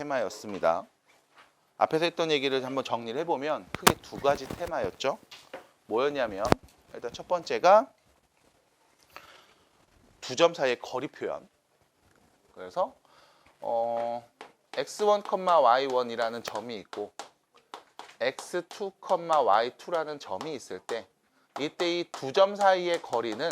테마였습니다. 앞에서 했던 얘기를 한번 정리를 해보면 크게 두 가지 테마였죠. 뭐였냐면 일단 첫 번째가 두 점 사이의 거리 표현. 그래서 x1, y1이라는 점이 있고 x2, y2라는 점이 있을 때 이때 이 두 점 사이의 거리는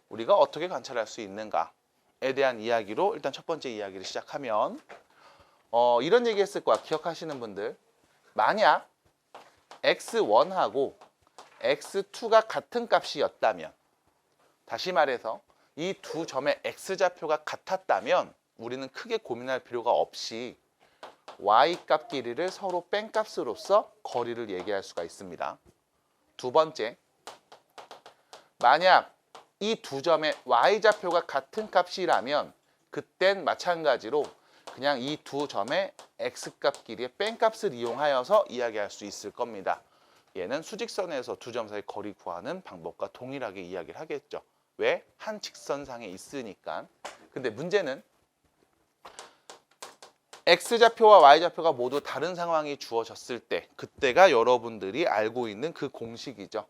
우리가 어떻게 관찰할 수 있는가에 대한 이야기로 일단 첫 번째 이야기를 시작하면 이런 얘기 했을 거야. 기억하시는 분들. 만약 x1하고 x2가 같은 값이었다면, 다시 말해서 이 두 점의 x좌표가 같았다면 우리는 크게 고민할 필요가 없이 y값 길이를 서로 뺀 값으로서 거리를 얘기할 수가 있습니다. 두 번째, 만약 이 두 점의 y좌표가 같은 값이라면 그땐 마찬가지로 그냥 이 두 점의 x값 길이의 뺀 값을 이용하여서 이야기할 수 있을 겁니다. 얘는 수직선에서 두 점 사이 거리 구하는 방법과 동일하게 이야기를 하겠죠. 왜? 한 직선상에 있으니까. 근데 문제는 x좌표와 y좌표가 모두 다른 상황이 주어졌을 때 그때가 여러분들이 알고 있는 그 공식이죠.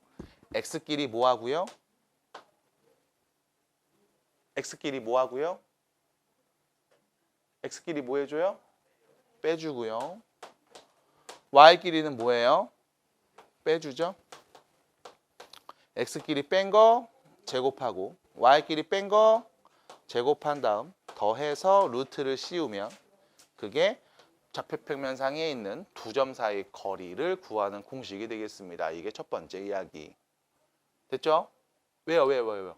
x끼리 뭐하고요? x끼리 뭐하고요? x끼리 뭐 해줘요? 빼주고요. y끼리는 뭐예요? 빼주죠. x끼리 뺀 거 제곱하고 y끼리 뺀 거 제곱한 다음 더해서 루트를 씌우면 그게 좌표평면상에 있는 두 점 사이 거리를 구하는 공식이 되겠습니다. 이게 첫 번째 이야기. 됐죠? 왜요?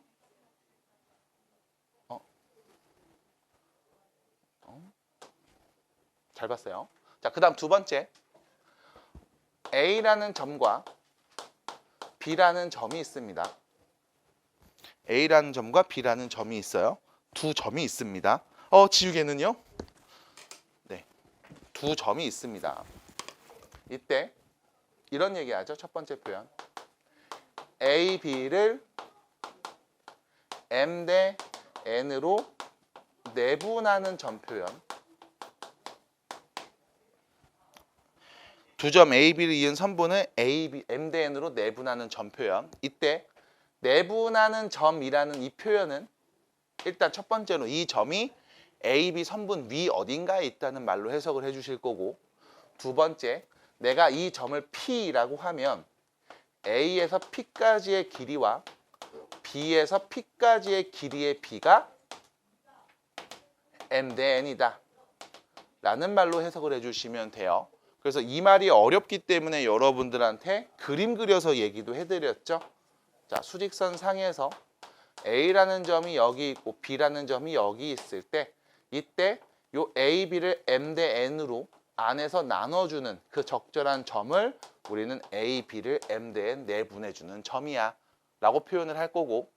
잘 봤어요. 자, 그 다음 두 번째. A라는 점과 B라는 점이 있습니다. A라는 점과 B라는 점이 있어요. 두 점이 있습니다. 지우개는요? 네, 두 점이 있습니다. 이때 이런 얘기하죠. 첫 번째 표현. A, B를 M 대 N으로 내분하는 점 표현. 두 점 A, B를 이은 선분을 A, B, M 대 N으로 내분하는 점 표현. 이때 내분하는 점이라는 이 표현은 일단 첫 번째로 이 점이 A, B 선분 위 어딘가에 있다는 말로 해석을 해주실 거고, 두 번째, 내가 이 점을 P라고 하면 A에서 P까지의 길이와 B에서 P까지의 길이의 B가 M 대 N이다 라는 말로 해석을 해주시면 돼요. 그래서 이 말이 어렵기 때문에 여러분들한테 그림 그려서 얘기도 해드렸죠. 자, 수직선 상에서 A라는 점이 여기 있고 B라는 점이 여기 있을 때 이때 요 A, B를 M 대 N으로 안에서 나눠주는 그 적절한 점을 우리는 A, B를 M 대 N 내분해주는 점이야 라고 표현을 할 거고,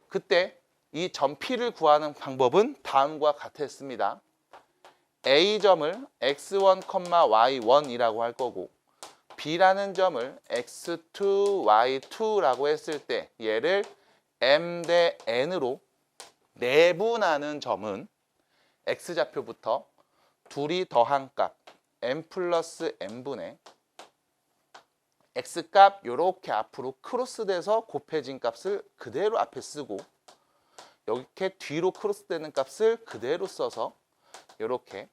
그때 이 점 P를 구하는 방법은 다음과 같았습니다. A점을 x1, y1이라고 할 거고 B라는 점을 x2, y2라고 했을 때 얘를 M 대 N으로 내분하는 점은 x좌표부터 둘이 더한 값 M 플러스 N분의 x값 요렇게 앞으로 크로스돼서 곱해진 값을 그대로 앞에 쓰고 이렇게 뒤로 크로스되는 값을 그대로 써서 이렇게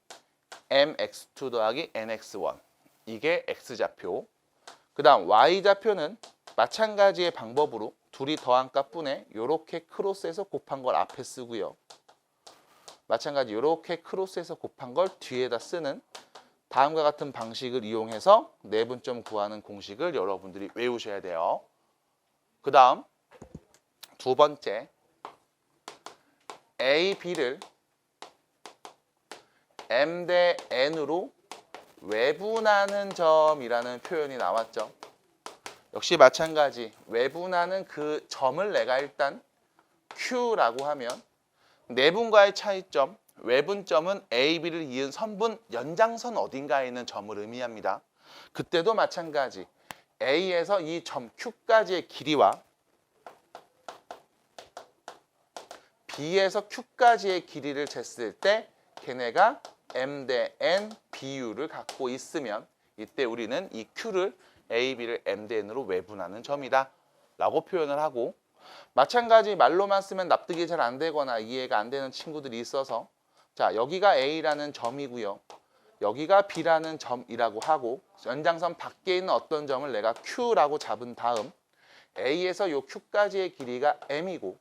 mx2 더하기 nx1 이게 x좌표. 그 다음 y좌표는 마찬가지의 방법으로 둘이 더한 값분에 이렇게 크로스해서 곱한 걸 앞에 쓰고요. 마찬가지 이렇게 크로스해서 곱한 걸 뒤에다 쓰는 다음과 같은 방식을 이용해서 내분점 구하는 공식을 여러분들이 외우셔야 돼요. 그 다음 두 번째, A, B를 M 대 N으로 외분하는 점이라는 표현이 나왔죠. 역시 마찬가지 외분하는 그 점을 내가 일단 Q라고 하면 내분과의 차이점, 외분점은 A, B를 이은 선분 연장선 어딘가에 있는 점을 의미합니다. 그때도 마찬가지 A에서 이 점 Q까지의 길이와 B에서 Q까지의 길이를 쟀을 때 걔네가 M 대 N 비율을 갖고 있으면 이때 우리는 이 Q를 A, B를 M 대 N으로 외분하는 점이다 라고 표현을 하고, 마찬가지 말로만 쓰면 납득이 잘 안 되거나 이해가 안 되는 친구들이 있어서, 자, 여기가 A라는 점이고요, 여기가 B라는 점이라고 하고, 연장선 밖에 있는 어떤 점을 내가 Q라고 잡은 다음 A에서 요 Q까지의 길이가 M이고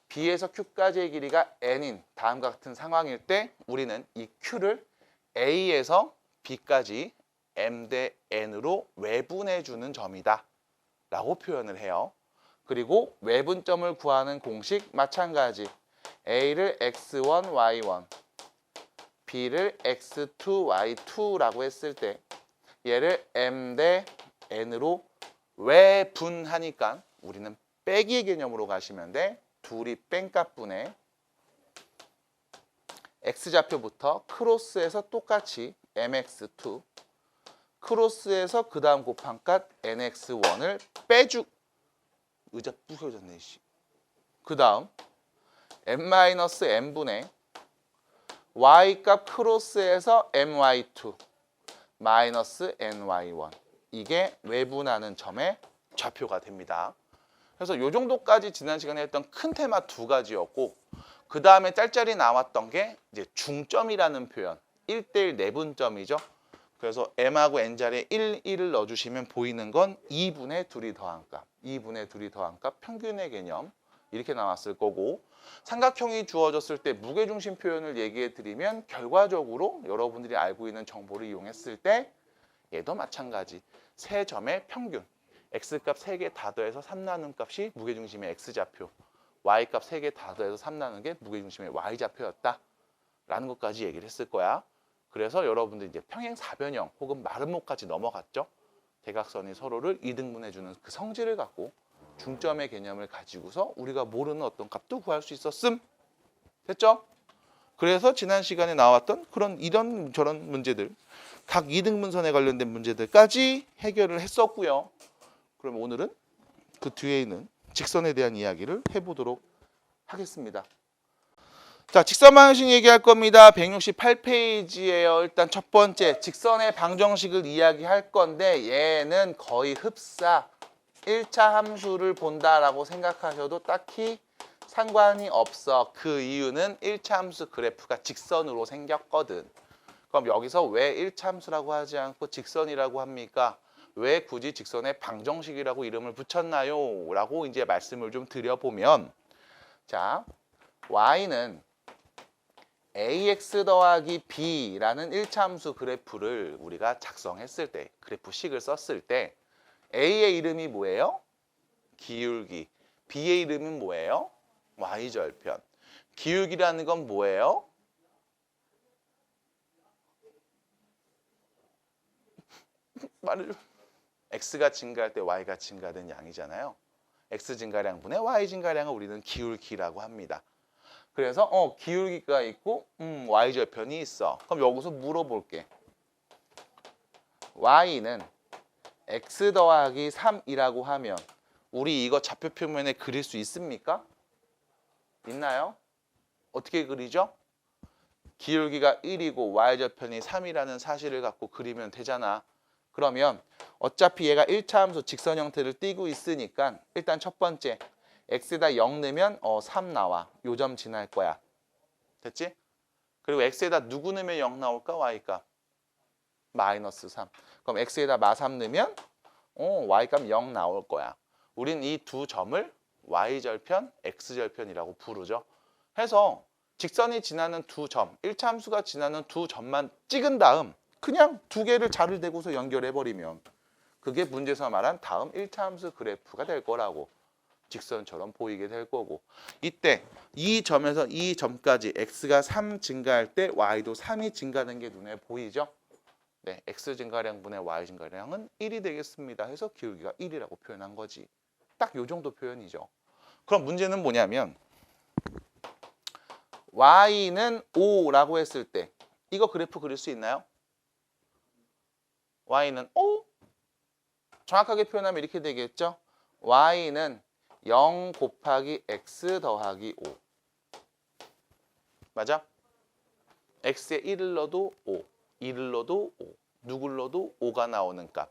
B에서 Q까지의 길이가 N인 다음과 같은 상황일 때 우리는 이 Q를 A에서 B까지 M 대 N으로 외분해주는 점이다 라고 표현을 해요. 그리고 외분점을 구하는 공식 마찬가지, A를 X1, Y1, B를 X2, Y2라고 했을 때 얘를 M 대 N으로 외분하니까 우리는 빼기의 개념으로 가시면 돼. 둘이 뺀값분의 X좌표부터 크로스에서 똑같이 MX2, 크로스에서 그 다음 곱한 값 NX1을 빼주, 의자 부서졌네. 그 다음 M-N분의 Y값 크로스에서 MY2 마이너스 NY1, 이게 외분하는 점의 좌표가 됩니다. 그래서 요 정도까지 지난 시간에 했던 큰 테마 두 가지였고, 그 다음에 짤짤이 나왔던 게 이제 중점이라는 표현, 1대1 내분점이죠. 그래서 M하고 N 자리에 1, 1을 넣어주시면 보이는 건 2분의 둘이 더한 값, 2분의 둘이 더한 값 평균의 개념, 이렇게 나왔을 거고, 삼각형이 주어졌을 때 무게중심 표현을 얘기해 드리면 결과적으로 여러분들이 알고 있는 정보를 이용했을 때 얘도 마찬가지, 세 점의 평균, X값 3개 다 더해서 3 나눈 값이 무게중심의 X좌표, Y값 3개 다 더해서 3 나눈 게 무게중심의 Y좌표였다 라는 것까지 얘기를 했을 거야. 그래서 여러분들 이제 평행사변형 혹은 마름모까지 넘어갔죠. 대각선이 서로를 이등분해주는 그 성질을 갖고 중점의 개념을 가지고서 우리가 모르는 어떤 값도 구할 수 있었음. 됐죠? 그래서 지난 시간에 나왔던 그런 이런 저런 문제들, 각 이등분선에 관련된 문제들까지 해결을 했었고요. 그럼 오늘은 그 뒤에 있는 직선에 대한 이야기를 해보도록 하겠습니다. 자, 직선 방정식 얘기할 겁니다. 168페이지예요. 일단 첫 번째 직선의 방정식을 이야기할 건데 얘는 거의 흡사 1차 함수를 본다라고 생각하셔도 딱히 상관이 없어. 그 이유는 1차 함수 그래프가 직선으로 생겼거든. 그럼 여기서 왜 1차 함수라고 하지 않고 직선이라고 합니까? 왜 굳이 직선의 방정식이라고 이름을 붙였나요? 라고 이제 말씀을 좀 드려보면, 자, y는 ax 더하기 b라는 1차 함수 그래프를 우리가 작성했을 때, 그래프식을 썼을 때 a의 이름이 뭐예요? 기울기. b의 이름은 뭐예요? y절편. 기울기라는 건 뭐예요? 말을 좀. x가 증가할 때 y가 증가된 양이잖아요. x 증가량분의 y 증가량을 우리는 기울기라고 합니다. 그래서 기울기가 있고 y절편이 있어. 그럼 여기서 물어볼게. y는 x 더하기 3이라고 하면 우리 이거 좌표 평면에 그릴 수 있습니까? 있나요? 어떻게 그리죠? 기울기가 1이고 y절편이 3이라는 사실을 갖고 그리면 되잖아. 그러면 어차피 얘가 1차 함수 직선 형태를 띠고 있으니까 일단 첫 번째 x에다 0 넣으면 3 나와. 요 점 지날 거야. 됐지? 그리고 x에다 누구 넣으면 0 나올까? y값 마이너스 3. 그럼 x에다 마3 넣으면 y값 0 나올 거야. 우린 이 두 점을 y절편, x절편이라고 부르죠. 해서 직선이 지나는 두 점, 1차 함수가 지나는 두 점만 찍은 다음 그냥 두 개를 자를 대고서 연결해버리면 그게 문제에서 말한 다음 1차 함수 그래프가 될 거라고. 직선처럼 보이게 될 거고, 이때 이 점에서 이 점까지 x가 3 증가할 때 y도 3이 증가하는 게 눈에 보이죠? 네, x 증가량분의 y 증가량은 1이 되겠습니다. 해서 기울기가 1이라고 표현한 거지. 딱 요 정도 표현이죠. 그럼 문제는 뭐냐면 y는 5라고 했을 때 이거 그래프 그릴 수 있나요? y는 5? 정확하게 표현하면 이렇게 되겠죠? y는 0 곱하기 x 더하기 5. 맞아? x에 1을 넣어도 5, 2를 넣어도 5, 누굴 넣어도 5가 나오는 값.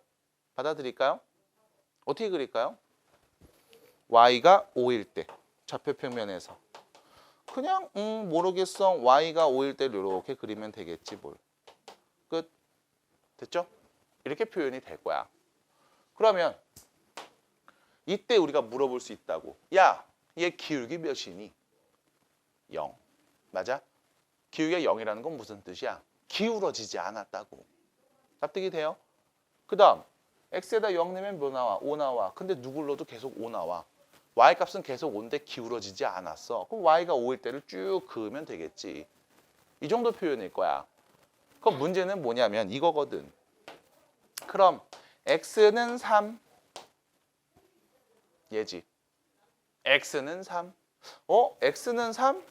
받아들일까요? 어떻게 그릴까요? y가 5일 때 좌표평면에서 그냥 모르겠어. y가 5일 때 이렇게 그리면 되겠지 뭘. 끝. 됐죠? 이렇게 표현이 될 거야. 그러면 이때 우리가 물어볼 수 있다고. 야, 얘 기울기 몇이니? 0. 맞아? 기울기가 0이라는 건 무슨 뜻이야? 기울어지지 않았다고. 납득이 돼요? 그 다음 x에다 0 내면 뭐 나와? 5 나와. 근데 누굴 넣어도 계속 5 나와. y 값은 계속 5인데 기울어지지 않았어. 그럼 y가 5일 때를 쭉 그으면 되겠지. 이 정도 표현일 거야. 그럼 문제는 뭐냐면 이거거든. 그럼 x는 3. 얘지. x는 3. x는 3?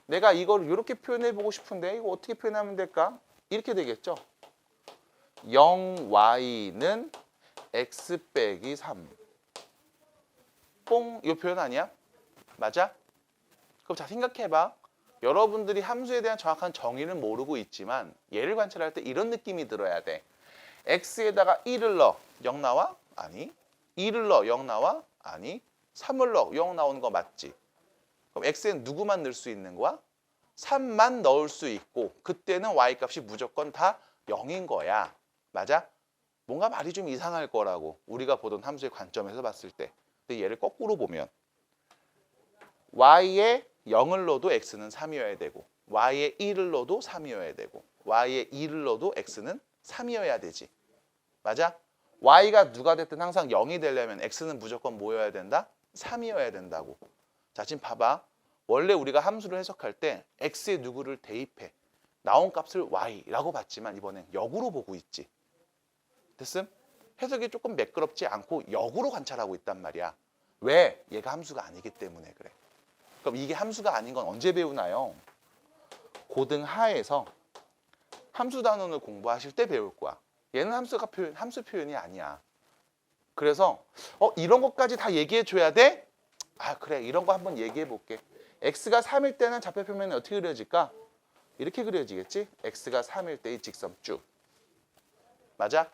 내가 이걸 이렇게 표현해 보고 싶은데 이거 어떻게 표현하면 될까? 이렇게 되겠죠. 0y는 x 빼기 3. 뽕, 이 표현 아니야? 맞아? 그럼 자 생각해봐. 여러분들이 함수에 대한 정확한 정의는 모르고 있지만 얘를 관찰할 때 이런 느낌이 들어야 돼. x에다가 1을 넣어. 0 나와? 아니. 2를 넣어. 0 나와? 아니. 3을 넣어. 0 나오는 거 맞지? 그럼 x에는 누구만 넣을 수 있는 거야? 3만 넣을 수 있고 그때는 y값이 무조건 다 0인 거야. 맞아? 뭔가 말이 좀 이상할 거라고. 우리가 보던 함수의 관점에서 봤을 때. 근데 얘를 거꾸로 보면 y에 0을 넣어도 x는 3이어야 되고 y에 1을 넣어도 3이어야 되고 y에 2를 넣어도 x는 3이어야 되지. 맞아? y가 누가 됐든 항상 0이 되려면 x는 무조건 뭐여야 된다? 3이어야 된다고. 자, 지금 봐봐. 원래 우리가 함수를 해석할 때 x에 누구를 대입해. 나온 값을 y라고 봤지만 이번엔 역으로 보고 있지. 됐음? 해석이 조금 매끄럽지 않고 역으로 관찰하고 있단 말이야. 왜? 얘가 함수가 아니기 때문에 그래. 그럼 이게 함수가 아닌 건 언제 배우나요? 고등 하에서 함수 단원을 공부하실 때 배울 거야. 얘는 함수 표현이 아니야. 그래서 이런 것까지 다 얘기해 줘야 돼? 아 그래 이런 거 한번 얘기해 볼게. x가 3일 때는 좌표평면이 어떻게 그려질까? 이렇게 그려지겠지? x가 3일 때 이 직선 쭉. 맞아?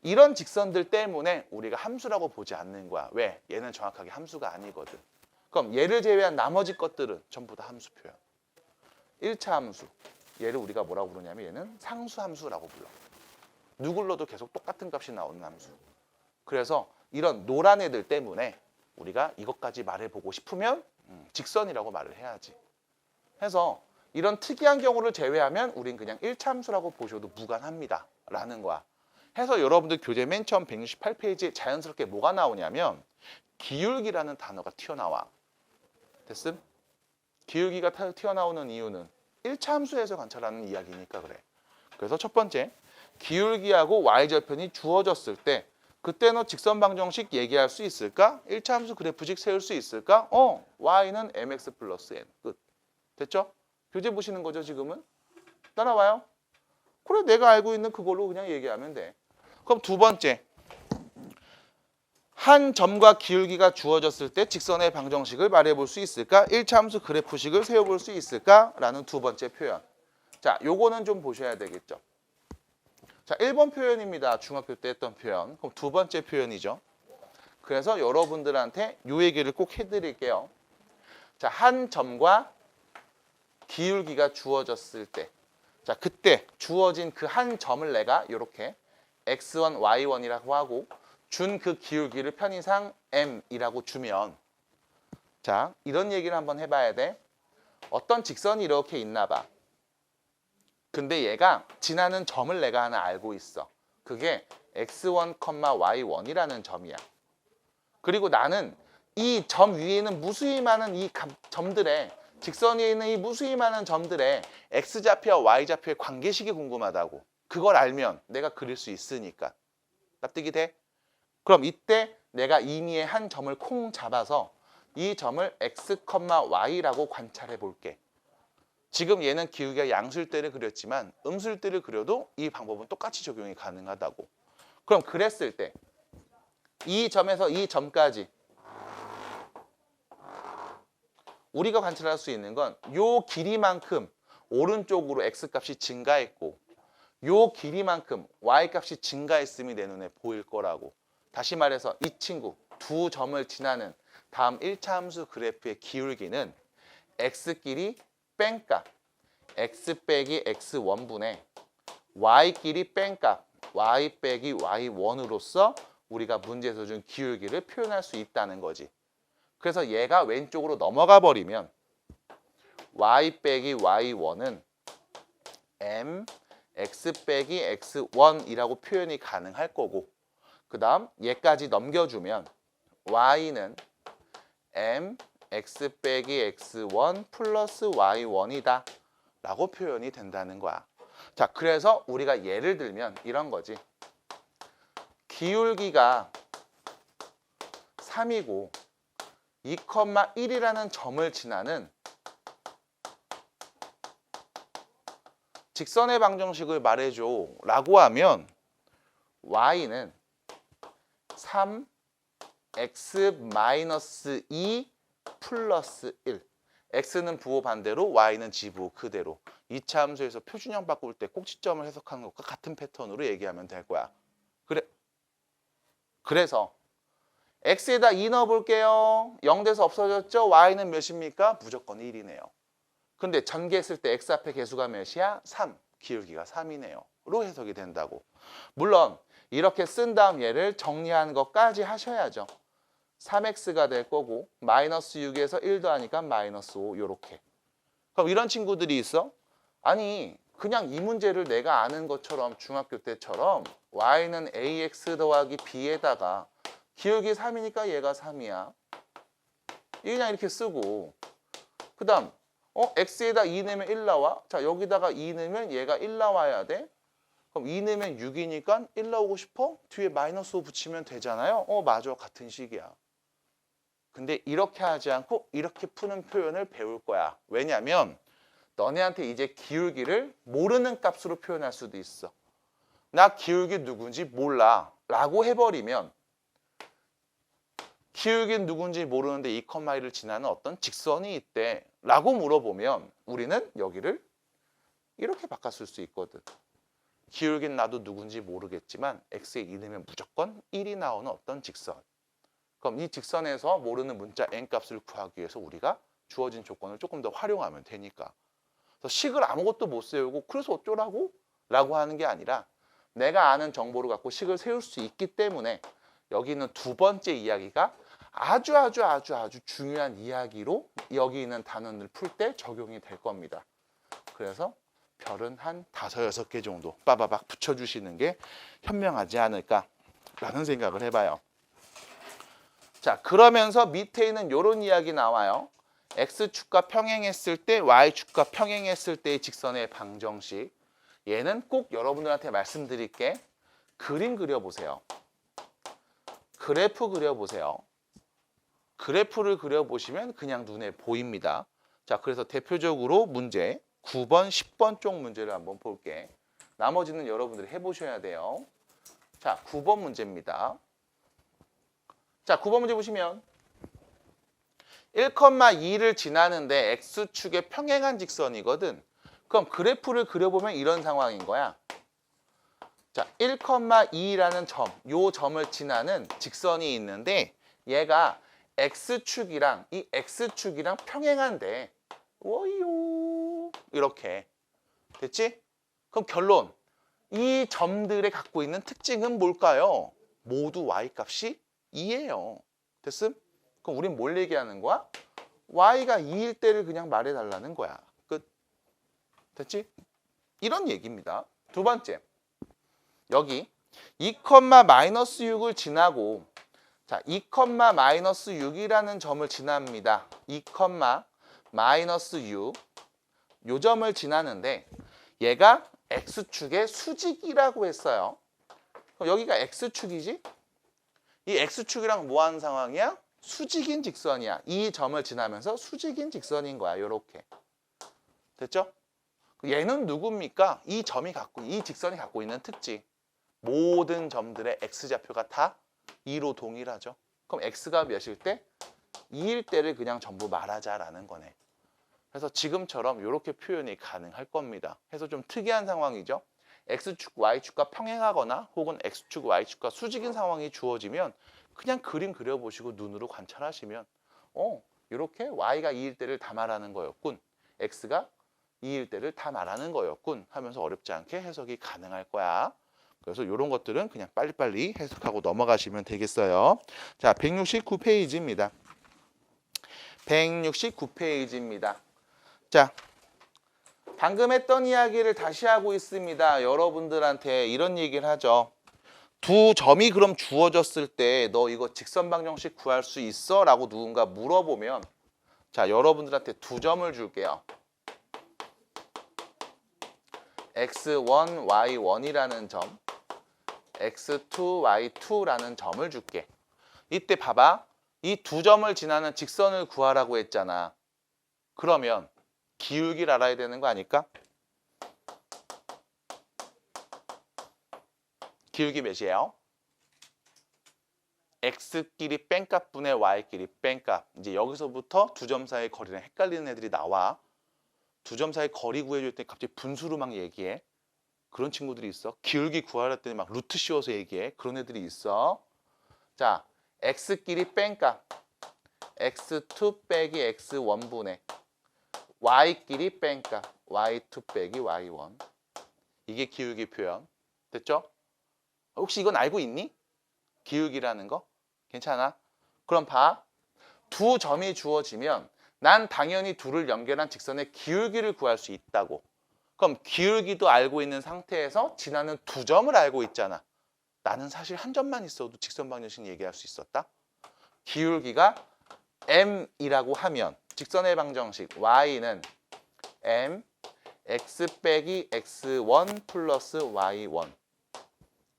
이런 직선들 때문에 우리가 함수라고 보지 않는 거야. 왜? 얘는 정확하게 함수가 아니거든. 그럼 얘를 제외한 나머지 것들은 전부 다 함수 표현. 1차 함수. 얘를 우리가 뭐라고 부르냐면 얘는 상수함수라고 불러. 누굴 넣어도 계속 똑같은 값이 나오는 함수. 그래서 이런 노란 애들 때문에 우리가 이것까지 말해보고 싶으면 직선이라고 말을 해야지. 해서 이런 특이한 경우를 제외하면 우린 그냥 1차 함수라고 보셔도 무관합니다. 라는 거야. 해서 여러분들 교재 맨 처음 168페이지에 자연스럽게 뭐가 나오냐면 기울기라는 단어가 튀어나와. 됐음? 기울기가 튀어나오는 이유는 1차 함수에서 관찰하는 이야기니까 그래. 그래서 첫 번째, 기울기하고 y절편이 주어졌을 때 그때 너 직선 방정식 얘기할 수 있을까? 1차 함수 그래프식 세울 수 있을까? y는 mx 플러스 n. 끝. 됐죠? 교재 보시는 거죠 지금은? 따라와요. 그래 내가 알고 있는 그걸로 그냥 얘기하면 돼. 그럼 두 번째, 한 점과 기울기가 주어졌을 때 직선의 방정식을 말해볼 수 있을까? 1차 함수 그래프식을 세워볼 수 있을까? 라는 두 번째 표현. 자, 요거는 좀 보셔야 되겠죠. 자, 1번 표현입니다. 중학교 때 했던 표현. 그럼 두 번째 표현이죠. 그래서 여러분들한테 요 얘기를 꼭 해드릴게요. 자, 한 점과 기울기가 주어졌을 때, 자, 그때 주어진 그 한 점을 내가 이렇게 x1, y1이라고 하고 준 그 기울기를 편의상 m이라고 주면, 자, 이런 얘기를 한번 해봐야 돼. 어떤 직선이 이렇게 있나 봐. 근데 얘가 지나는 점을 내가 하나 알고 있어. 그게 x1, y1이라는 점이야. 그리고 나는 이 점 위에 있는 무수히 많은 이 점들에, 직선 위에 있는 이 무수히 많은 점들에 x좌표와 y좌표의 관계식이 궁금하다고. 그걸 알면 내가 그릴 수 있으니까. 납득이 돼? 그럼 이때 내가 임의의 한 점을 콩 잡아서 이 점을 x, y라고 관찰해 볼게. 지금 얘는 기울기가 양수일대를 그렸지만 음수일대를 그려도 이 방법은 똑같이 적용이 가능하다고. 그럼 그랬을 때 이 점에서 이 점까지 우리가 관찰할 수 있는 건 요 길이만큼 오른쪽으로 x값이 증가했고 요 길이만큼 y값이 증가했음이 내 눈에 보일 거라고. 다시 말해서 이 친구 두 점을 지나는 다음 1차 함수 그래프의 기울기는 x끼리 뺀값 x 빼기 x1분의 y끼리 뺀값 y 빼기 y1으로서 우리가 문제에서 준 기울기를 표현할 수 있다는 거지. 그래서 얘가 왼쪽으로 넘어가 버리면 y 빼기 y1은 m x 빼기 x1이라고 표현이 가능할 거고 그 다음 얘까지 넘겨주면 y는 m x 빼기 x1 플러스 y1이다 라고 표현이 된다는 거야. 자, 그래서 우리가 예를 들면 이런 거지. 기울기가 3이고 2,1이라는 점을 지나는 직선의 방정식을 말해줘 라고 하면 y는 3x-2 플러스 1 x는 부호 반대로 y는 지부호 그대로 2차 함수에서 표준형 바꿀 때 꼭지점을 해석하는 것과 같은 패턴으로 얘기하면 될 거야. 그래서 x에다 2 넣어볼게요. 0돼서 없어졌죠? y는 몇입니까? 무조건 1이네요. 근데 전개했을 때 x 앞에 개수가 몇이야? 3. 기울기가 3이네요. 로 해석이 된다고. 물론 이렇게 쓴 다음 얘를 정리하는 것까지 하셔야죠. 3x가 될 거고 마이너스 6에서 1 더하니까 마이너스 5 요렇게. 그럼 이런 친구들이 있어? 아니 그냥 이 문제를 내가 아는 것처럼 중학교 때처럼 y는 ax 더하기 b에다가 기울기 3이니까 얘가 3이야. 그냥 이렇게 쓰고 그 다음 x에다 2 넣으면 1 나와. 자 여기다가 2 넣으면 얘가 1 나와야 돼. 그럼 2 넣으면 6이니까 1 나오고 싶어? 뒤에 마이너스 5 붙이면 되잖아요. 맞아. 같은 식이야. 근데 이렇게 하지 않고 이렇게 푸는 표현을 배울 거야. 왜냐면 너네한테 이제 기울기를 모르는 값으로 표현할 수도 있어. 나 기울기 누군지 몰라 라고 해버리면 기울기는 누군지 모르는데 2,1을 지나는 어떤 직선이 있대 라고 물어보면 우리는 여기를 이렇게 바꿨을 수 있거든. 기울기는 나도 누군지 모르겠지만 x에 2 넣으면 무조건 1이 나오는 어떤 직선. 그럼 이 직선에서 모르는 문자 n값을 구하기 위해서 우리가 주어진 조건을 조금 더 활용하면 되니까. 그래서 식을 아무것도 못 세우고 그래서 어쩌라고? 라고 하는 게 아니라 내가 아는 정보를 갖고 식을 세울 수 있기 때문에 여기 있는 두 번째 이야기가 아주 중요한 이야기로 여기 있는 단원을 풀 때 적용이 될 겁니다. 그래서 별은 한 5, 6개 정도 빠바박 붙여주시는 게 현명하지 않을까라는 생각을 해봐요. 자, 그러면서 밑에 있는 이런 이야기 나와요. x축과 평행했을 때 y축과 평행했을 때의 직선의 방정식. 얘는 꼭 여러분들한테 말씀드릴게. 그림 그려보세요. 그래프 그려보세요. 그래프를 그려보시면 그냥 눈에 보입니다. 자, 그래서 대표적으로 문제 9번, 10번 쪽 문제를 한번 볼게. 나머지는 여러분들이 해보셔야 돼요. 자, 9번 문제입니다. 자, 9번 문제 보시면 1,2를 지나는데 x축에 평행한 직선이거든. 그럼 그래프를 그려보면 이런 상황인 거야. 자, 1,2라는 점, 요 점을 지나는 직선이 있는데 얘가 x축이랑 이 x축이랑 평행한데 워요 이렇게 됐지? 그럼 결론 이 점들에 갖고 있는 특징은 뭘까요? 모두 y값이 2예요. 됐음? 그럼 우린 뭘 얘기하는 거야? y가 2일 때를 그냥 말해달라는 거야. 끝. 됐지? 이런 얘기입니다. 두 번째 여기 2,-6을 지나고 자, 2,-6이라는 점을 지납니다. 2,-6 요 점을 지나는데 얘가 x축의 수직이라고 했어요. 그럼 여기가 x축이지? 이 x축이랑 뭐 하는 상황이야? 수직인 직선이야. 이 점을 지나면서 수직인 직선인 거야. 요렇게. 됐죠? 얘는 누굽니까? 이 직선이 갖고 있는 특징. 모든 점들의 x좌표가 다 2로 동일하죠. 그럼 x가 몇일 때? 2일 때를 그냥 전부 말하자라는 거네. 그래서 지금처럼 이렇게 표현이 가능할 겁니다. 그래서 좀 특이한 상황이죠. X축, Y축과 평행하거나 혹은 X축, Y축과 수직인 상황이 주어지면 그냥 그림 그려보시고 눈으로 관찰하시면 이렇게 Y가 2일 때를 다 말하는 거였군. X가 2일 때를 다 말하는 거였군 하면서 어렵지 않게 해석이 가능할 거야. 그래서 이런 것들은 그냥 빨리빨리 해석하고 넘어가시면 되겠어요. 자, 169페이지입니다. 169페이지입니다. 자, 방금 했던 이야기를 다시 하고 있습니다. 여러분들한테 이런 얘기를 하죠. 두 점이 그럼 주어졌을 때 너 이거 직선 방정식 구할 수 있어? 라고 누군가 물어보면 자, 여러분들한테 두 점을 줄게요. x1, y1이라는 점, x2, y2라는 점을 줄게. 이때 봐봐. 이 두 점을 지나는 직선을 구하라고 했잖아. 그러면 기울기를 알아야 되는 거 아닐까? 기울기 몇이에요? x끼리 뺀값분의 y끼리 뺀값. 이제 여기서부터 두 점 사이의 거리랑 헷갈리는 애들이 나와. 두 점 사이 거리 구해줄 때 갑자기 분수로 막 얘기해. 그런 친구들이 있어. 기울기 구하라 했더니 막 루트 씌워서 얘기해. 그런 애들이 있어. 자, x끼리 뺀값. x2 빼기 x1분의 y끼리 뺀값. y2 빼기 y1. 이게 기울기 표현. 됐죠? 혹시 이건 알고 있니? 기울기라는 거? 괜찮아? 그럼 봐. 두 점이 주어지면 난 당연히 둘을 연결한 직선의 기울기를 구할 수 있다고. 그럼 기울기도 알고 있는 상태에서 지나는 두 점을 알고 있잖아. 나는 사실 한 점만 있어도 직선 방정식 얘기할 수 있었다. 기울기가 m이라고 하면 직선의 방정식 y는 m x 빼기 x1 플러스 y1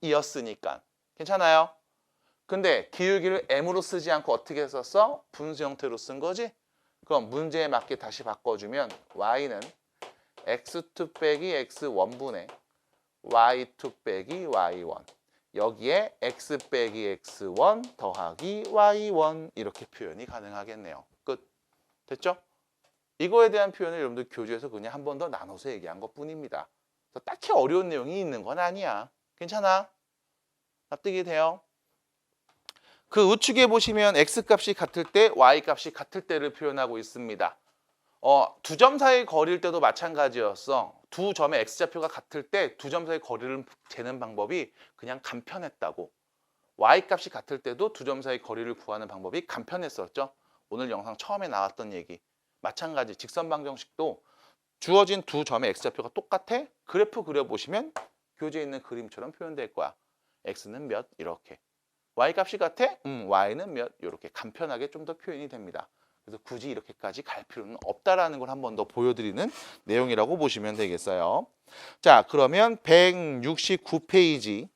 이었으니까 괜찮아요? 근데 기울기를 m으로 쓰지 않고 어떻게 썼어? 분수 형태로 쓴 거지? 그럼 문제에 맞게 다시 바꿔주면 y는 x2 빼기 x1분의 y2 빼기 y1 여기에 x 빼기 x1 더하기 y1 이렇게 표현이 가능하겠네요. 끝. 됐죠? 이거에 대한 표현을 여러분들 교재에서 그냥 한 번 더 나눠서 얘기한 것뿐입니다. 그래서 딱히 어려운 내용이 있는 건 아니야. 괜찮아? 납득이 돼요? 그 우측에 보시면 x값이 같을 때 y값이 같을 때를 표현하고 있습니다. 두 점 사이 거리일 때도 마찬가지였어. 두 점의 x좌표가 같을 때 두 점 사이 거리를 재는 방법이 그냥 간편했다고. y값이 같을 때도 두 점 사이 거리를 구하는 방법이 간편했었죠. 오늘 영상 처음에 나왔던 얘기. 마찬가지 직선 방정식도 주어진 두 점의 x좌표가 똑같아? 그래프 그려보시면 교재에 있는 그림처럼 표현될 거야. x는 몇? 이렇게. y값이 같아? y는 몇? 이렇게 간편하게 좀 더 표현이 됩니다. 그래서 굳이 이렇게까지 갈 필요는 없다라는 걸 한 번 더 보여드리는 내용이라고 보시면 되겠어요. 자, 그러면 169페이지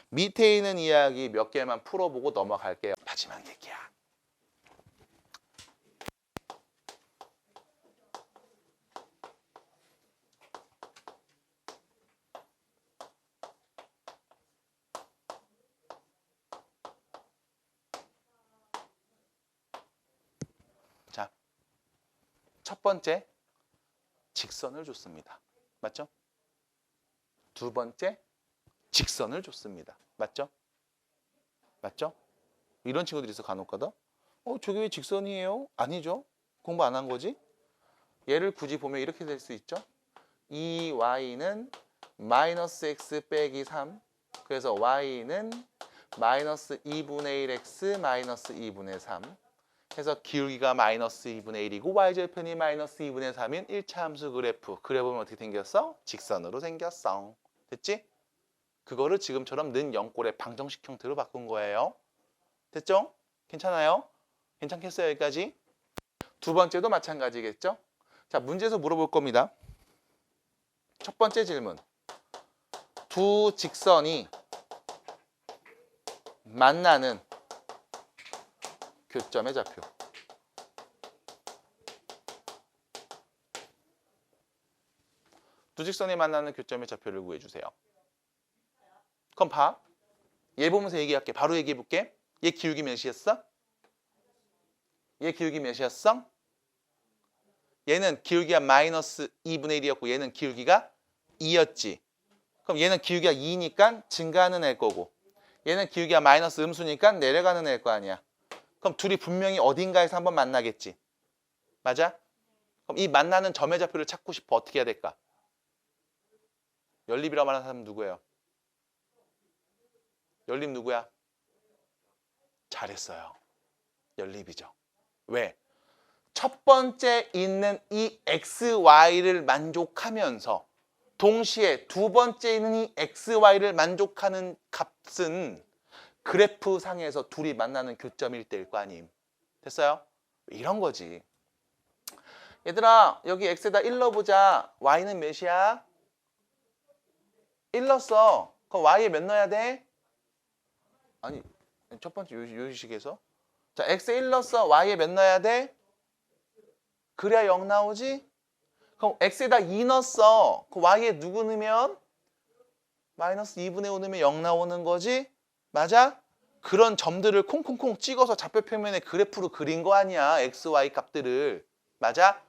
밑에 있는 이야기 몇 개만 풀어보고 넘어갈게요. 마지막 얘기야. 자, 첫 번째 직선을 줬습니다. 맞죠? 두 번째 직선을 줬습니다. 맞죠? 맞죠? 이런 친구들이 있어 간혹가다. 저게 왜 직선이에요? 아니죠. 공부 안 한 거지? 얘를 굳이 보면 이렇게 될 수 있죠. 2y는 마이너스 x 빼기 3. 그래서 y는 마이너스 2분의 1x 마이너스 2분의 3. 해서 기울기가 마이너스 2분의 1이고 y절편이 마이너스 2분의 3인 1차 함수 그래프. 그려보면 어떻게 생겼어? 직선으로 생겼어. 됐지? 그거를 지금처럼 는 영꼴의 방정식 형태로 바꾼 거예요. 됐죠? 괜찮아요? 괜찮겠어요? 여기까지? 두 번째도 마찬가지겠죠? 자, 문제에서 물어볼 겁니다. 첫 번째 질문. 두 직선이 만나는 교점의 좌표. 두 직선이 만나는 교점의 좌표를 구해주세요. 그럼 봐. 얘 보면서 얘기할게. 바로 얘기해볼게. 얘 기울기 몇이었어? 얘 기울기 몇이었어? 얘는 기울기가 마이너스 2분의 1이었고 얘는 기울기가 2였지. 그럼 얘는 기울기가 2니까 증가하는 애일 거고 얘는 기울기가 마이너스 음수니까 내려가는 애일 거 아니야. 그럼 둘이 분명히 어딘가에서 한번 만나겠지. 맞아? 그럼 이 만나는 점의 좌표를 찾고 싶어. 어떻게 해야 될까? 연립이라고 말하는 사람은 누구예요? 연립 누구야? 잘했어요. 연립이죠. 왜? 첫 번째 있는 이 XY를 만족하면서 동시에 두 번째 있는 이 XY를 만족하는 값은 그래프 상에서 둘이 만나는 교점일 때일 거 아님. 됐어요? 이런 거지. 얘들아 여기 X에다 1 넣어보자. Y는 몇이야? 1 넣었어. 그럼 Y에 몇 넣어야 돼? 아니 첫 번째 요 식에서 자 X에 1 넣었어. Y에 몇 넣어야 돼? 그래야 0 나오지? 그럼 X에다 2 넣었어. 그 Y에 누구 넣으면? 마이너스 2분의 5 넣으면 0 나오는 거지? 맞아? 그런 점들을 콩콩콩 찍어서 좌표 평면에 그래프로 그린 거 아니야. X, Y 값들을. 맞아?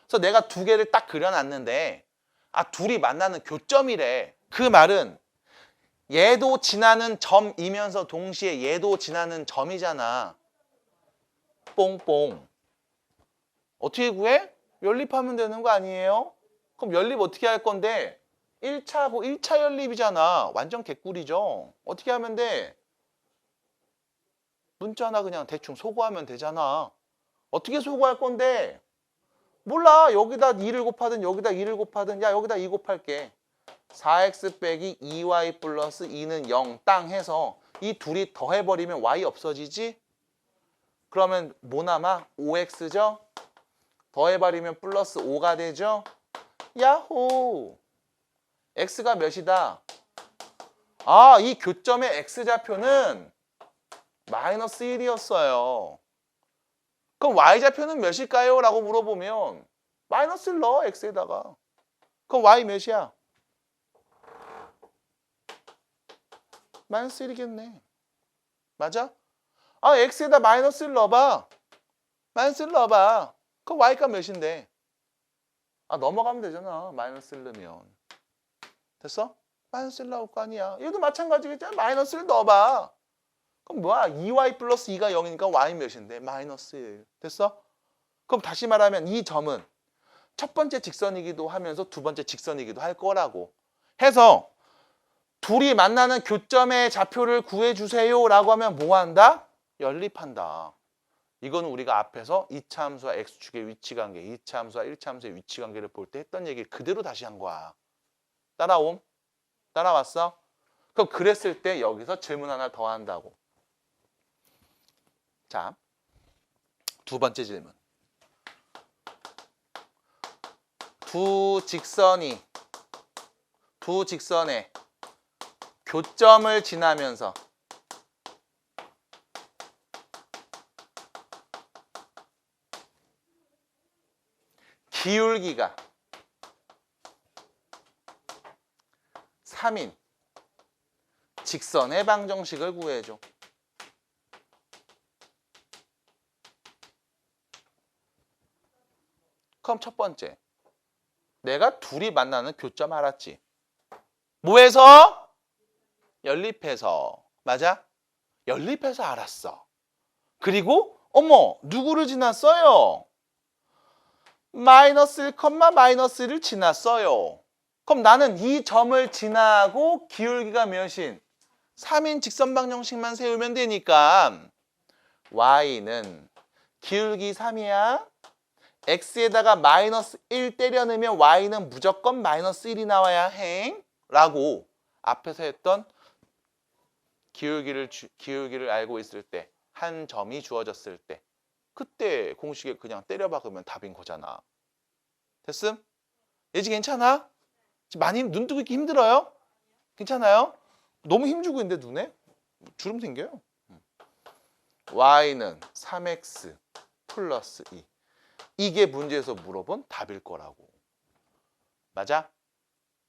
그래서 내가 두 개를 딱 그려놨는데 둘이 만나는 교점이래. 그 말은 얘도 지나는 점이면서 동시에 얘도 지나는 점이잖아. 뽕뽕. 어떻게 구해? 연립하면 되는 거 아니에요? 그럼 연립 어떻게 할 건데? 1차하고 1차 연립이잖아. 완전 개꿀이죠. 어떻게 하면 돼? 문자나 그냥 대충 소거하면 되잖아. 어떻게 소거할 건데? 몰라. 여기다 2를 곱하든 여기다 2를 곱하든 야 여기다 2 곱할게. 4x 빼기 2y 플러스 2는 0 땅 해서 이 둘이 더해버리면 y 없어지지? 그러면 뭐 남아? 5x죠? 더해버리면 플러스 5가 되죠? 야호! x가 몇이다? 이 교점의 x좌표는 마이너스 1이었어요. 그럼 y좌표는 몇일까요? 라고 물어보면 마이너스를 넣어 x에다가. 그럼 y 몇이야? 마이너스 1이겠네. 맞아? x에다 마이너스를 넣어봐. 마이너스를 넣어봐. 그럼 y가 몇인데? 넘어가면 되잖아. 마이너스를 넣으면. 됐어? 마이너스를 나올 거 아니야. 얘도 마찬가지겠잖아. 마이너스를 넣어봐. 그럼 뭐야? 2y 플러스 2가 0이니까 y 몇인데? 마이너스 1. 됐어? 그럼 다시 말하면 이 점은 첫 번째 직선이기도 하면서 두 번째 직선이기도 할 거라고 해서 둘이 만나는 교점의 좌표를 구해주세요 라고 하면 뭐 한다? 연립한다. 이거는 우리가 앞에서 2차 함수와 x축의 위치관계, 2차 함수와 1차 함수의 위치관계를 볼 때 했던 얘기 그대로 다시 한 거야. 따라옴? 따라왔어? 그럼 그랬을 때 여기서 질문 하나 더 한다고. 자, 두 번째 질문. 두 직선의 교점을 지나면서 기울기가 3인 직선의 방정식을 구해줘. 그럼 첫 번째, 내가 둘이 만나는 교점 알았지? 뭐해서? 연립해서. 맞아? 연립해서 알았어. 그리고 어머, 누구를 지났어요? 마이너스 1, 마이너스 1을 지났어요. 그럼 나는 이 점을 지나고 기울기가 몇인? 3인 직선 방정식만 세우면 되니까 y는 기울기 3이야. x에다가 마이너스 1 때려 넣으면 y는 무조건 마이너스 1이 나와야 행 라고 앞에서 했던 기울기를 알고 있을 때 한 점이 주어졌을 때 그때 공식에 그냥 때려 박으면 답인 거잖아. 됐음? 예지 괜찮아? 많이 눈 뜨고 있기 힘들어요? 괜찮아요? 너무 힘주고 있는데 눈에? 주름 생겨요. y는 3x 플러스 2. 이게 문제에서 물어본 답일 거라고. 맞아?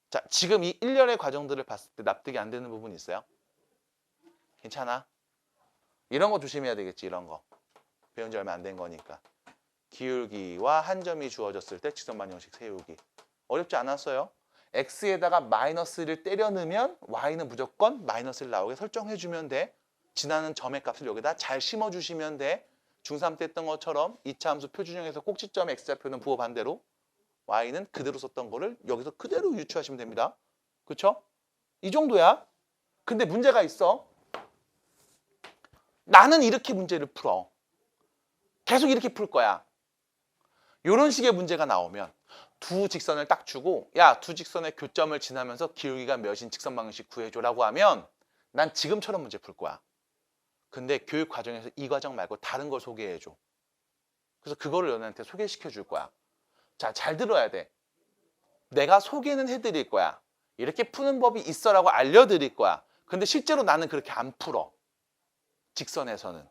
자, 지금 이 일련의 과정들을 봤을 때 납득이 안 되는 부분이 있어요? 괜찮아? 이런 거 조심해야 되겠지, 이런 거. 배운 지 얼마 안 된 거니까. 기울기와 한 점이 주어졌을 때 직선반 형식 세우기. 어렵지 않았어요. x에다가 마이너스를 때려 넣으면 y는 무조건 마이너스를 나오게 설정해 주면 돼. 지나는 점의 값을 여기다 잘 심어주시면 돼. 중3 때 했던 것처럼 2차 함수 표준형에서 꼭지점 x좌표는 부호 반대로 y는 그대로 썼던 거를 여기서 그대로 유추하시면 됩니다. 그렇죠? 이 정도야. 근데 문제가 있어. 나는 이렇게 문제를 풀어. 계속 이렇게 풀 거야. 이런 식의 문제가 나오면 두 직선을 딱 주고 야, 두 직선의 교점을 지나면서 기울기가 몇인 직선 방정식 구해줘라고 하면 난 지금처럼 문제 풀 거야. 근데 교육 과정에서 이 과정 말고 다른 걸 소개해줘. 그래서 그거를 너네한테 소개시켜 줄 거야. 자, 잘 들어야 돼. 내가 소개는 해드릴 거야. 이렇게 푸는 법이 있어라고 알려드릴 거야. 근데 실제로 나는 그렇게 안 풀어. 직선에서는.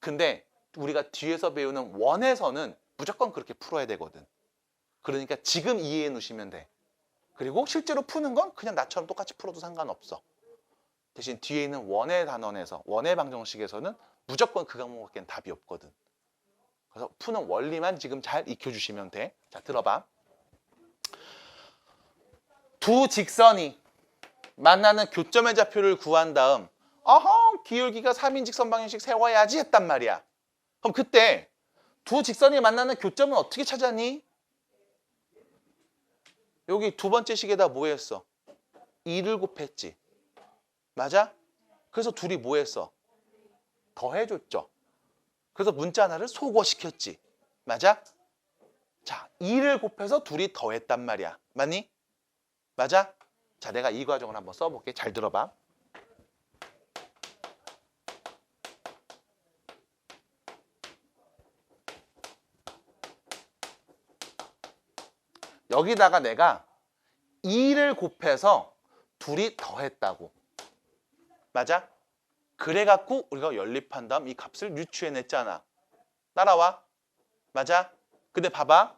근데 우리가 뒤에서 배우는 원에서는 무조건 그렇게 풀어야 되거든. 그러니까 지금 이해해 놓으시면 돼. 그리고 실제로 푸는 건 그냥 나처럼 똑같이 풀어도 상관없어. 대신 뒤에 있는 원의 단원에서, 원의 방정식에서는 무조건 그 과목밖엔 답이 없거든. 그래서 푸는 원리만 지금 잘 익혀주시면 돼. 자, 들어봐. 두 직선이 만나는 교점의 좌표를 구한 다음 어허, 기울기가 3인 직선 방정식 세워야지 했단 말이야. 그럼 그때 두 직선이 만나는 교점은 어떻게 찾았니? 여기 두 번째 식에다 뭐 했어? 2를 곱했지. 맞아? 그래서 둘이 뭐 했어? 더해줬죠. 그래서 문자 하나를 소거시켰지. 맞아? 자, 2를 곱해서 둘이 더했단 말이야. 맞니? 맞아? 자, 내가 이 과정을 한번 써볼게. 잘 들어봐. 여기다가 내가 2를 곱해서 둘이 더했다고. 맞아? 그래갖고 우리가 연립한 다음 이 값을 유추해냈잖아. 따라와. 맞아? 근데 봐봐.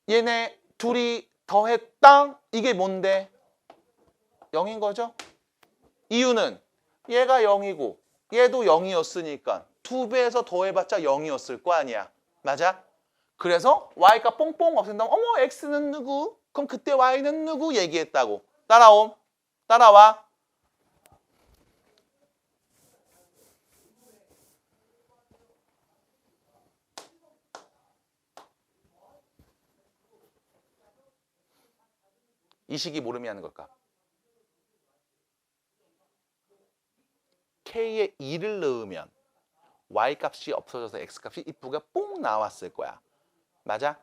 얘네 둘이 더했다. 이게 뭔데? 0인 거죠? 이유는 얘가 0이고 얘도 0이었으니까 2배에서 더해봤자 0이었을 거 아니야. 맞아? 그래서 y가 뽕뽕 없앤다면 어머 x는 누구? 그럼 그때 y는 누구? 얘기했다고. 따라옴. 따라와. 이 식이 뭘 의미하는 걸까? k에 2를 넣으면 y값이 없어져서 x값이 이쁘게 뽕 나왔을 거야. 맞아?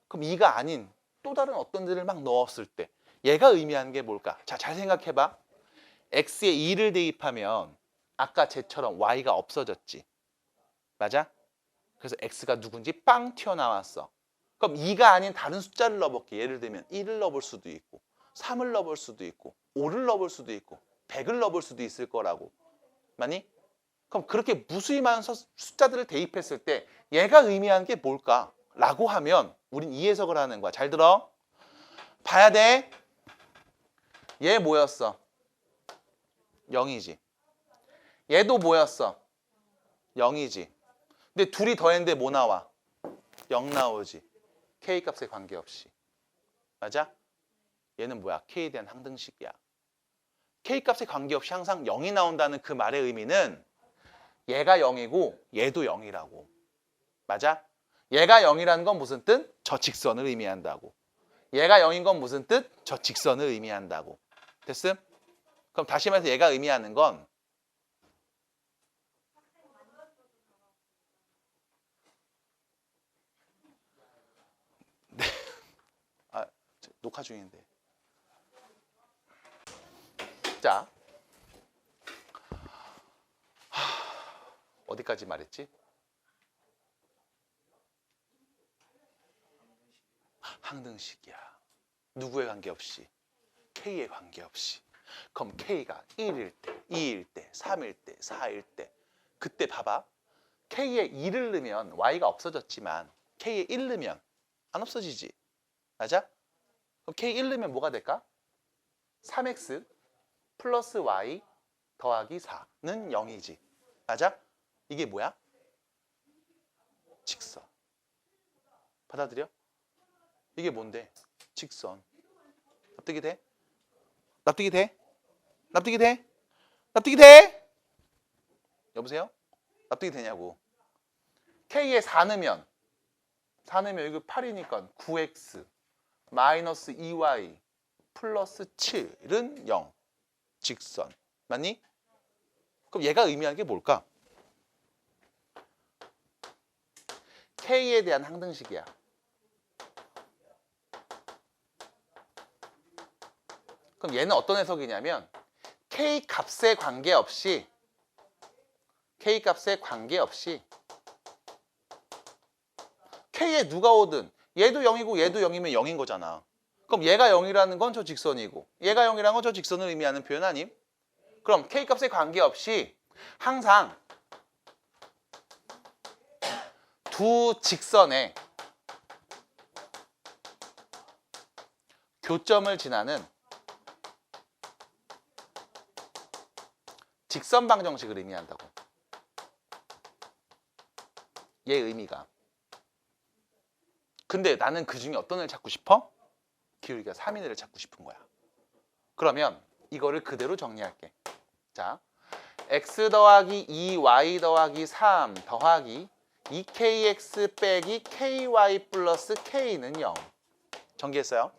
그럼 2가 아닌 또 다른 어떤 데를 막 넣었을 때 얘가 의미하는 게 뭘까? 자, 잘 생각해봐. x에 2를 대입하면 아까 쟤처럼 y가 없어졌지. 맞아? 그래서 x가 누군지 빵 튀어나왔어. 그럼 2가 아닌 다른 숫자를 넣어볼게. 예를 들면 1을 넣어볼 수도 있고 3을 넣어볼 수도 있고 5를 넣어볼 수도 있고 100을 넣어볼 수도 있을 거라고. 맞니? 그럼 그렇게 무수히 많은 숫자들을 대입했을 때 얘가 의미하는 게 뭘까? 라고 하면 우린 이 해석을 하는 거야. 잘 들어. 봐야 돼. 얘 뭐였어? 0이지. 얘도 뭐였어? 0이지. 근데 둘이 더했는데 뭐 나와? 0 나오지. K값에 관계없이. 맞아? 얘는 뭐야? K에 대한 항등식이야. K값에 관계없이 항상 0이 나온다는 그 말의 의미는 얘가 0이고 얘도 0이라고. 맞아? 얘가 0이라는 건 무슨 뜻? 저 직선을 의미한다고. 얘가 0인 건 무슨 뜻? 저 직선을 의미한다고. 됐음? 그럼 다시 말해서 얘가 의미하는 건 네. 아, 녹화 중인데. 자, 어디까지 말했지? 항등식이야. 누구에 관계없이? K에 관계없이. 그럼 K가 1일 때, 2일 때, 3일 때, 4일 때 그때 봐봐. K에 2를 넣으면 Y가 없어졌지만 K에 1 넣으면 안 없어지지. 맞아? 그럼 K 1 넣으면 뭐가 될까? 3x 플러스 Y 더하기 4는 0이지. 맞아? 이게 뭐야? 직선. 받아들여? 이게 뭔데? 직선. 납득이 돼? 납득이 돼? 납득이 돼? 납득이 돼? 여보세요? 납득이 되냐고. K에 4 넣으면 이거 8이니까 9x 마이너스 2y 플러스 7은 0. 직선. 맞니? 그럼 얘가 의미하는 게 뭘까? K에 대한 항등식이야. 그럼 얘는 어떤 해석이냐면 K 값에 관계없이 K에 누가 오든 얘도 0이고 얘도 0이면 0인 거잖아. 그럼 얘가 0이라는 건 저 직선이고 얘가 0이라는 건 저 직선을 의미하는 표현 아님? 그럼 K 값에 관계없이 항상 두 직선의 교점을 지나는 직선 방정식을 의미한다고. 얘 의미가. 근데 나는 그 중에 어떤 애를 찾고 싶어? 기울기가 3인 애를 찾고 싶은 거야. 그러면 이거를 그대로 정리할게. 자, x 더하기 2y 더하기 3 더하기 2kx 빼기 ky 플러스 k는 0. 정리했어요?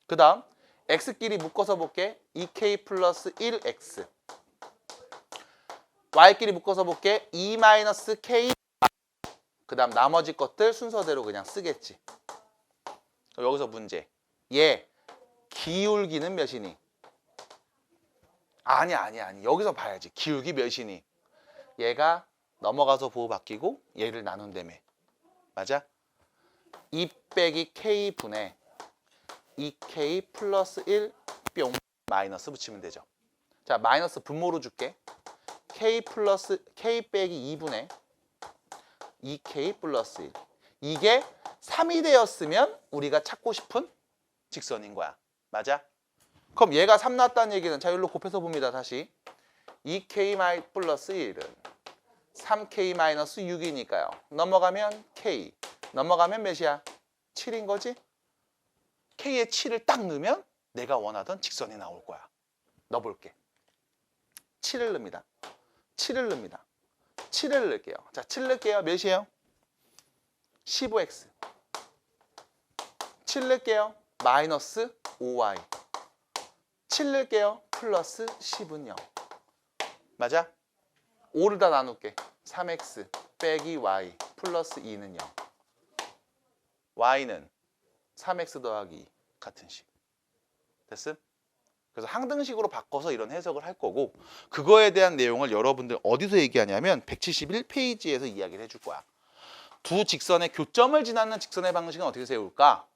그 다음 x끼리 묶어서 볼게. 2k 플러스 1x y끼리 묶어서 볼게. 2 마이너스 k. 그 다음 나머지 것들 순서대로 그냥 쓰겠지. 여기서 문제. 얘 기울기는 몇이니? 아니. 여기서 봐야지. 기울기 몇이니? 얘가 넘어가서 보호 바뀌고 얘를 나눈다며. 맞아? 2 빼기 k 분의 2k 플러스 1 뿅 마이너스 붙이면 되죠. 자, 마이너스 분모로 줄게. k 빼기 2분의 2k 플러스 1. 이게 3이 되었으면 우리가 찾고 싶은 직선인 거야. 맞아? 그럼 얘가 3 나왔다는 얘기는 자, 여기로 곱해서 봅니다. 다시 2k 플러스 1은 3k 마이너스 6이니까요. 넘어가면 k. 넘어가면 몇이야? 7인 거지? k에 7을 딱 넣으면 내가 원하던 직선이 나올 거야. 넣어볼게. 7을 넣습니다. 7을 넣습니다. 7을 넣을게요. 자, 7 넣을게요. 몇이에요? 15x. 7 넣을게요. 마이너스 5y. 7 넣을게요. 플러스 10은 0. 맞아? 5를 다 나눌게. 3x 빼기 y 플러스 2는 0. y는 3x 더하기 2 같은 식. 됐음? 그래서 항등식으로 바꿔서 이런 해석을 할 거고 그거에 대한 내용을 여러분들 어디서 얘기하냐면 171페이지에서 이야기를 해줄 거야. 두 직선의 교점을 지나는 직선의 방식은 어떻게 세울까?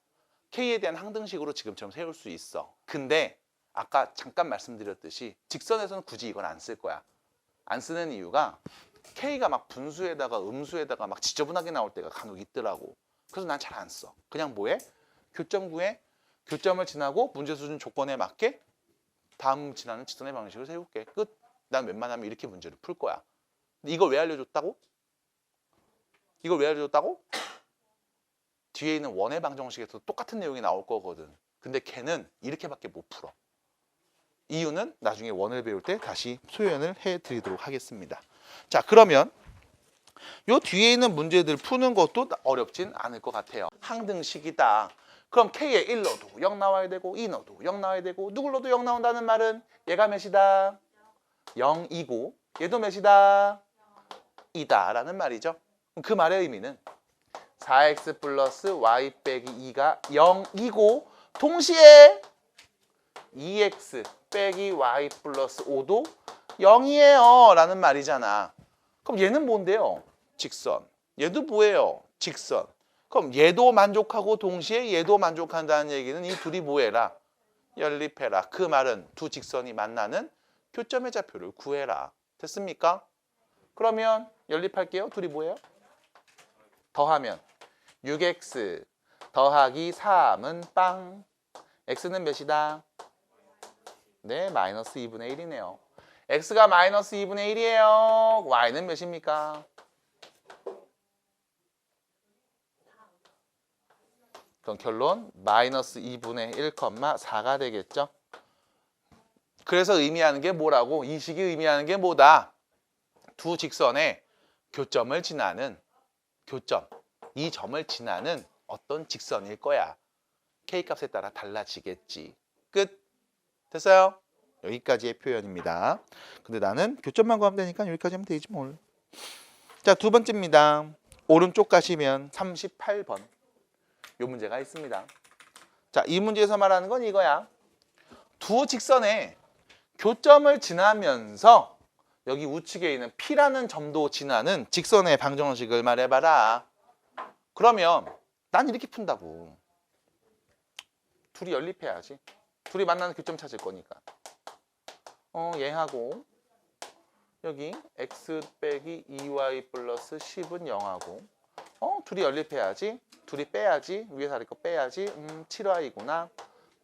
K에 대한 항등식으로 지금처럼 세울 수 있어. 근데 아까 잠깐 말씀드렸듯이 직선에서는 굳이 이건 안 쓸 거야. 안 쓰는 이유가 K가 막 분수에다가 음수에다가 막 지저분하게 나올 때가 간혹 있더라고. 그래서 난 잘 안 써. 그냥 뭐해? 교점 구해. 교점을 지나고 문제 수준 조건에 맞게 다음 지나는 직선의 방식을 세울게. 끝. 난 웬만하면 이렇게 문제를 풀 거야. 근데 이걸 왜 알려줬다고? 뒤에 있는 원의 방정식에서 똑같은 내용이 나올 거거든. 근데 걔는 이렇게밖에 못 풀어. 이유는 나중에 원을 배울 때 다시 소연을 해드리도록 하겠습니다. 자, 그러면 요 뒤에 있는 문제들 푸는 것도 어렵진 않을 것 같아요. 항등식이다. 그럼 K에 1 넣어도 0 나와야 되고 2 넣어도 0 나와야 되고 누굴 넣어도 0 나온다는 말은 얘가 몇이다? 0이고 얘도 몇이다? 2다 라는 말이죠. 그 말의 의미는 4x 플러스 y 빼기 2가 0이고 동시에 2x 빼기 y 플러스 5도 0이에요 라는 말이잖아. 그럼 얘는 뭔데요? 직선. 얘도 뭐예요? 직선. 그럼 얘도 만족하고 동시에 얘도 만족한다는 얘기는 이 둘이 뭐해라? 연립해라. 그 말은 두 직선이 만나는 교점의 좌표를 구해라. 됐습니까? 그러면 연립할게요. 둘이 뭐예요? 더하면 6x 더하기 3은 빵. x는 몇이다? 네, 마이너스 2분의 1이네요. x가 마이너스 2분의 1이에요. y는 몇입니까? 그럼 결론 마이너스 2분의 1,4가 되겠죠. 그래서 의미하는 게 뭐라고? 이 식이 의미하는 게 뭐다? 두 직선의 교점을 지나는 교점, 이 점을 지나는 어떤 직선일 거야. K값에 따라 달라지겠지. 끝. 됐어요? 여기까지의 표현입니다. 근데 나는 교점만 구하면 되니까 여기까지 하면 되지 뭘. 자, 두 번째입니다. 오른쪽 가시면 38번. 요 문제가 있습니다. 자, 이 문제에서 말하는 건 이거야. 두 직선의 교점을 지나면서 여기 우측에 있는 P라는 점도 지나는 직선의 방정식을 말해봐라. 그러면 난 이렇게 푼다고. 둘이 연립해야지. 둘이 만나는 교점 찾을 거니까. 얘하고 여기 x 빼기 2y 플러스 10은 0하고 둘이 연립해야지. 둘이 빼야지. 위에서 아래 거 빼야지. 7y구나.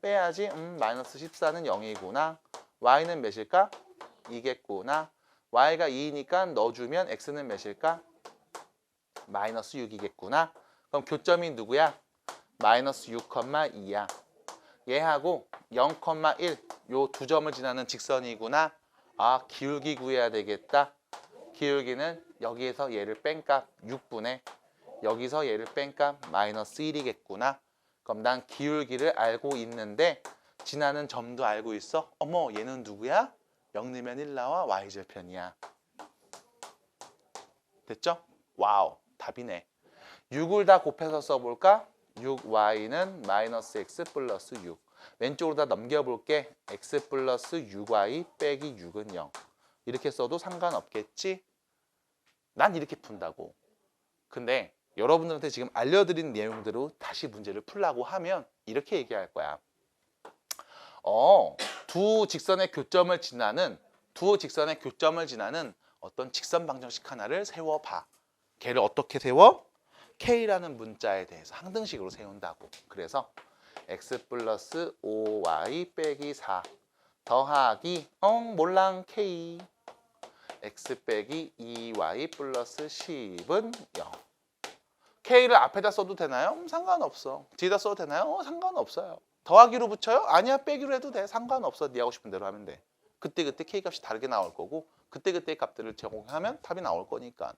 빼야지. 마이너스 14는 0이구나. y는 몇일까? 2겠구나. y가 2니까 넣어주면 x는 몇일까? 마이너스 6이겠구나. 그럼 교점이 누구야? 마이너스 6,2야. 얘하고 0,1 요 두 점을 지나는 직선이구나. 아, 기울기 구해야 되겠다. 기울기는 여기에서 얘를 뺀 값 6분의 여기서 얘를 뺀 값 마이너스 1이겠구나. 그럼 난 기울기를 알고 있는데 지나는 점도 알고 있어. 어머, 얘는 누구야? 0 넣으면 1 나와. y절편이야. 됐죠? 와우, 답이네. 6을 다 곱해서 써볼까? 6y는 마이너스 x 플러스 6. 왼쪽으로 다 넘겨볼게. x 플러스 6y 빼기 6은 0. 이렇게 써도 상관없겠지? 난 이렇게 푼다고. 근데 여러분들한테 지금 알려드린 내용대로 다시 문제를 풀라고 하면 이렇게 얘기할 거야. 두 직선의 교점을 지나는 어떤 직선 방정식 하나를 세워봐. 걔를 어떻게 세워? K라는 문자에 대해서 항등식으로 세운다고. 그래서 x 플러스 5y 빼기 4 더하기 몰랑 K x 빼기 2y 플러스 10은 0. K를 앞에다 써도 되나요? 상관없어. 뒤에다 써도 되나요? 상관없어요. 더하기로 붙여요? 아니야, 빼기로 해도 돼. 상관없어. 네 하고 싶은 대로 하면 돼. 그때그때 K값이 다르게 나올 거고 그때그때 값들을 제공하면 답이 나올 거니까.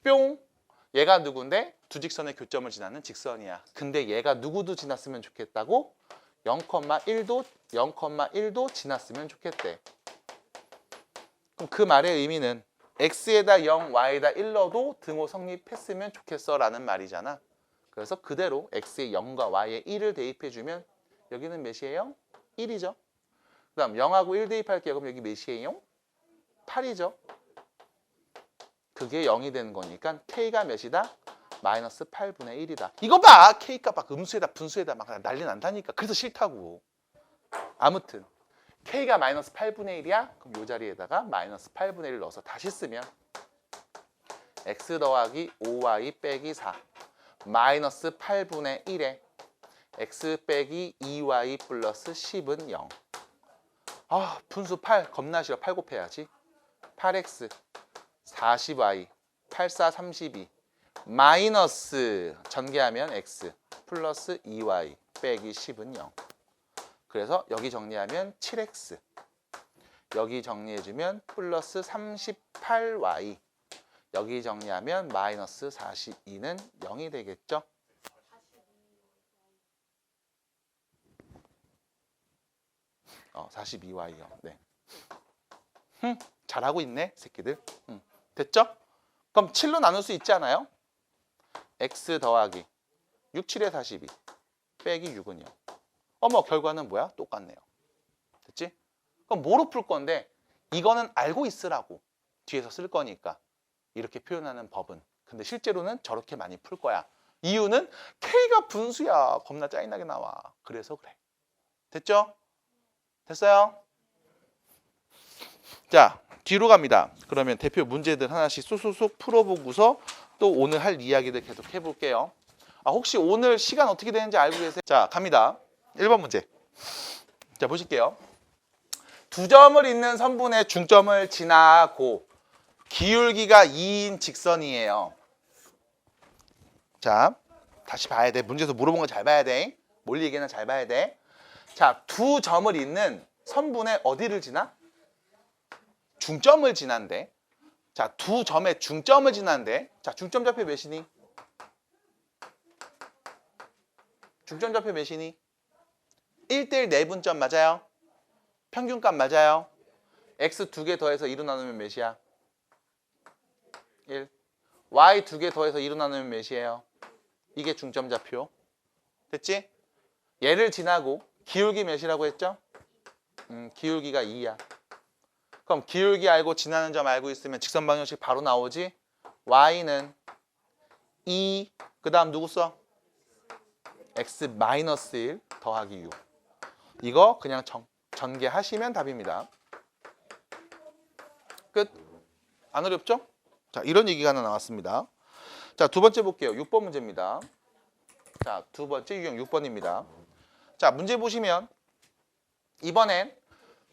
뿅! 얘가 누군데? 두 직선의 교점을 지나는 직선이야. 근데 얘가 누구도 지났으면 좋겠다고? 0,1도 지났으면 좋겠대. 그럼 그 말의 의미는 x에다 0, y에다 1 넣어도 등호 성립했으면 좋겠어 라는 말이잖아. 그래서 그대로 x에 0과 y에 1을 대입해주면 여기는 몇이에요? 1이죠. 그 다음 0하고 1 대입할게요. 그럼 여기 몇이에요? 8이죠. 그게 0이 되는 거니까 K가 몇이다? 마이너스 8분의 1이다. 이거 봐! K값 막 음수에다 분수에다 막 난리 난다니까. 그래서 싫다고. 아무튼 K가 마이너스 8분의 1이야? 그럼 이 자리에다가 마이너스 8분의 1을 넣어서 다시 쓰면 x 더하기 5y 빼기 4 마이너스 8분의 1에 x 빼기 2y 플러스 10은 0. 아, 분수 8 겁나 싫어. 8 곱해야지. 8x 40y 84 32 마이너스 전개하면 x 플러스 2y 빼기 10은 0. 그래서 여기 정리하면 7x 여기 정리해주면 플러스 38y 여기 정리하면 마이너스 42는 0이 되겠죠. 어, 42y요. 네. 잘하고 있네, 새끼들. 됐죠? 그럼 7로 나눌 수 있지 않아요? x 더하기 6, 7에 42 빼기 6은 0. 어머, 결과는 뭐야? 똑같네요. 됐지? 그럼 뭐로 풀 건데? 이거는 알고 있으라고. 뒤에서 쓸 거니까. 이렇게 표현하는 법은. 근데 실제로는 저렇게 많이 풀 거야. 이유는 K가 분수야. 겁나 짜증나게 나와. 그래서 그래. 됐죠? 됐어요? 자, 뒤로 갑니다. 그러면 대표 문제들 하나씩 쏙쏙쏙 풀어보고서 또 오늘 할 이야기들 계속 해볼게요. 아, 혹시 오늘 시간 어떻게 되는지 알고 계세요? 자, 갑니다. 1번 문제. 자, 보실게요. 두 점을 잇는 선분의 중점을 지나고 기울기가 2인 직선이에요. 자, 다시 봐야 돼. 문제에서 물어본 거 잘 봐야 돼. 뭘 얘기하나 잘 봐야 돼. 자, 두 점을 잇는 선분의 어디를 지나? 중점을 지난대. 자, 두 점의 중점을 지난대. 자, 중점 좌표 몇이니? 중점 좌표 몇이니? 1대1 내분점 맞아요? 평균값 맞아요? x 두 개 더해서 2로 나누면 몇이야? 1. y 두 개 더해서 2로 나누면 몇이에요? 이게 중점 좌표. 됐지? 얘를 지나고 기울기 몇이라고 했죠? 기울기가 2야. 그럼 기울기 알고 지나는 점 알고 있으면 직선 방정식 바로 나오지? y는 2, 그 다음 누구 써? x-1 더하기 6. 이거 그냥 전개하시면 답입니다. 끝. 안 어렵죠? 자, 이런 얘기가 하나 나왔습니다. 자, 두 번째 볼게요. 6번 문제입니다. 자, 두 번째 유형 6번입니다. 자, 문제 보시면 이번엔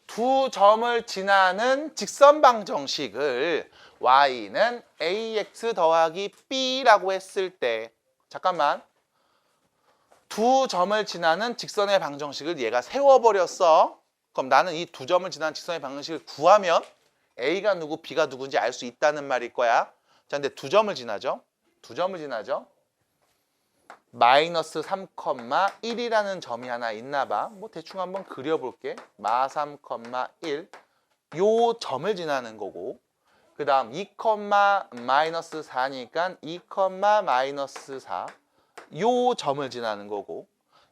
두 점을 지나는 직선 방정식을 y는 ax 더하기 b라고 했을 때, 잠깐만, 두 점을 지나는 직선의 방정식을 얘가 세워버렸어. 그럼 나는 이 두 점을 지나는 직선의 방정식을 구하면 a가 누구 b가 누군지 알 수 있다는 말일 거야. 자, 근데 두 점을 지나죠. 두 점을 지나죠. 마이너스 3,1이라는 점이 하나 있나 봐. 뭐 대충 한번 그려볼게. 마 3,1. 요 점을 지나는 거고, 그 다음 2, 마이너스 4니까 2, 마이너스 4. 요 점을 지나는 거고,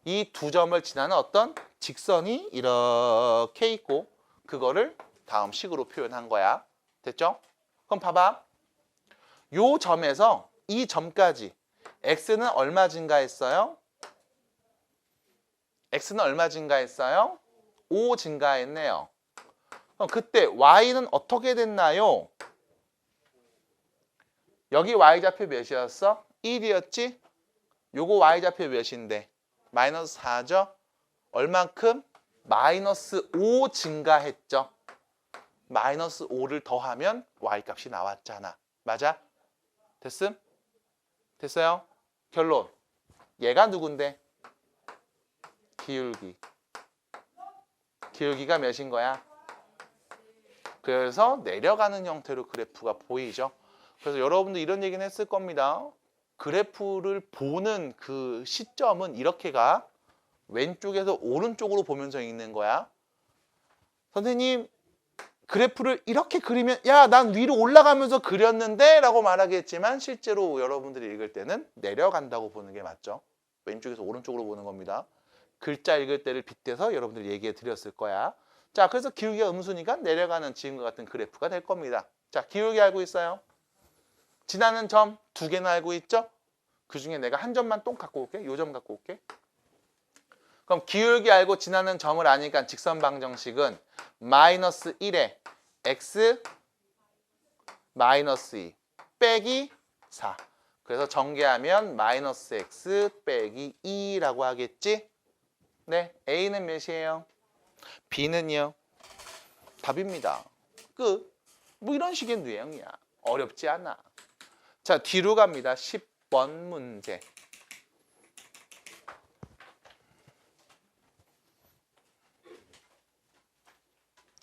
이 두 점을 지나는 어떤 직선이 이렇게 있고, 그거를 다음 식으로 표현한 거야. 됐죠? 그럼 봐봐. 요 점에서 이 점까지 x는 얼마 증가했어요? x는 얼마 증가했어요? 5 증가했네요. 그럼 그때 y는 어떻게 됐나요? 여기 y좌표 몇이었어? 1이었지? 요거 y좌표 몇인데? 마이너스 4죠? 얼만큼? 마이너스 5 증가했죠? 마이너스 5를 더하면 y값이 나왔잖아. 맞아? 됐음? 됐어요? 결론. 얘가 누군데? 기울기. 기울기가 몇인 거야? 그래서 내려가는 형태로 그래프가 보이죠. 그래서 여러분들 이런 얘기는 했을 겁니다. 그래프를 보는 그 시점은 이렇게 가. 왼쪽에서 오른쪽으로 보면서 읽는 거야. 선생님, 그래프를 이렇게 그리면 야, 난 위로 올라가면서 그렸는데 라고 말하겠지만 실제로 여러분들이 읽을 때는 내려간다고 보는 게 맞죠. 왼쪽에서 오른쪽으로 보는 겁니다. 글자 읽을 때를 빗대서 여러분들이 얘기해 드렸을 거야. 자, 그래서 기울기가 음수니까 내려가는 지금과 같은 그래프가 될 겁니다. 자, 기울기 알고 있어요? 지나는 점 두 개나 알고 있죠? 그 중에 내가 한 점만 똥 갖고 올게. 요 점 갖고 올게. 그럼 기울기 알고 지나는 점을 아니까 직선 방정식은 마이너스 1에 x 마이너스 2 빼기 4. 그래서 전개하면 마이너스 x 빼기 2라고 하겠지? 네, a는 몇이에요? b는요? 답입니다. 끝. 뭐 이런 식의 유형이야. 어렵지 않아. 자, 뒤로 갑니다. 10번 문제.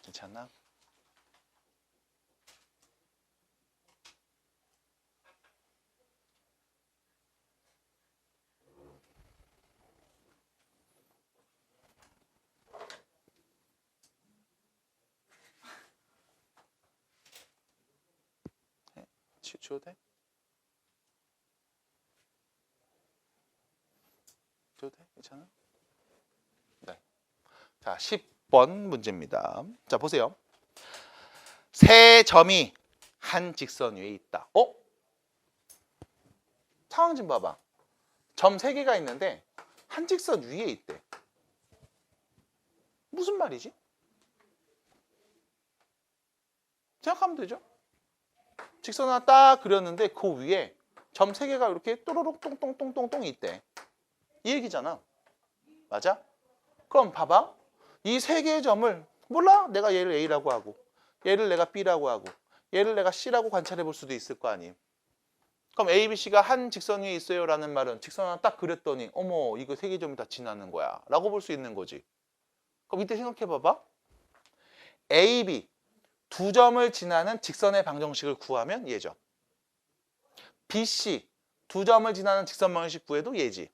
괜찮나? 치워도 돼? 치워도 돼? 괜찮아? 네. 자, 10번 문제입니다. 자, 보세요. 세 점이 한 직선 위에 있다. 상황 좀 봐봐. 점 3개가 있는데 한 직선 위에 있대. 무슨 말이지? 생각하면 되죠? 직선 하나 딱 그렸는데 그 위에 점 3개가 이렇게 또로록 똥똥똥똥똥 있대. 이 얘기잖아. 맞아? 그럼 봐봐. 이 3개의 점을 몰라. 내가 얘를 A라고 하고 얘를 내가 B라고 하고 얘를 내가 C라고 관찰해 볼 수도 있을 거 아니에요. 그럼 ABC가 한 직선 위에 있어요 라는 말은 직선 하나 딱 그렸더니 어머 이거 세 개 점이 다 지나는 거야 라고 볼 수 있는 거지. 그럼 이때 생각해 봐봐. AB 두 점을 지나는 직선의 방정식을 구하면 얘죠. BC 두 점을 지나는 직선 방정식 구해도 얘지.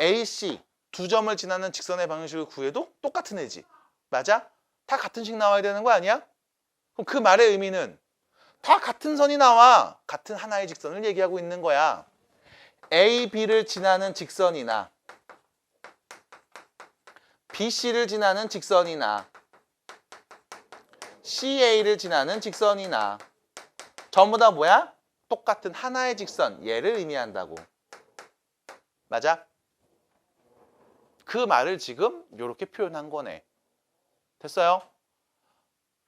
AC 두 점을 지나는 직선의 방정식을 구해도 똑같은 애지. 맞아? 다 같은 식 나와야 되는 거 아니야? 그럼 그 말의 의미는 다 같은 선이 나와. 같은 하나의 직선을 얘기하고 있는 거야. A, B를 지나는 직선이나 BC를 지나는 직선이나 CA를 지나는 직선이나 전부 다 뭐야? 똑같은 하나의 직선, 얘를 의미한다고. 맞아? 그 말을 지금 이렇게 표현한 거네. 됐어요?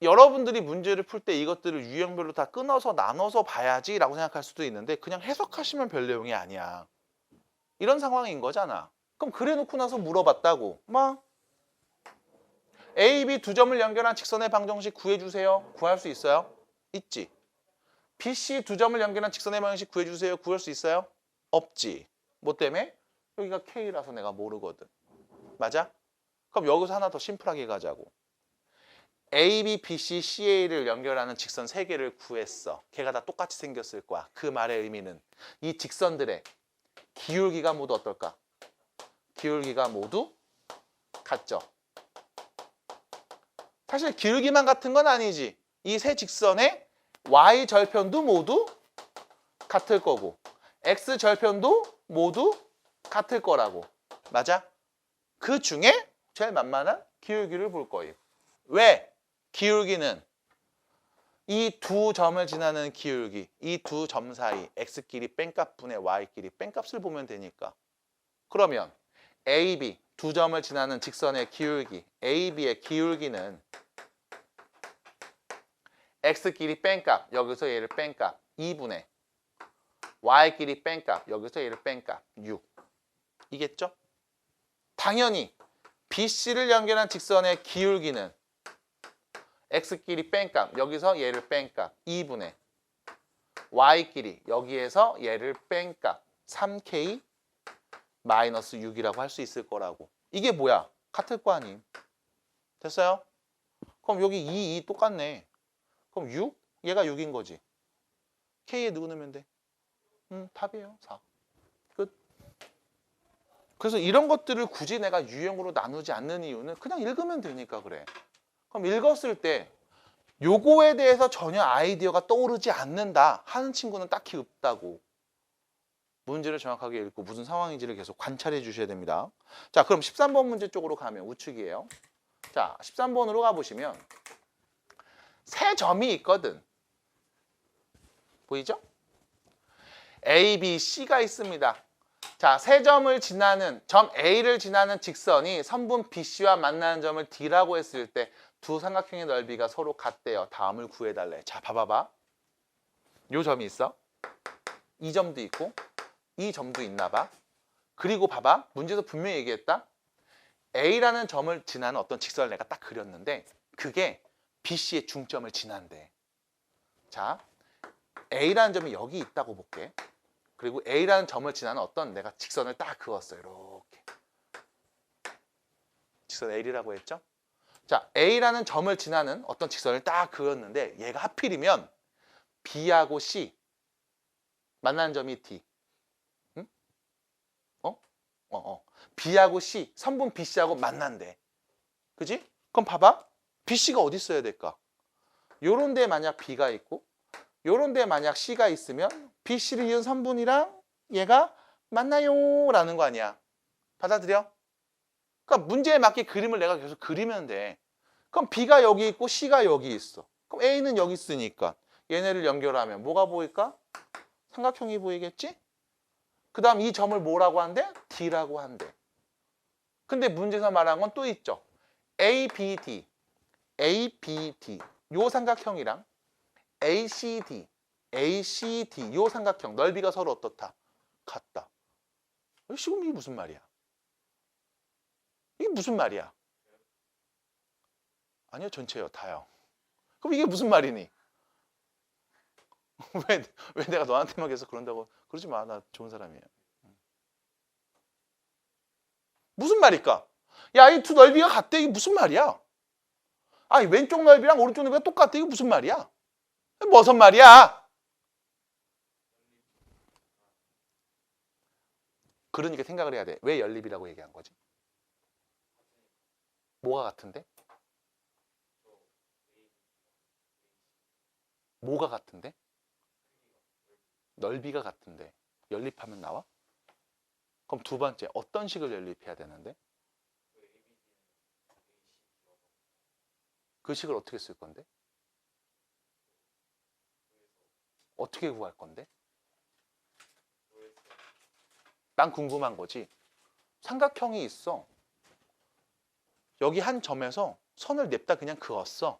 여러분들이 문제를 풀 때 이것들을 유형별로 다 끊어서 나눠서 봐야지 라고 생각할 수도 있는데 그냥 해석하시면 별 내용이 아니야. 이런 상황인 거잖아. 그럼 그래 놓고 나서 물어봤다고. 뭐? A, B 두 점을 연결한 직선의 방정식 구해주세요. 구할 수 있어요? 있지. B, C 두 점을 연결한 직선의 방정식 구해주세요. 구할 수 있어요? 없지. 뭐 때문에? 여기가 K라서 내가 모르거든. 맞아? 그럼 여기서 하나 더 심플하게 가자고. A, B, B, C, CA를 연결하는 직선 3개를 구했어. 걔가 다 똑같이 생겼을 거야. 그 말의 의미는 이 직선들의 기울기가 모두 어떨까? 기울기가 모두 같죠. 사실 기울기만 같은 건 아니지. 이 세 직선의 Y절편도 모두 같을 거고 X절편도 모두 같을 거라고. 맞아? 그 중에 제일 만만한 기울기를 볼 거예요. 왜? 기울기는 이 두 점을 지나는 기울기, 이 두 점 사이 x끼리 뺀값분의 y끼리 뺀값을 보면 되니까. 그러면 AB 두 점을 지나는 직선의 기울기, AB의 기울기는 x끼리 뺀값, 여기서 얘를 뺀값 2분의 y끼리 뺀값, 여기서 얘를 뺀값 6. 이겠죠? 당연히 BC를 연결한 직선의 기울기는 x끼리 뺀값, 여기서 얘를 뺀값 2분의 y끼리 여기에서 얘를 뺀값 3k 마이너스 6이라고 할 수 있을 거라고. 이게 뭐야? 같을 거 아님. 됐어요? 그럼 여기 2 똑같네. 그럼 6? 얘가 6인 거지. k에 누구 넣으면 돼? 답이에요. 4. 끝. 그래서 이런 것들을 굳이 내가 유형으로 나누지 않는 이유는 그냥 읽으면 되니까 그래. 그럼 읽었을 때 요거에 대해서 전혀 아이디어가 떠오르지 않는다 하는 친구는 딱히 없다고. 문제를 정확하게 읽고 무슨 상황인지를 계속 관찰해 주셔야 됩니다. 자, 그럼 13번 문제 쪽으로 가면 우측이에요. 자, 13번으로 가보시면 세 점이 있거든. 보이죠? A, B, C가 있습니다. 자, 세 점을 지나는 점 A를 지나는 직선이 선분 BC와 만나는 점을 D라고 했을 때 두 삼각형의 넓이가 서로 같대요. 다음을 구해달래. 자, 봐봐봐. 요 점이 있어. 이 점도 있고 이 점도 있나 봐. 그리고 봐봐. 문제에서 분명히 얘기했다. A라는 점을 지나는 어떤 직선을 내가 딱 그렸는데 그게 BC의 중점을 지난대. 자, A라는 점이 여기 있다고 볼게. 그리고 A라는 점을 지나는 어떤 내가 직선을 딱 그었어. 이렇게. 직선 L이라고 했죠? 자, A라는 점을 지나는 어떤 직선을 딱 그었는데 얘가 하필이면 B하고 C 만나는 점이 D. 응? B하고 C, 선분 BC하고 만난대. 그지? 그럼 봐봐. BC가 어디 있어야 될까? 요런 데 만약 B가 있고 요런 데 만약 C가 있으면 BC를 이은 선분이랑 얘가 만나요 라는 거 아니야. 받아들여? 그러니까 문제에 맞게 그림을 내가 계속 그리면 돼. 그럼 B가 여기 있고 C가 여기 있어. 그럼 A는 여기 있으니까 얘네를 연결하면 뭐가 보일까? 삼각형이 보이겠지? 그 다음 이 점을 뭐라고 한대? D라고 한대. 근데 문제에서 말한 건 또 있죠. ABD, ABD 요 삼각형이랑 ACD, ACD 요 삼각형 넓이가 서로 어떻다? 같다. 지금 이게 무슨 말이야? 이게 무슨 말이야? 아니요, 전체요, 다요. 그럼 이게 무슨 말이니? 왜 내가 너한테만 계속 그런다고. 그러지 마. 나 좋은 사람이에요. 무슨 말일까? 야, 이 두 넓이가 같대. 이게 무슨 말이야? 아니, 왼쪽 넓이랑 오른쪽 넓이가 똑같대. 이게 무슨 말이야? 무슨 말이야? 그러니까 생각을 해야 돼. 왜 연립이라고 얘기한 거지? 뭐가 같은데? 뭐가 같은데? 넓이가 같은데 연립하면 나와? 그럼 두 번째, 어떤 식을 연립해야 되는데? 그 식을 어떻게 쓸 건데? 어떻게 구할 건데? 난 궁금한 거지. 삼각형이 있어. 여기 한 점에서 선을 냅다 그냥 그었어.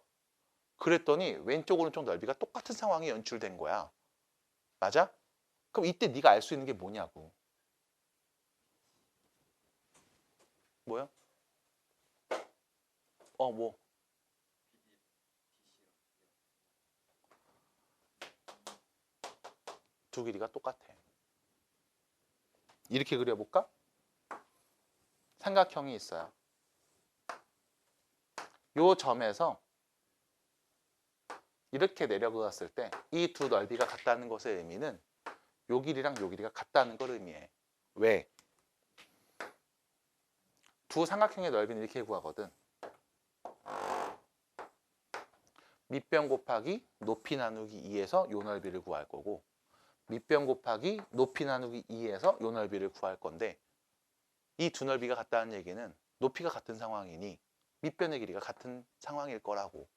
그랬더니 왼쪽 오른쪽 넓이가 똑같은 상황이 연출된 거야. 맞아? 그럼 이때 네가 알 수 있는 게 뭐냐고. 뭐야? 뭐? 두 길이가 똑같아. 이렇게 그려볼까? 삼각형이 있어요. 요 점에서 이렇게 내려 그었을 때 이 두 넓이가 같다는 것의 의미는 요 길이랑 요 길이가 같다는 걸 의미해. 왜? 두 삼각형의 넓이는 이렇게 구하거든. 밑변 곱하기 높이 나누기 2에서 요 넓이를 구할 거고, 밑변 곱하기 높이 나누기 2에서 요 넓이를 구할 건데, 이 두 넓이가 같다는 얘기는 높이가 같은 상황이니 밑변의 길이가 같은 상황일 거라고.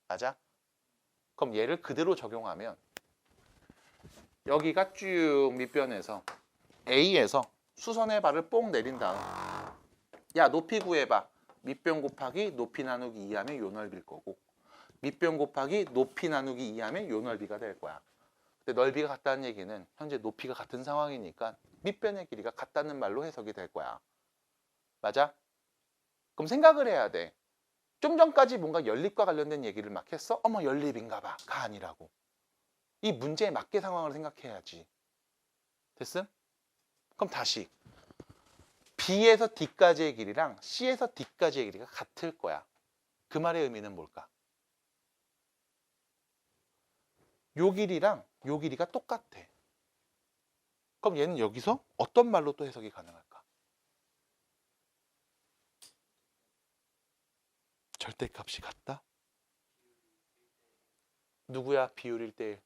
맞아? 그럼 얘를 그대로 적용하면 여기가 쭉 밑변에서 A에서 수선의 발을 뽕 내린 다음, 야, 높이 구해봐. 밑변 곱하기 높이 나누기 2하면 요 넓이일 거고, 밑변 곱하기 높이 나누기 2하면 요 넓이가 될 거야. 근데 넓이가 같다는 얘기는 현재 높이가 같은 상황이니까 밑변의 길이가 같다는 말로 해석이 될 거야. 맞아? 그럼 생각을 해야 돼. 좀 전까지 뭔가 연립과 관련된 얘기를 막 했어? 어머, 연립인가 봐. 가 아니라고. 이 문제에 맞게 상황을 생각해야지. 됐음? 그럼 다시 B에서 D까지의 길이랑 C에서 D까지의 길이가 같을 거야. 그 말의 의미는 뭘까? 요 길이랑 요 길이가 똑같아. 그럼 얘는 여기서 어떤 말로 또 해석이 가능할까? 절대값이 같다? 누구야? 비율 1대1.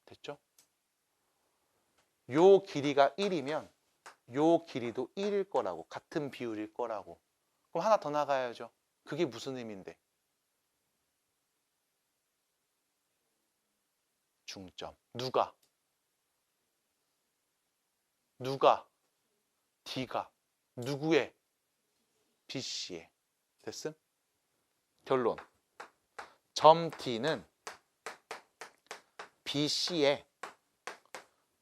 됐죠? 요 길이가 1이면 요 길이도 1일 거라고. 같은 비율일 거라고. 그럼 하나 더 나가야죠. 그게 무슨 의미인데? 중점. 누가? D가. 누구의? BC의. 됐음? 결론. 점 D는 BC의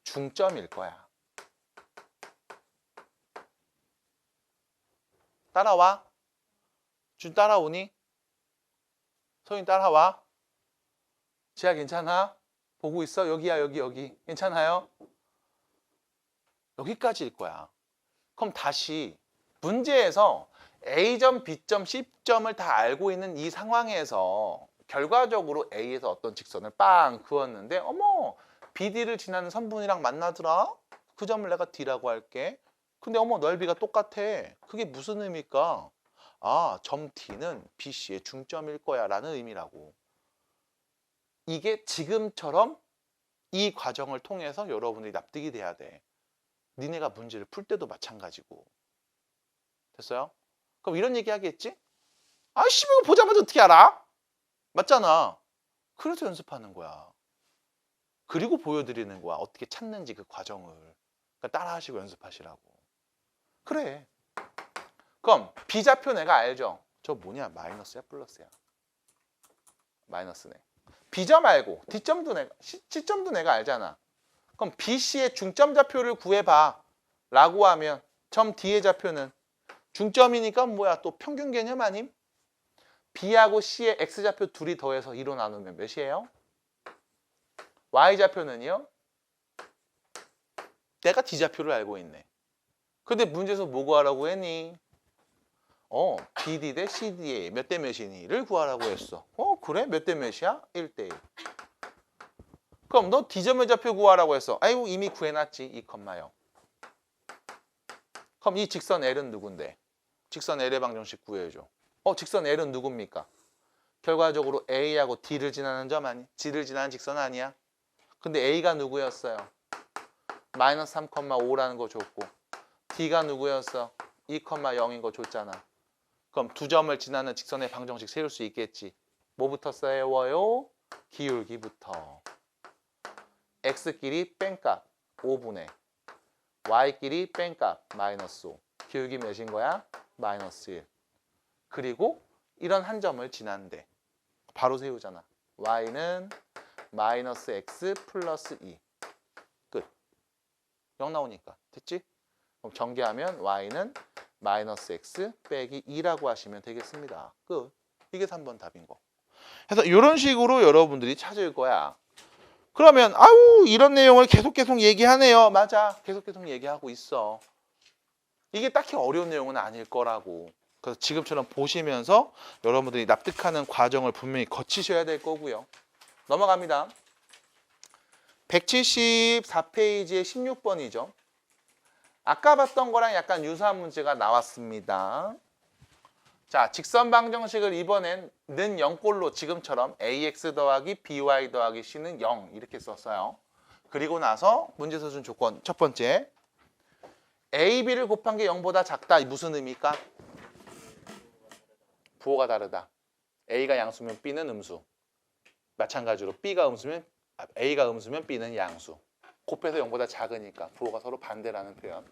중점일 거야. 따라와. 준 따라오니? 소인 따라와. 지아 괜찮아? 보고 있어? 여기야, 여기. 괜찮아요? 여기까지일 거야. 그럼 다시 문제에서 A점, B점, C점을 다 알고 있는 이 상황에서 결과적으로 A에서 어떤 직선을 빵 그었는데, 어머, BD를 지나는 선분이랑 만나더라? 그 점을 내가 D라고 할게. 근데 어머, 넓이가 똑같아. 그게 무슨 의미일까? 아, 점 D는 BC의 중점일 거야 라는 의미라고. 이게 지금처럼 이 과정을 통해서 여러분들이 납득이 돼야 돼. 니네가 문제를 풀 때도 마찬가지고. 됐어요? 그럼 이런 얘기 하겠지? 아이씨, 이거 보자마자 어떻게 알아? 맞잖아. 그래서 연습하는 거야. 그리고 보여드리는 거야. 어떻게 찾는지 그 과정을. 그러니까 따라하시고 연습하시라고. 그래. 그럼 B좌표 내가 알죠? 저 뭐냐? 마이너스야? 플러스야? 마이너스네. B점 알고 D점도 내가, C점도 내가 알잖아. 그럼 BC의 중점 좌표를 구해봐 라고 하면 점 D의 좌표는 중점이니까 뭐야? 또 평균 개념 아님? B하고 C의 X좌표 둘이 더해서 2로 나누면 몇이에요? y좌표는요? 내가 d좌표를 알고 있네. 근데 문제에서 뭐 구하라고 했니? BD 대 CD의 몇 대 몇이니?를 구하라고 했어. 그래? 몇 대 몇이야? 1대 1. 그럼 너 D점의 좌표 구하라고 했어. 아이고 이미 구해놨지. 2,0. 그럼 이 직선 L은 누군데? 직선 L의 방정식 구해줘. 직선 L은 누굽니까? 결과적으로 A하고 D를 지나는 점 아니? G를 지나는 직선 아니야? 근데 A가 누구였어요? 마이너스 3,5라는 거 줬고 D가 누구였어? 2,0인 거 줬잖아. 그럼 두 점을 지나는 직선의 방정식 세울 수 있겠지. 뭐부터 세워요? 기울기부터. x끼리 뺀값 5분의 y끼리 뺀값 마이너스 5. 기울기 몇인 거야? 마이너스 1. 그리고 이런 한 점을 지난대. 바로 세우잖아. y는 마이너스 x 플러스 2. 끝. 0 나오니까. 됐지? 그럼 전개하면 y는 마이너스 x 빼기 2라고 하시면 되겠습니다. 끝. 이게 3번 답인 거. 그래서 이런 식으로 여러분들이 찾을 거야. 그러면 아우 이런 내용을 계속 얘기하네요. 맞아. 계속 얘기하고 있어. 이게 딱히 어려운 내용은 아닐 거라고. 그래서 지금처럼 보시면서 여러분들이 납득하는 과정을 분명히 거치셔야 될 거고요. 넘어갑니다. 174페이지의 16번이죠. 아까 봤던 거랑 약간 유사한 문제가 나왔습니다. 자, 직선 방정식을 이번엔 는 0꼴로 지금처럼 ax 더하기 by 더하기 c는 0 이렇게 썼어요. 그리고 나서 문제에서 준 조건 첫 번째, a, b를 곱한 게 0보다 작다. 무슨 의미일까? 부호가 다르다. a가 양수면 b는 음수. 마찬가지로 a가 음수면 b는 양수. 곱해서 0보다 작으니까 부호가 서로 반대라는 표현.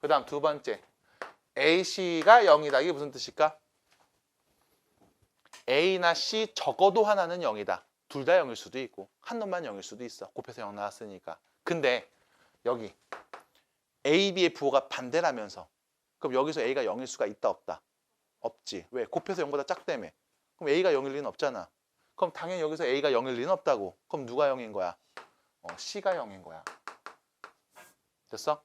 그 다음 두 번째, ac가 0이다. 이게 무슨 뜻일까? A나 C 적어도 하나는 0이다. 둘 다 0일 수도 있고 한 놈만 0일 수도 있어. 곱해서 0 나왔으니까. 근데 여기 A, B의 부호가 반대라면서 그럼 여기서 A가 0일 수가 있다 없다? 없지. 왜? 곱해서 0보다 작다며. 그럼 A가 0일 리는 없잖아. 그럼 당연히 여기서 A가 0일 리는 없다고. 그럼 누가 0인 거야? C가 0인 거야. 됐어?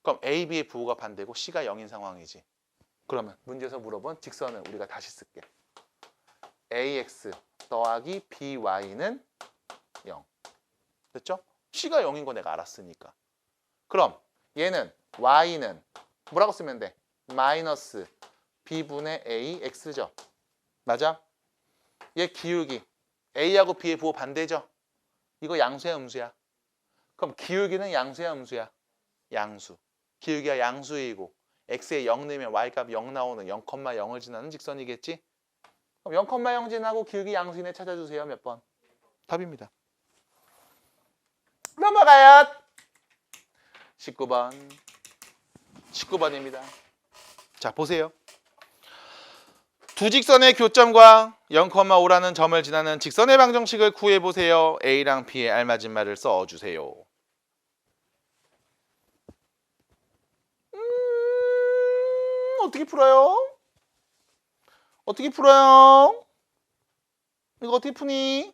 그럼 A, B의 부호가 반대고 C가 0인 상황이지. 그러면 문제에서 물어본 직선을 우리가 다시 쓸게. ax 더하기 by는 0. 됐죠? c가 0인 거 내가 알았으니까. 그럼 얘는 y는 뭐라고 쓰면 돼? 마이너스 b분의 a x죠. 맞아? 얘 기울기 a하고 b의 부호 반대죠? 이거 양수야 음수야? 그럼 기울기는 양수야 음수야? 양수. 기울기가 양수이고 x에 0 넣으면 y값 0 나오는 0,0을 지나는 직선이겠지? 그럼 0,0 지나고 기울기 양수인에 찾아주세요. 몇 번? 답입니다. 넘어가요. 19번. 19번입니다. 자, 보세요. 두 직선의 교점과 0,5라는 점을 지나는 직선의 방정식을 구해보세요. A랑 B에 알맞은 말을 써주세요. 어떻게 풀어요? 어떻게 풀어요? 이거 어떻게 푸니?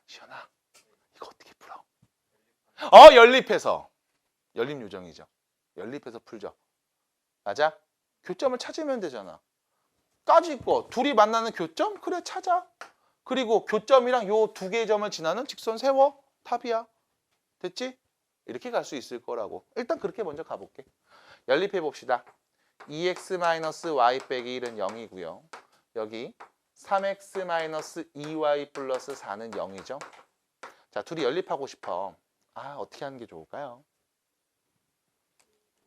시연아, 이거 어떻게 풀어? 연립해서. 연립 요정이죠. 연립해서 풀죠. 맞아? 교점을 찾으면 되잖아. 까짓거 둘이 만나는 교점? 그래, 찾아. 그리고 교점이랑 요 두 개의 점을 지나는 직선 세워. 답이야. 됐지? 이렇게 갈 수 있을 거라고. 일단 그렇게 먼저 가볼게. 연립해 봅시다. 2x-y 빼기 1은 0이고요. 여기 3x-2y 플러스 4는 0이죠. 자, 둘이 연립하고 싶어. 어떻게 하는 게 좋을까요?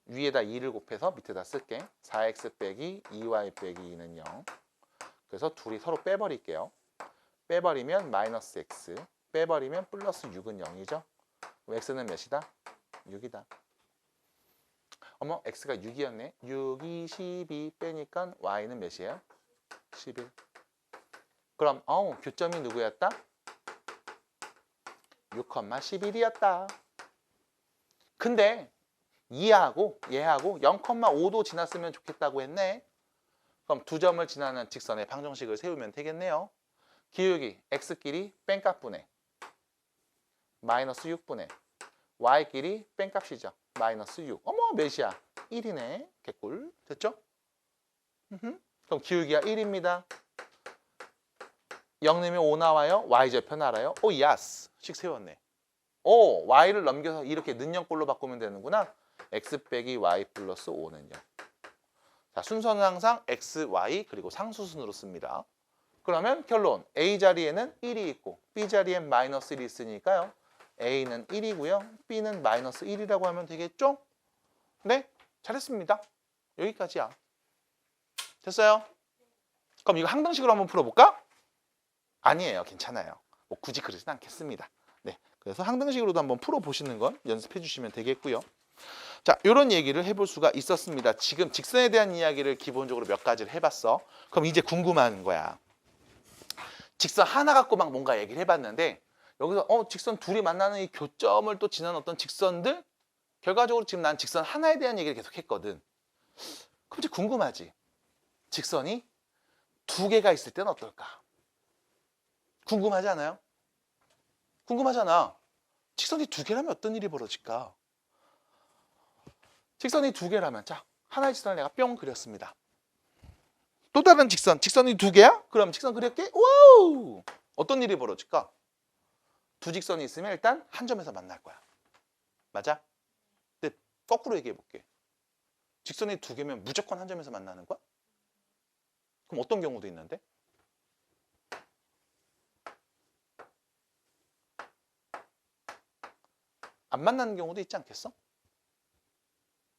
위에다 2를 곱해서 밑에다 쓸게. 4x 빼기 2y 빼기 2는 0. 그래서 둘이 서로 빼버릴게요. 빼버리면 마이너스 x, 빼버리면 플러스 6은 0이죠. x는 몇이다? 6이다. 어머, x가 6이었네. 6, 2, 12 빼니까 y는 몇이에요? 11. 그럼 교점이 누구였다? 6,11이었다. 근데 얘하고 0,5도 지났으면 좋겠다고 했네. 그럼 두 점을 지나는 직선의 방정식을 세우면 되겠네요. 기울기 x끼리 뺀값분의 마이너스 6분의 y끼리 뺀값이죠. 마이너스 6. 어머 몇이야? 1이네. 개꿀. 됐죠? 그럼 기울기가 1입니다. 0 내면 5 나와요. y좌편 알아요? 오 야스. 식 세웠네. 오 y를 넘겨서 이렇게 는영꼴로 바꾸면 되는구나. x 빼기 y 플러스 5는요. 자 순서는 항상 x, y 그리고 상수순으로 씁니다. 그러면 결론 a 자리에는 1이 있고 b 자리엔 마이너스 1이 있으니까요. a는 1이고요. b는 마이너스 1이라고 하면 되겠죠? 네, 잘했습니다. 여기까지야. 됐어요? 그럼 이거 항등식으로 한번 풀어볼까? 아니에요. 괜찮아요. 뭐 굳이 그러진 않겠습니다. 네, 그래서 항등식으로도 한번 풀어보시는 건 연습해 주시면 되겠고요. 자, 이런 얘기를 해볼 수가 있었습니다. 지금 직선에 대한 이야기를 기본적으로 몇 가지를 해봤어. 그럼 이제 궁금한 거야. 직선 하나 갖고 막 뭔가 얘기를 해봤는데 여기서 직선 둘이 만나는 이 교점을 또 지난 어떤 직선들 결과적으로 지금 난 직선 하나에 대한 얘기를 계속 했거든. 그럼 이제 궁금하지. 직선이 두 개가 있을 때는 어떨까? 궁금하지 않아요? 궁금하잖아. 직선이 두 개라면 어떤 일이 벌어질까? 직선이 두 개라면 자, 하나의 직선을 내가 뿅 그렸습니다. 또 다른 직선이 두 개야? 그럼 직선 그릴게. 와우! 어떤 일이 벌어질까? 두 직선이 있으면 일단 한 점에서 만날 거야. 맞아? 근데 거꾸로 얘기해 볼게. 직선이 두 개면 무조건 한 점에서 만나는 거야? 그럼 어떤 경우도 있는데? 안 만나는 경우도 있지 않겠어?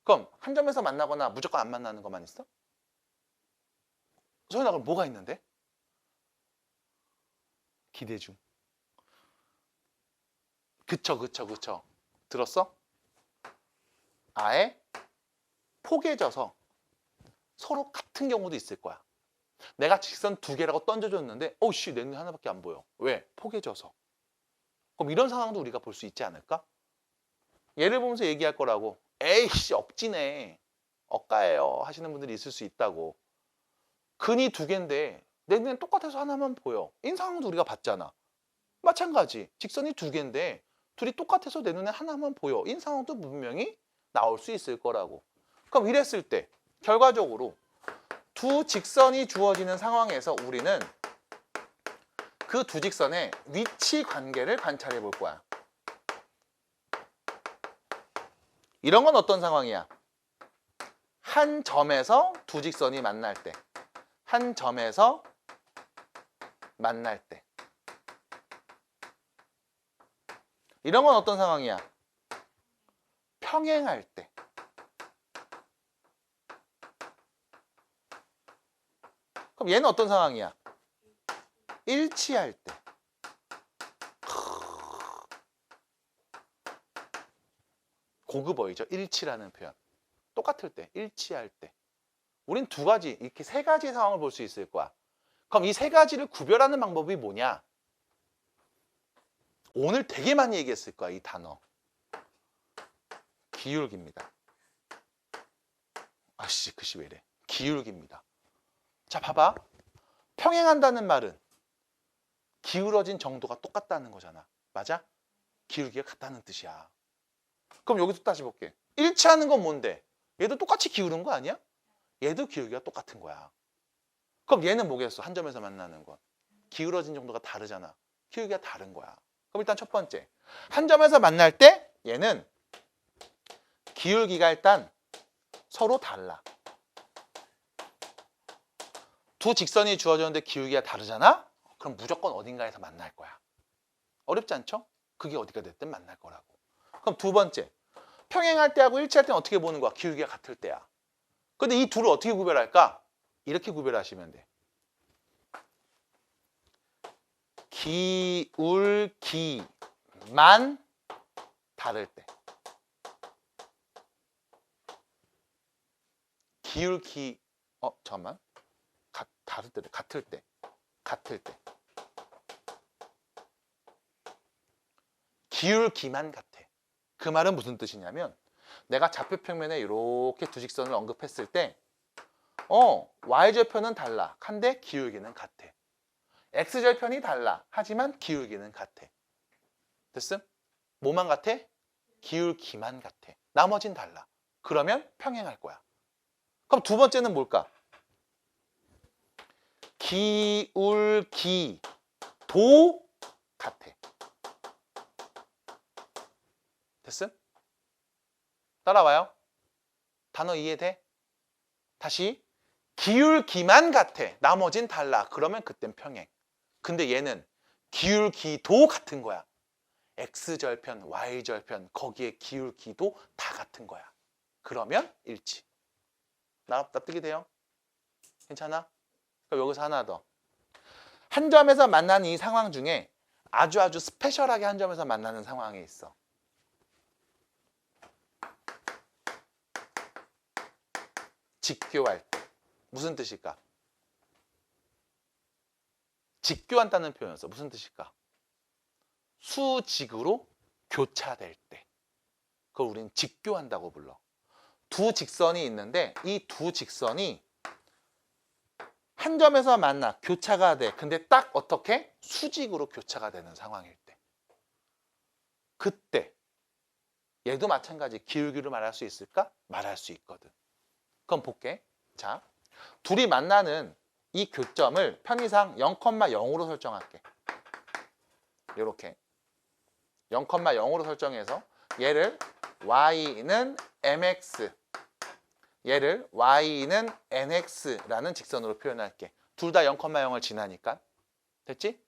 그럼 한 점에서 만나거나 무조건 안 만나는 것만 있어? 소연아 그럼 뭐가 있는데? 기대 중. 그쵸. 들었어? 아예 포개져서 서로 같은 경우도 있을 거야. 내가 직선 두 개라고 던져줬는데 씨, 내 눈에 하나밖에 안 보여. 왜? 포개져서. 그럼 이런 상황도 우리가 볼 수 있지 않을까? 예를 보면서 얘기할 거라고. 에이씨 억지네. 억가예요 하시는 분들이 있을 수 있다고. 근이 두 개인데 내 눈엔 똑같아서 하나만 보여. 이 상황도 우리가 봤잖아. 마찬가지. 직선이 두 개인데 둘이 똑같아서 내 눈에 하나만 보여. 이 상황도 분명히 나올 수 있을 거라고. 그럼 이랬을 때 결과적으로 두 직선이 주어지는 상황에서 우리는 그 두 직선의 위치 관계를 관찰해 볼 거야. 이런 건 어떤 상황이야? 한 점에서 두 직선이 만날 때. 한 점에서 만날 때. 이런 건 어떤 상황이야? 평행할 때. 그럼 얘는 어떤 상황이야? 일치할 때. 고급어이죠. 일치라는 표현. 똑같을 때, 일치할 때. 우린 두 가지, 이렇게 세 가지 상황을 볼 수 있을 거야. 그럼 이 세 가지를 구별하는 방법이 뭐냐? 오늘 되게 많이 얘기했을 거야, 이 단어. 기울기입니다. 아씨, 글씨 왜 이래? 기울기입니다. 자, 봐봐. 평행한다는 말은 기울어진 정도가 똑같다는 거잖아. 맞아? 기울기가 같다는 뜻이야. 그럼 여기서 다시 볼게. 일치하는 건 뭔데? 얘도 똑같이 기울은 거 아니야? 얘도 기울기가 똑같은 거야. 그럼 얘는 뭐겠어? 한 점에서 만나는 건. 기울어진 정도가 다르잖아. 기울기가 다른 거야. 그럼 일단 첫 번째. 한 점에서 만날 때 얘는 기울기가 일단 서로 달라. 두 직선이 주어졌는데 기울기가 다르잖아? 그럼 무조건 어딘가에서 만날 거야. 어렵지 않죠? 그게 어디가 됐든 만날 거라고. 그럼 두 번째. 평행할 때하고 일치할 때는 어떻게 보는 거야? 기울기가 같을 때야. 근데 이 둘을 어떻게 구별할까? 이렇게 구별하시면 돼. 기울기만 다를 때. 기울기, 잠깐만. 다를 때, 같을 때. 기울기만 같아. 그 말은 무슨 뜻이냐면 내가 좌표평면에 이렇게 두 직선을 언급했을 때 y좌표는 달라. 한데 기울기는 같아. x절편이 달라. 하지만 기울기는 같아. 됐음? 뭐만 같아? 기울기만 같아. 나머진 달라. 그러면 평행할 거야. 그럼 두 번째는 뭘까? 기울기도 같아. 됐음? 따라와요. 단어 이해돼? 다시 기울기만 같아. 나머진 달라. 그러면 그땐 평행. 근데 얘는 기울기도 같은 거야. x절편, y절편 거기에 기울기도 다 같은 거야. 그러면 일치. 납득이 돼요? 괜찮아? 그럼 여기서 하나 더. 한 점에서 만나는 이 상황 중에 아주 스페셜하게 한 점에서 만나는 상황이 있어. 직교할 때. 무슨 뜻일까? 직교한다는 표현을 써. 무슨 뜻일까? 수직으로 교차될 때. 그걸 우린 직교한다고 불러. 두 직선이 있는데 이 두 직선이 한 점에서 만나 교차가 돼. 근데 딱 어떻게? 수직으로 교차가 되는 상황일 때. 그때 얘도 마찬가지 기울기로 말할 수 있을까? 말할 수 있거든. 그럼 볼게. 자, 둘이 만나는 이 교점을 편의상 0,0으로 설정할게. 이렇게 0,0으로 설정해서 얘를 y는 mx, 얘를 y는 nx라는 직선으로 표현할게. 둘 다 0,0을 지나니까. 됐지?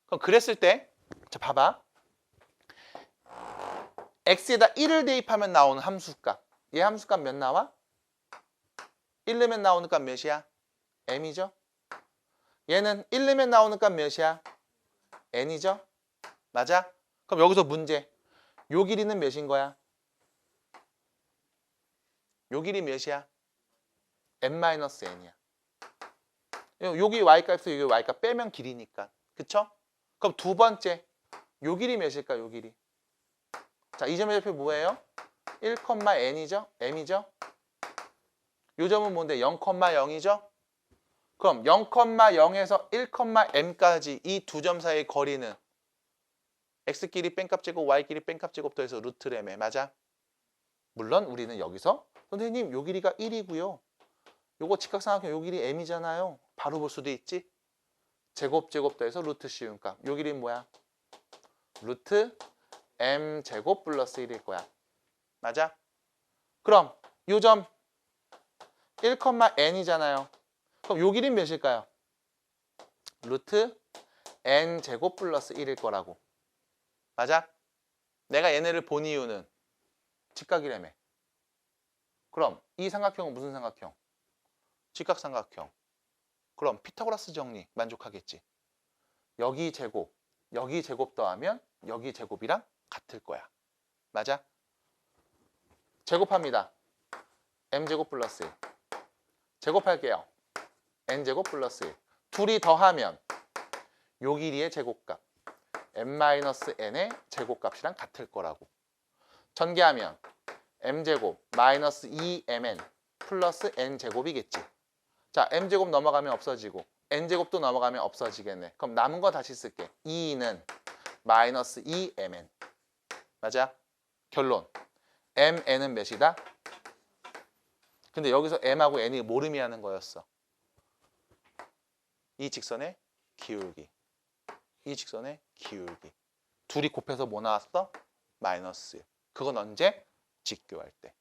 그럼 그랬을 때, 자 봐봐. x에다 1을 대입하면 나오는 함수값. 얘 함수값 몇 나와? 1 넣으면 나오는 값 몇이야? m이죠? 얘는 1 넣으면 나오는 값 몇이야? n이죠? 맞아? 그럼 여기서 문제. 요 길이는 몇인 거야? 요 길이 몇이야? n-n이야. 여기 y값에서 여기 y값 빼면 길이니까. 그쵸? 그럼 두 번째. 요 길이 몇일까? 요 길이. 자, 이 점의 좌표 뭐예요? 1,n이죠? m이죠? 요 점은 뭔데? 0,0이죠? 그럼 0,0에서 1,m까지 이 두 점 사이의 거리는 x끼리 뺀값 제곱, y끼리 뺀값 제곱 더해서 루트래매. 맞아? 물론 우리는 여기서 선생님 요 길이가 1이고요. 요거 직각삼각형 요 길이 m이잖아요. 바로 볼 수도 있지. 제곱 더해서 루트 씌운 값. 요 길이는 뭐야? 루트 m 제곱 플러스 1일 거야. 맞아? 그럼 요 점 1,n이잖아요. 그럼 요 길이는 몇일까요? 루트 n 제곱 플러스 1일 거라고. 맞아? 내가 얘네를 본 이유는 직각이라며. 그럼 이 삼각형은 무슨 삼각형? 직각삼각형. 그럼 피타고라스 정리 만족하겠지. 여기 제곱 더하면 여기 제곱이랑 같을 거야. 맞아? 제곱합니다. m제곱 플러스 1. 제곱할게요. n제곱 플러스 1. 둘이 더하면 요 길이의 제곱값 m-n의 제곱값이랑 같을 거라고. 전개하면 m제곱 마이너스 2mn 플러스 n제곱이겠지. 자, m제곱 넘어가면 없어지고 n제곱도 넘어가면 없어지겠네. 그럼 남은 거 다시 쓸게. 2는 마이너스 2mn. 맞아? 결론. mn은 몇이다? 근데 여기서 m하고 n이 뭘 의미하는 거였어? 이 직선의 기울기. 이 직선의 기울기. 둘이 곱해서 뭐 나왔어? 마이너스. 그건 언제? 직교할 때.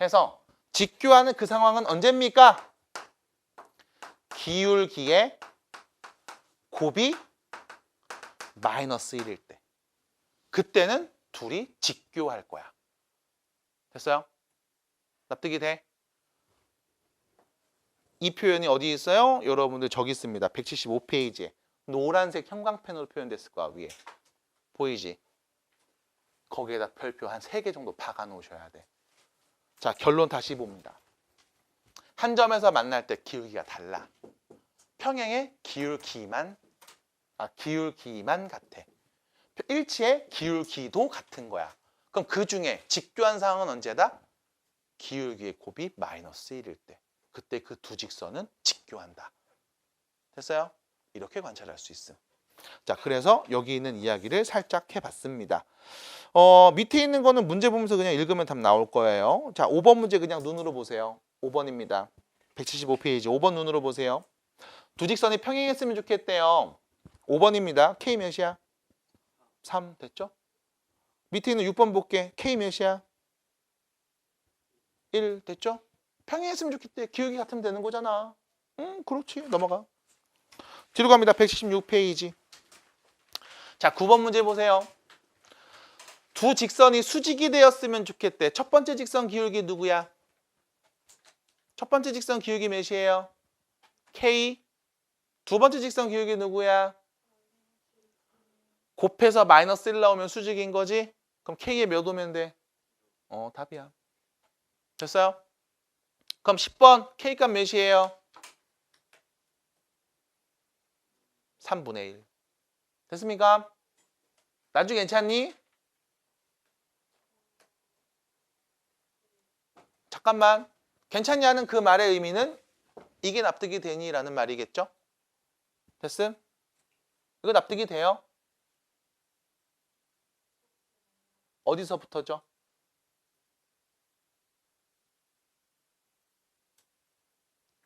해서 직교하는 그 상황은 언제입니까? 기울기의 곱이 마이너스 1일 때. 그때는 둘이 직교할 거야. 됐어요? 납득이 돼? 이 표현이 어디 있어요? 여러분들 저기 있습니다. 175페이지에 노란색 형광펜으로 표현됐을 거야. 위에 보이지? 거기에다 별표 한 3개 정도 박아 놓으셔야 돼. 자, 결론 다시 봅니다. 한 점에서 만날 때 기울기가 달라. 평행의 기울기만 같아. 일치의 기울기도 같은 거야. 그럼 그 중에 직교한 상황은 언제다? 기울기의 곱이 마이너스 1일 때. 그때 그 두 직선은 직교한다. 됐어요? 이렇게 관찰할 수 있음. 자, 그래서 여기 있는 이야기를 살짝 해봤습니다. 밑에 있는 거는 문제 보면서 그냥 읽으면 답 나올 거예요. 자, 5번 문제 그냥 눈으로 보세요. 5번입니다. 175페이지 5번 눈으로 보세요. 두 직선이 평행했으면 좋겠대요. 5번입니다. K 몇이야? 3 됐죠? 밑에 있는 6번 볼게. K 몇이야? 1 됐죠? 평행했으면 좋겠대. 기울기 같으면 되는 거잖아. 그렇지. 넘어가. 뒤로 갑니다. 176페이지. 자, 9번 문제 보세요. 두 직선이 수직이 되었으면 좋겠대. 첫 번째 직선 기울기 누구야? 첫 번째 직선 기울기 몇이에요? K. 두 번째 직선 기울기 누구야? 곱해서 마이너스 1 나오면 수직인 거지? 그럼 K에 몇 오면 돼? 답이야. 됐어요? 그럼 10번 K 값 몇이에요? 3분의 1. 됐습니까? 나중에 괜찮니? 잠깐만. 괜찮냐는 그 말의 의미는 이게 납득이 되니? 라는 말이겠죠? 됐음? 이거 납득이 돼요? 어디서부터죠?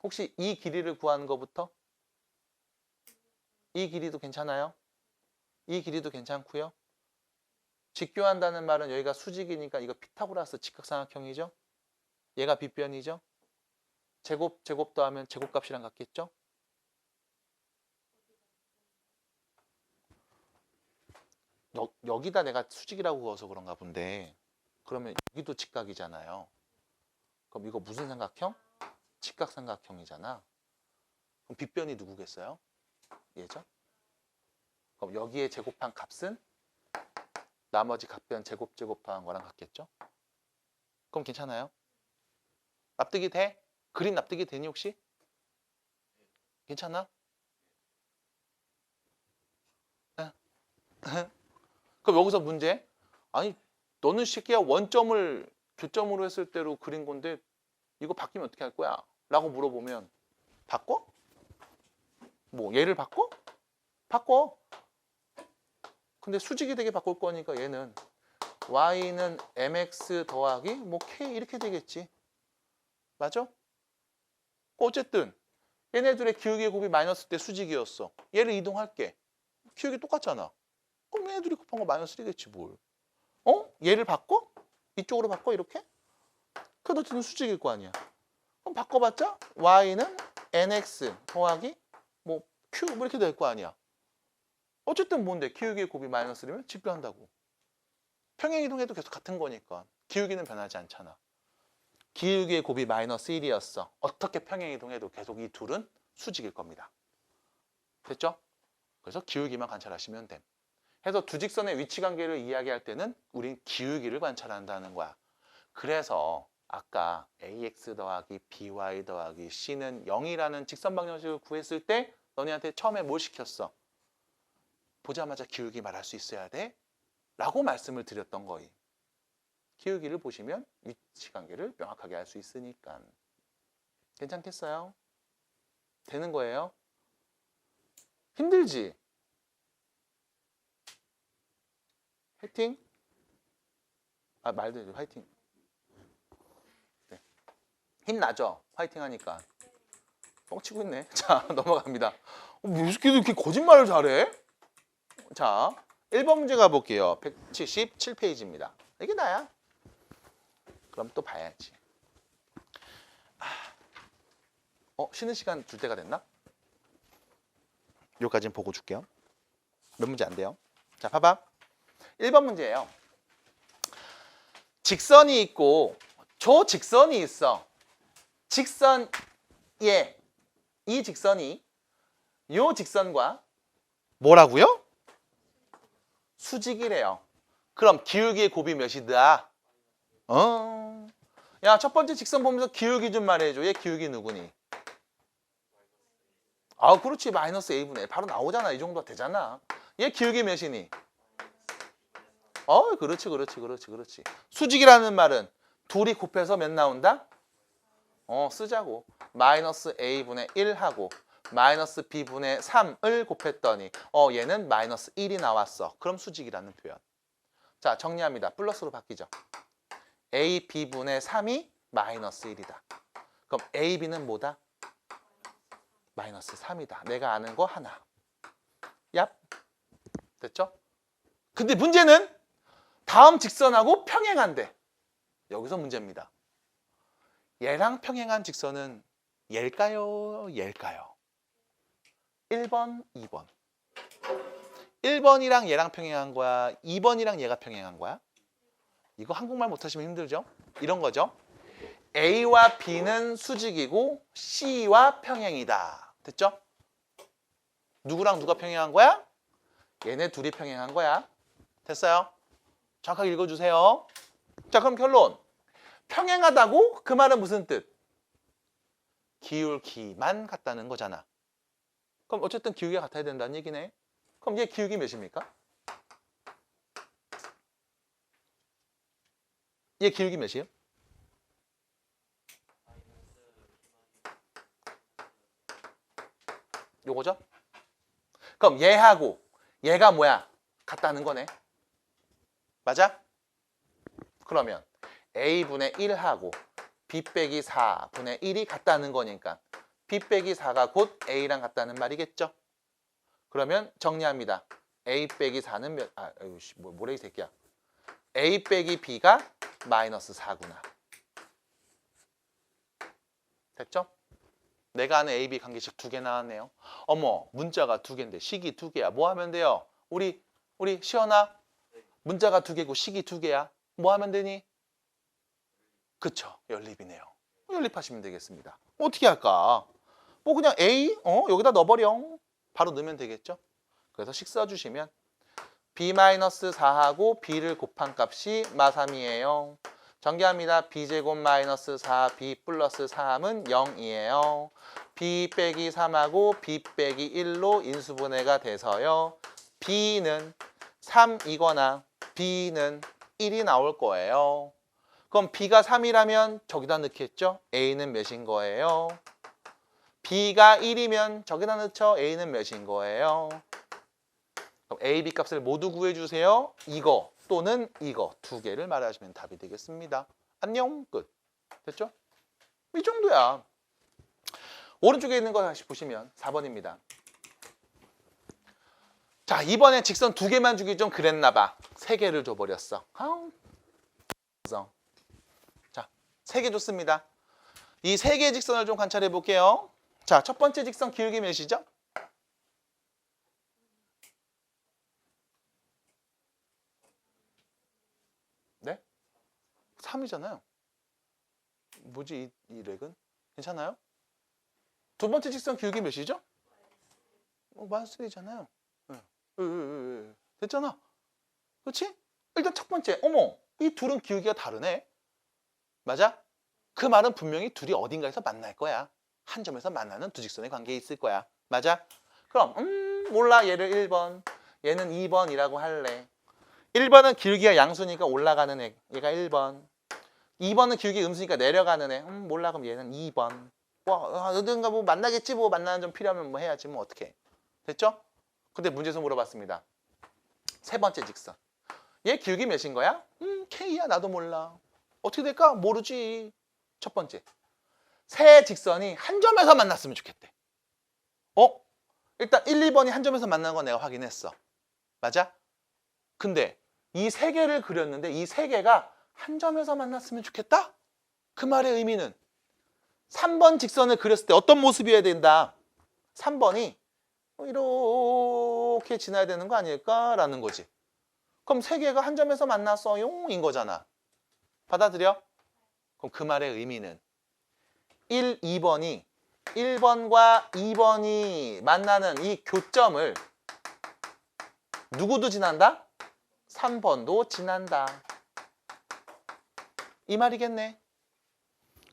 혹시 이 길이를 구하는 것부터? 이 길이도 괜찮아요? 이 길이도 괜찮고요. 직교한다는 말은 여기가 수직이니까 이거 피타고라스 직각삼각형이죠? 얘가 빗변이죠? 제곱 더하면 제곱값이랑 같겠죠? 여기다 내가 수직이라고 그어서 그런가 본데 그러면 여기도 직각이잖아요. 그럼 이거 무슨 삼각형? 직각삼각형이잖아. 그럼 빗변이 누구겠어요? 얘죠? 그럼 여기에 제곱한 값은 나머지 각변 제곱한 거랑 같겠죠? 그럼 괜찮아요? 납득이 돼? 그림 납득이 되니 혹시? 괜찮아? 그럼 여기서 문제? 아니 너는 새끼야 원점을 교점으로 했을 때로 그린 건데 이거 바뀌면 어떻게 할 거야? 라고 물어보면 바꿔? 뭐 얘를 바꿔? 바꿔. 근데 수직이 되게 바꿀 거니까 얘는 y는 mx 더하기 뭐 k 이렇게 되겠지. 맞아? 어쨌든 얘네들의 기울기의 곱이 마이너스 때 수직이었어. 얘를 이동할게. 기울기 똑같잖아. 그럼 얘네들이 곱한 거 마이너스 1이겠지 뭘. 얘를 바꿔? 이쪽으로 바꿔 이렇게? 그래도 어쨌든 수직일 거 아니야. 그럼 바꿔봤자 y는 nx 더하기 뭐 q 뭐 이렇게 될 거 아니야. 어쨌든 뭔데 기울기의 곱이 마이너스 1이면 직교한다고. 평행이동해도 계속 같은 거니까 기울기는 변하지 않잖아. 기울기의 곱이 마이너스 1이었어. 어떻게 평행이동해도 계속 이 둘은 수직일 겁니다. 됐죠? 그래서 기울기만 관찰하시면 됨. 해서 두 직선의 위치 관계를 이야기할 때는 우린 기울기를 관찰한다는 거야. 그래서 아까 ax 더하기 by 더하기 c는 0이라는 직선 방정식을 구했을 때 너네한테 처음에 뭘 시켰어? 보자마자 기울기 말할 수 있어야 돼? 라고 말씀을 드렸던 거임. 기울기를 보시면 위치 관계를 명확하게 알 수 있으니까. 괜찮겠어요? 되는 거예요? 힘들지? 화이팅? 말도 해줘. 화이팅. 네. 힘나죠? 화이팅 하니까. 뻥치고 있네. 자, 넘어갑니다. 이 새끼들 이렇게 거짓말을 잘해? 자, 1번 문제 가볼게요. 177페이지입니다. 이게 나야. 그럼 또 봐야지. 쉬는 시간 줄 때가 됐나? 여기까지는 보고 줄게요. 몇 문제 안 돼요. 자, 봐봐. 1번 문제예요. 직선이 있고 조직선이 있어. 직선 예. 이 직선이 요 직선과 뭐라고요? 수직이래요. 그럼 기울기의 곱이 몇이다? 야, 첫 번째 직선 보면서 기울기 좀 말해줘. 얘 기울기 누구니? 그렇지. 마이너스 a분의 1. 바로 나오잖아. 이 정도 되잖아. 얘 기울기 몇이니? 그렇지. 수직이라는 말은 둘이 곱해서 몇 나온다? 쓰자고. 마이너스 a분의 1 하고 마이너스 b분의 3을 곱했더니 얘는 마이너스 1이 나왔어. 그럼 수직이라는 표현. 자, 정리합니다. 플러스로 바뀌죠. a, b분의 3이 마이너스 1이다. 그럼 a, b는 뭐다? 마이너스 3이다. 내가 아는 거 하나. 얍. 됐죠? 근데 문제는 다음 직선하고 평행한데. 여기서 문제입니다. 얘랑 평행한 직선은 얘일까요? 얘일까요? 1번, 2번. 1번이랑 얘랑 평행한 거야? 2번이랑 얘가 평행한 거야? 이거 한국말 못하시면 힘들죠? 이런 거죠. A와 B는 수직이고 C와 평행이다. 됐죠? 누구랑 누가 평행한 거야? 얘네 둘이 평행한 거야. 됐어요? 정확하게 읽어주세요. 자, 그럼 결론. 평행하다고? 그 말은 무슨 뜻? 기울기만 같다는 거잖아. 그럼 어쨌든 기울기가 같아야 된다는 얘기네. 그럼 얘 기울기 몇입니까? 얘 기울기 몇이에요? 요거죠? 그럼 얘하고 얘가 뭐야? 같다는 거네. 맞아? 그러면 A분의 1하고 B 빼기 4분의 1이 같다는 거니까 B 빼기 4가 곧 A랑 같다는 말이겠죠? 그러면 정리합니다. A 빼기 4는 몇, 뭐래 이 새끼야. A 빼기 B가 마이너스 4구나. 됐죠? 내가 아는 A, B 관계식 2개 나왔네요. 어머, 문자가 2개인데 식이 2개야. 뭐 하면 돼요? 우리 시연아, 문자가 2개고 식이 2개야. 뭐 하면 되니? 그쵸, 연립이네요. 연립하시면 되겠습니다. 어떻게 할까? 뭐 그냥 A, 여기다 넣어버려. 바로 넣으면 되겠죠? 그래서 식 써주시면 B-4하고 B를 곱한 값이 마3이에요. 전개합니다. B제곱 마이너스 4, B 플러스 3은 0이에요. B 빼기 3하고 B 빼기 1로 인수분해가 돼서요. B는 3이거나 B는 1이 나올 거예요. 그럼 B가 3이라면 저기다 넣겠죠? A는 몇인 거예요? B가 1이면 저기다 넣죠? A는 몇인 거예요? 그럼 A, B 값을 모두 구해주세요. 이거 또는 이거 2개를 말하시면 답이 되겠습니다. 안녕, 끝. 됐죠? 이 정도야. 오른쪽에 있는 거 다시 보시면 4번입니다. 자, 이번에 직선 2개만 주기 좀 그랬나 봐. 3개를 줘버렸어. 자, 3개 줬습니다. 이 3개의 직선을 좀 관찰해 볼게요. 자, 첫 번째 직선 기울기 몇이죠? 네? 3이잖아요. 뭐지 이 렉은? 괜찮아요? 두 번째 직선 기울기 몇이죠? 마이너스 1이잖아요. 됐잖아. 그렇지? 일단 첫 번째, 어머, 이 둘은 기울기가 다르네. 맞아? 그 말은 분명히 둘이 어딘가에서 만날 거야. 한 점에서 만나는 두 직선의 관계에 있을 거야. 맞아? 그럼 몰라. 얘를 1번, 얘는 2번이라고 할래. 1번은 기울기가 양수니까 올라가는 애, 얘가 1번. 2번은 기울기 음수니까 내려가는 애, 몰라. 그럼 얘는 2번. 어딘가 뭐 만나겠지. 뭐 만나는 점 필요하면 뭐 해야지. 뭐 어떻게. 됐죠? 근데 문제에서 물어봤습니다. 세 번째 직선. 얘 기울기 몇인 거야? K야. 나도 몰라. 어떻게 될까? 모르지. 첫 번째. 세 직선이 한 점에서 만났으면 좋겠대. 일단 1, 2번이 한 점에서 만난 건 내가 확인했어. 맞아? 근데 이 세 개를 그렸는데 이 세 개가 한 점에서 만났으면 좋겠다? 그 말의 의미는 3번 직선을 그렸을 때 어떤 모습이어야 된다? 3번이 이렇게 지나야 되는 거 아닐까라는 거지. 그럼 세 개가 한 점에서 만났어요 인 거잖아. 받아들여? 그럼 그 말의 의미는 1, 2번이 1번과 2번이 만나는 이 교점을 누구도 지난다? 3번도 지난다. 이 말이겠네.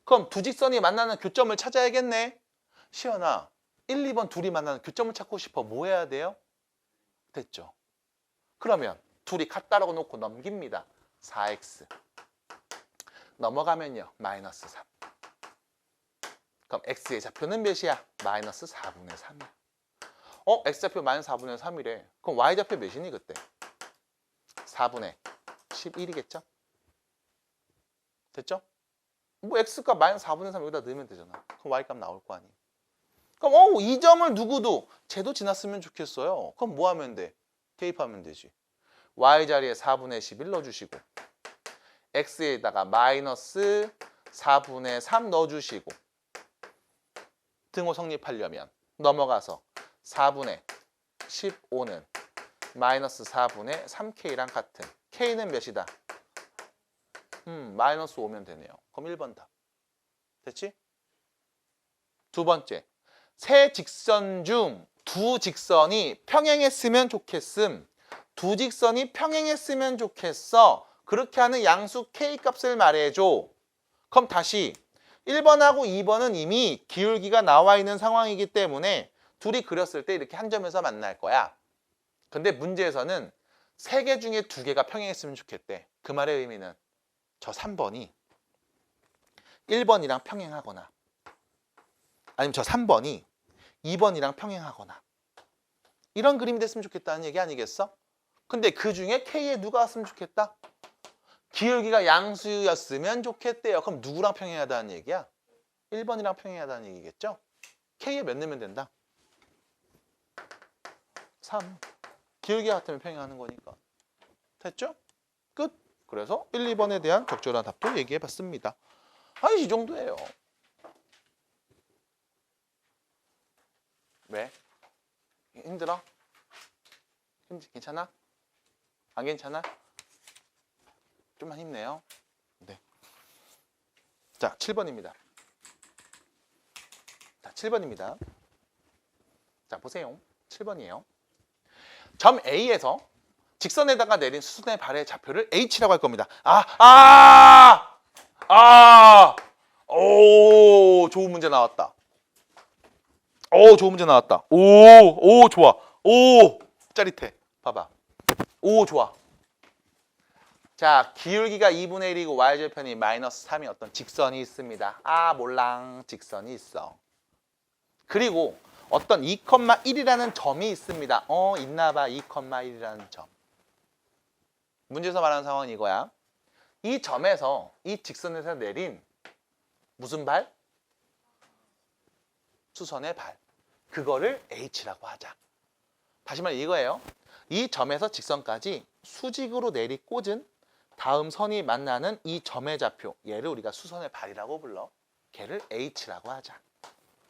그럼 두 직선이 만나는 교점을 찾아야겠네. 시연아, 1, 2번 둘이 만나는 교점을 찾고 싶어. 뭐 해야 돼요? 됐죠. 그러면 둘이 같다라고 놓고 넘깁니다. 4x. 넘어가면요. 마이너스 3. 그럼 x의 좌표는 몇이야? 마이너스 4분의 3이야. x좌표 마이너스 4분의 3이래. 그럼 y좌표 몇이니 그때? 4분의 11이겠죠? 됐죠? 뭐 x값 마이너스 4분의 3 여기다 넣으면 되잖아. 그럼 y값 나올 거 아니에요. 그럼 이 점을 누구도 쟤도 지났으면 좋겠어요. 그럼 뭐 하면 돼? 대입하면 되지. y 자리에 4분의 11 넣어주시고 x에다가 마이너스 4분의 3 넣어주시고 등호 성립하려면 넘어가서 4분의 15는 마이너스 4분의 3k랑 같은 k는 몇이다? 마이너스 5면 되네요. 그럼 1번 답. 됐지? 두 번째, 세 직선 중 두 직선이 평행했으면 좋겠음. 두 직선이 평행했으면 좋겠어. 그렇게 하는 양수 k 값을 말해줘. 그럼 다시 1번하고 2번은 이미 기울기가 나와 있는 상황이기 때문에 둘이 그렸을 때 이렇게 한 점에서 만날 거야. 근데 문제에서는 세 개 중에 두 개가 평행했으면 좋겠대. 그 말의 의미는 저 3번이 1번이랑 평행하거나 아니면 저 3번이 2번이랑 평행하거나 이런 그림이 됐으면 좋겠다는 얘기 아니겠어? 근데 그 중에 K에 누가 왔으면 좋겠다? 기울기가 양수였으면 좋겠대요. 그럼 누구랑 평행하다는 얘기야? 1번이랑 평행하다는 얘기겠죠? K에 몇 넣으면 된다? 3. 기울기가 같으면 평행하는 거니까. 됐죠? 끝. 그래서 1, 2번에 대한 적절한 답도 얘기해 봤습니다. 아니, 이 정도예요. 왜? 힘들어? 괜찮아? 안 괜찮아? 좀만 힘내요. 네. 자, 7번입니다. 자, 7번입니다. 자, 보세요. 7번이에요. 점 A에서 직선에다가 내린 수선의 발의 좌표를 H라고 할 겁니다. 오, 좋은 문제 나왔다. 좋은 문제 나왔다. 오, 좋아. 오, 짜릿해. 봐봐. 오, 좋아. 자, 기울기가 2분의 1이고 y절편이 마이너스 3이 어떤 직선이 있습니다. 몰랑 직선이 있어. 그리고 어떤 2,1이라는 점이 있습니다. 있나봐. 2,1이라는 점. 문제에서 말하는 상황은 이거야. 이 점에서 이 직선에서 내린 무슨 발? 수선의 발. 그거를 H라고 하자. 다시 말해 이거예요. 이 점에서 직선까지 수직으로 내리 꽂은 다음 선이 만나는 이 점의 좌표. 얘를 우리가 수선의 발이라고 불러. 걔를 H라고 하자.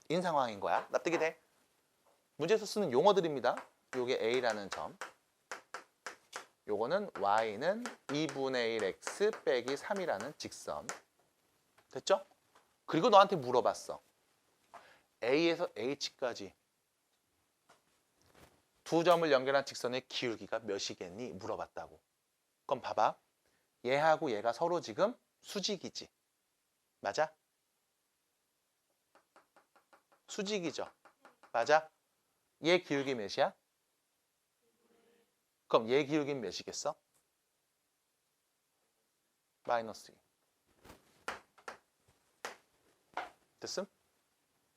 인 상황인 거야. 납득이 돼? 문제에서 쓰는 용어들입니다. 요게 A라는 점. 요거는 Y는 2분의 1X 빼기 3이라는 직선. 됐죠? 그리고 너한테 물어봤어. A에서 H까지 두 점을 연결한 직선의 기울기가 몇이겠니? 물어봤다고. 그럼 봐봐. 얘하고 얘가 서로 지금 수직이지. 맞아? 수직이죠. 맞아? 얘 기울기 몇이야? 그럼 얘 기울기는 몇이겠어? 마이너스 2. 됐음?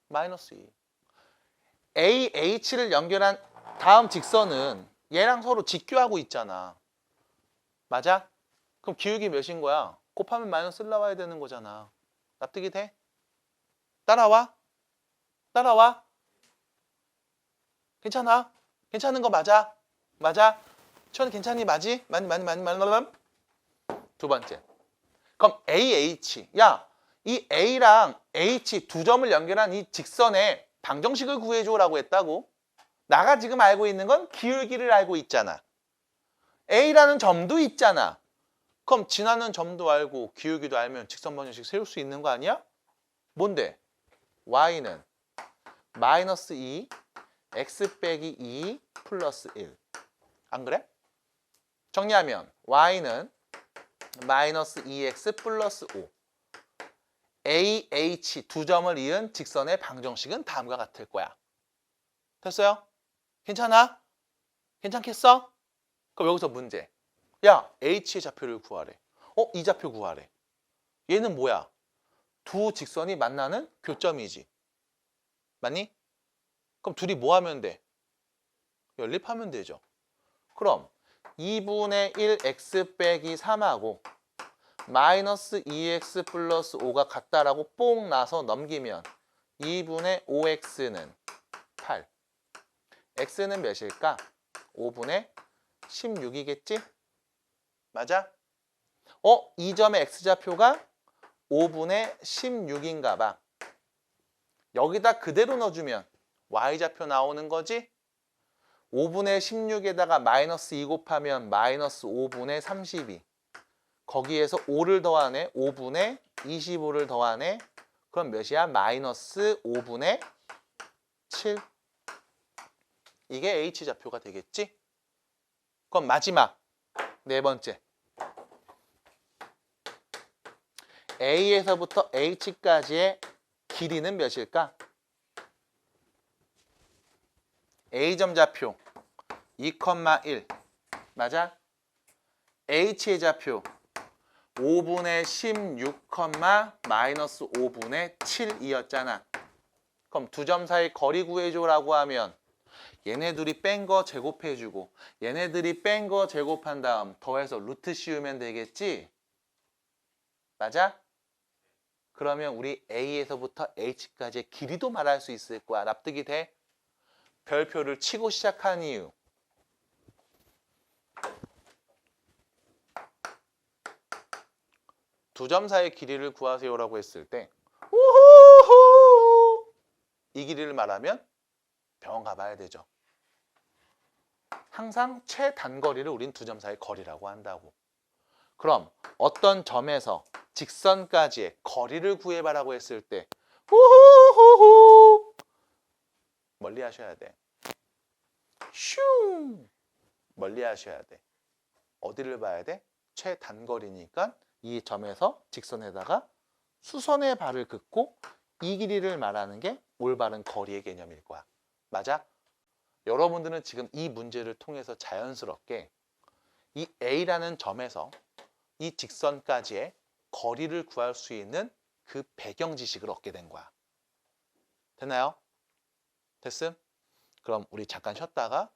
마이너스 2. AH를 연결한 다음 직선은 얘랑 서로 직교하고 있잖아. 맞아? 그럼 기울기 몇인 거야? 곱하면 마이너스 올라와야 되는 거잖아. 납득이 돼? 따라와? 따라와? 괜찮아? 괜찮은 거 맞아? 맞아? 시원 괜찮니? 맞지? 많이. 두 번째. 그럼 AH. 야, 이 A랑 H 두 점을 연결한 이 직선의 방정식을 구해줘라고 했다고. 나가 지금 알고 있는 건 기울기를 알고 있잖아. A라는 점도 있잖아. 그럼 지나는 점도 알고 기울기도 알면 직선 방정식 세울 수 있는 거 아니야? 뭔데? Y는 마이너스 2, X 빼기 2 플러스 1. 안 그래? 정리하면 Y는 마이너스 2X 플러스 5. AH 두 점을 이은 직선의 방정식은 다음과 같을 거야. 됐어요? 괜찮아? 괜찮겠어? 그럼 여기서 문제. 야, H의 좌표를 구하래. 이 좌표 구하래. 얘는 뭐야? 두 직선이 만나는 교점이지. 맞니? 그럼 둘이 뭐 하면 돼? 연립하면 되죠. 그럼 2분의 1x 빼기 3하고 마이너스 2x 플러스 5가 같다라고 뽕 나서 넘기면 2분의 5x는 8. x는 몇일까? 5분의 16이겠지? 맞아? 이 점의 x좌표가 5분의 16인가 봐. 여기다 그대로 넣어주면 y좌표 나오는 거지? 5분의 16에다가 마이너스 2 곱하면 마이너스 5분의 32. 거기에서 5를 더하네. 5분의 25를 더하네. 그럼 몇이야? 마이너스 5분의 7. 이게 h좌표가 되겠지? 그럼 마지막 네 번째. A에서부터 H까지의 길이는 몇일까? A점 좌표 2,1 맞아? H의 좌표 5분의 16, 마이너스 5분의 7이었잖아. 그럼 두 점 사이 거리 구해줘라고 하면 얘네 둘이 뺀 거 제곱해주고 얘네들이 뺀 거 제곱한 다음 더해서 루트 씌우면 되겠지? 맞아? 그러면 우리 A에서부터 H까지의 길이도 말할 수 있을 거야. 납득이 돼? 별표를 치고 시작한 이유. 두 점 사이의 길이를 구하세요라고 했을 때 우후후 이 길이를 말하면 병원 가봐야 되죠. 항상 최단거리를 우린 두 점 사이의 거리라고 한다고. 그럼 어떤 점에서 직선까지의 거리를 구해봐라고 했을 때 우후후후 멀리 하셔야 돼. 슝 멀리 하셔야 돼. 어디를 봐야 돼? 최단거리니까 이 점에서 직선에다가 수선의 발을 긋고 이 길이를 말하는 게 올바른 거리의 개념일 거야. 맞아? 여러분들은 지금 이 문제를 통해서 자연스럽게 이 A라는 점에서 이 직선까지의 거리를 구할 수 있는 그 배경 지식을 얻게 된 거야. 됐나요? 됐음? 그럼 우리 잠깐 쉬었다가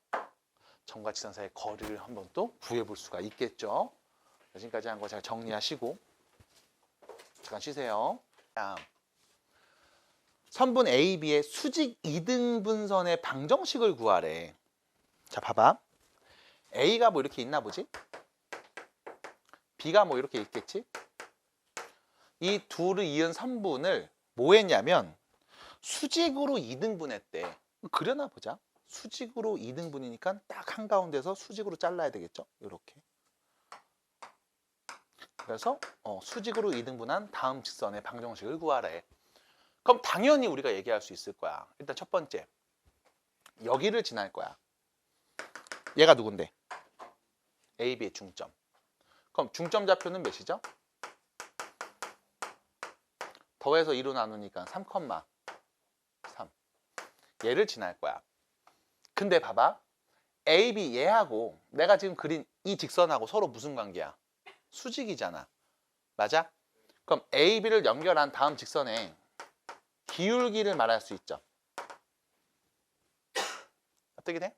점과 직선 사이의 거리를 한번 또 구해볼 수가 있겠죠. 지금까지 한 거 잘 정리하시고 잠깐 쉬세요. 다음 선분 A, B의 수직 이등분선의 방정식을 구하래. 자 봐봐. A가 뭐 이렇게 있나 보지? B가 뭐 이렇게 있겠지? 이 둘을 이은 선분을 뭐 했냐면 수직으로 이등분했대. 그려나 보자. 수직으로 이등분이니까 딱 한가운데서 수직으로 잘라야 되겠죠? 이렇게. 그래서 수직으로 이등분한 다음 직선의 방정식을 구하래. 그럼 당연히 우리가 얘기할 수 있을 거야. 일단 첫 번째. 여기를 지날 거야. 얘가 누군데? A, B의 중점. 그럼 중점 좌표는 몇이죠? 더해서 2로 나누니까 3,3. 얘를 지날 거야. 근데 봐봐. A, B 얘하고 내가 지금 그린 이 직선하고 서로 무슨 관계야? 수직이잖아. 맞아? 그럼 A, B를 연결한 다음 직선에 기울기를 말할 수 있죠. 어떻게 돼?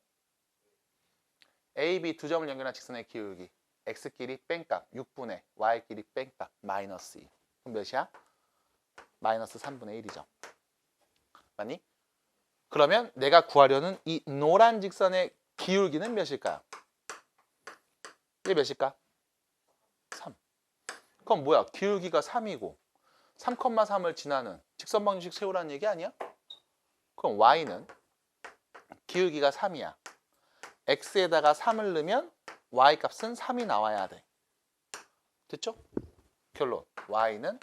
A, B 두 점을 연결한 직선의 기울기. X끼리 뺀값 6분의 Y끼리 뺀값 마이너스 2. 그럼 몇이야? 마이너스 3분의 1이죠. 맞니? 그러면 내가 구하려는 이 노란 직선의 기울기는 몇일까요? 이게 몇일까? 3. 그럼 뭐야? 기울기가 3이고 3,3을 지나는 직선 방정식 세우라는 얘기 아니야? 그럼 Y는 기울기가 3이야. X에다가 3을 넣으면 Y 값은 3이 나와야 돼. 됐죠? 결론. Y는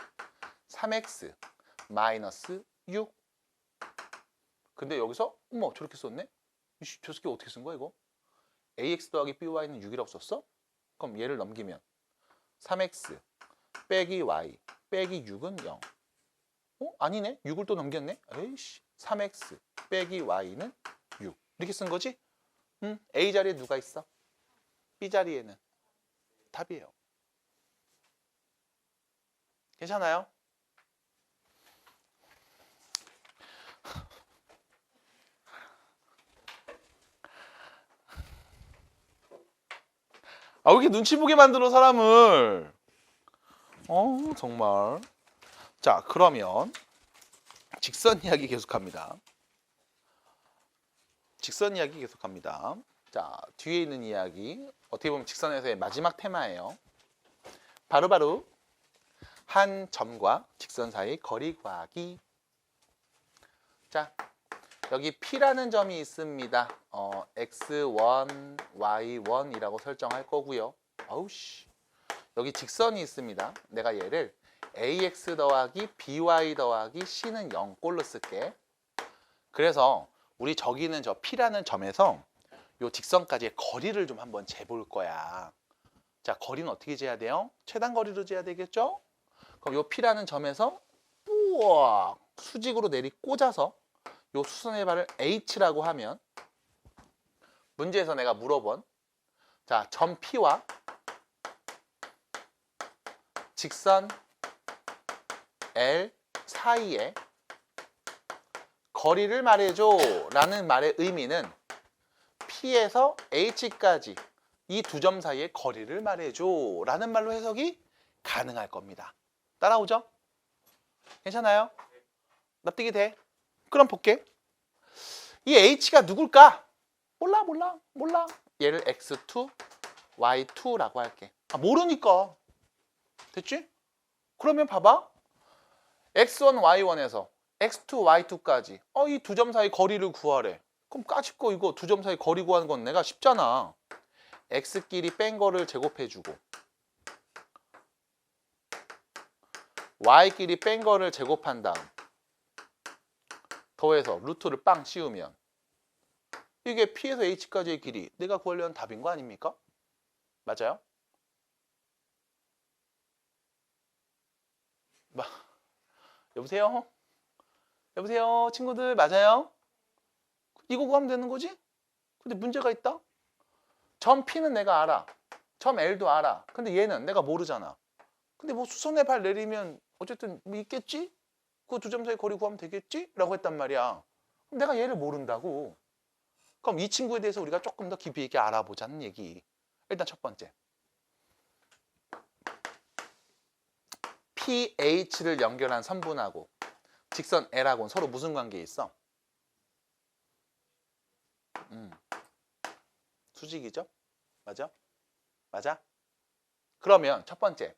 3X 마이너스 6. 근데 여기서 어머 저렇게 썼네? 저 새끼 어떻게 쓴 거야 이거? AX 더하기 BY는 6이라고 썼어? 그럼 얘를 넘기면 3X 빼기 Y 빼기 6은 0. 아니네? 6을 또 넘겼네? 에이씨 3X 빼기 Y는 6. 이렇게 쓴 거지? A 자리에 누가 있어? B 자리에는 답이에요. 괜찮아요? 아, 왜 이렇게 눈치 보게 만들어 사람을. 정말. 자, 그러면 직선 이야기 계속합니다. 직선 이야기 계속합니다. 자, 뒤에 있는 이야기 어떻게 보면 직선에서의 마지막 테마예요. 바로바로 한 점과 직선 사이 거리 구하기. 자, 여기 P라는 점이 있습니다. X1, Y1이라고 설정할 거고요. 아우씨. 여기 직선이 있습니다. 내가 얘를 AX 더하기 BY 더하기 C는 0꼴로 쓸게. 그래서 우리 저기 있는 저 P라는 점에서 요 직선까지의 거리를 좀 한번 재볼 거야. 자, 거리는 어떻게 재야 돼요? 최단 거리로 재야 되겠죠? 그럼 요 P라는 점에서 뿌억 수직으로 내리 꽂아서 요 수선의 발을 H라고 하면 문제에서 내가 물어본 자, 점 P와 직선 L 사이에 거리를 말해줘 라는 말의 의미는 P에서 H까지 이 두 점 사이의 거리를 말해줘 라는 말로 해석이 가능할 겁니다. 따라오죠? 괜찮아요? 납득이 돼? 그럼 볼게. 이 H가 누굴까? 몰라. 얘를 X2, Y2라고 할게. 아, 모르니까. 됐지? 그러면 봐봐. X1, Y1에서 X2, Y2까지 이 두 점 사이 거리를 구하래. 그럼 까짓거 이거 두 점 사이 거리 구하는 건 내가 쉽잖아. X끼리 뺀 거를 제곱해주고 Y끼리 뺀 거를 제곱한 다음 더해서 루트를 빵 씌우면 이게 P에서 H까지의 길이 내가 구하려는 답인 거 아닙니까? 맞아요? 여보세요? 여보세요? 친구들 맞아요? 이거 구하면 되는 거지? 근데 문제가 있다? 점 P는 내가 알아. 점 L도 알아. 근데 얘는 내가 모르잖아. 근데 뭐 수선의 발 내리면 어쨌든 뭐 있겠지? 그 두 점 사이 거리 구하면 되겠지? 라고 했단 말이야. 내가 얘를 모른다고. 그럼 이 친구에 대해서 우리가 조금 더 깊이 있게 알아보자는 얘기. 일단 첫 번째. PH를 연결한 선분하고 직선 L하고는 서로 무슨 관계에 있어? 수직이죠? 맞아? 맞아? 그러면 첫 번째.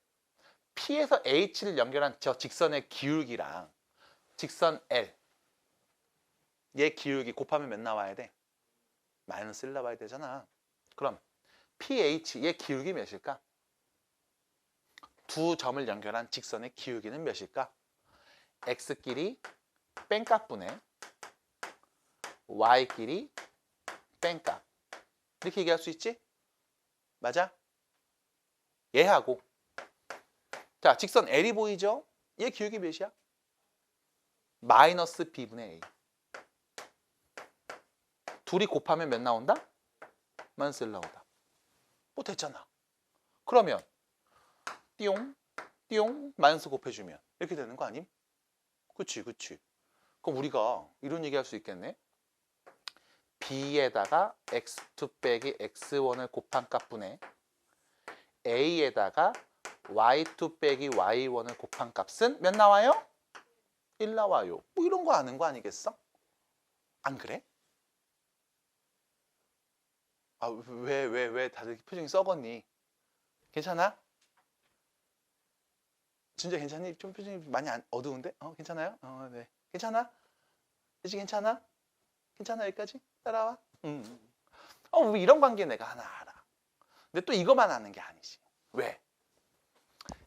P에서 H를 연결한 저 직선의 기울기랑 직선 L 얘 기울기 곱하면 몇 나와야 돼? 마이너스 1 나와야 되잖아. 그럼 PH 얘 기울기 몇일까? 두 점을 연결한 직선의 기울기는 몇일까? X끼리 뺀값분의 Y끼리 뺀값. 이렇게 얘기할 수 있지? 맞아? 얘하고 자, 직선 L이 보이죠? 얘 기울기 몇이야? 마이너스 B분의 A. 둘이 곱하면 몇 나온다? 마이너스 1 나온다. 뭐 됐잖아. 그러면 띠용 띠용 마이너스 곱해주면 이렇게 되는 거 아님? 그치. 그럼 우리가 이런 얘기 할 수 있겠네. B에다가 X2 빼기 X1을 곱한 값분의 A에다가 Y2 빼기 Y1을 곱한 값은 몇 나와요? 1 나와요. 뭐 이런 거 아는 거 아니겠어? 안 그래? 아, 왜 다들 표정이 썩었니? 괜찮아? 진짜 괜찮니? 좀 표정이 많이 어두운데? 괜찮아요? 네. 괜찮아? 이제 괜찮아? 괜찮아 여기까지? 따라와? 뭐 이런 관계 내가 하나 알아. 근데 또 이것만 아는 게 아니지. 왜?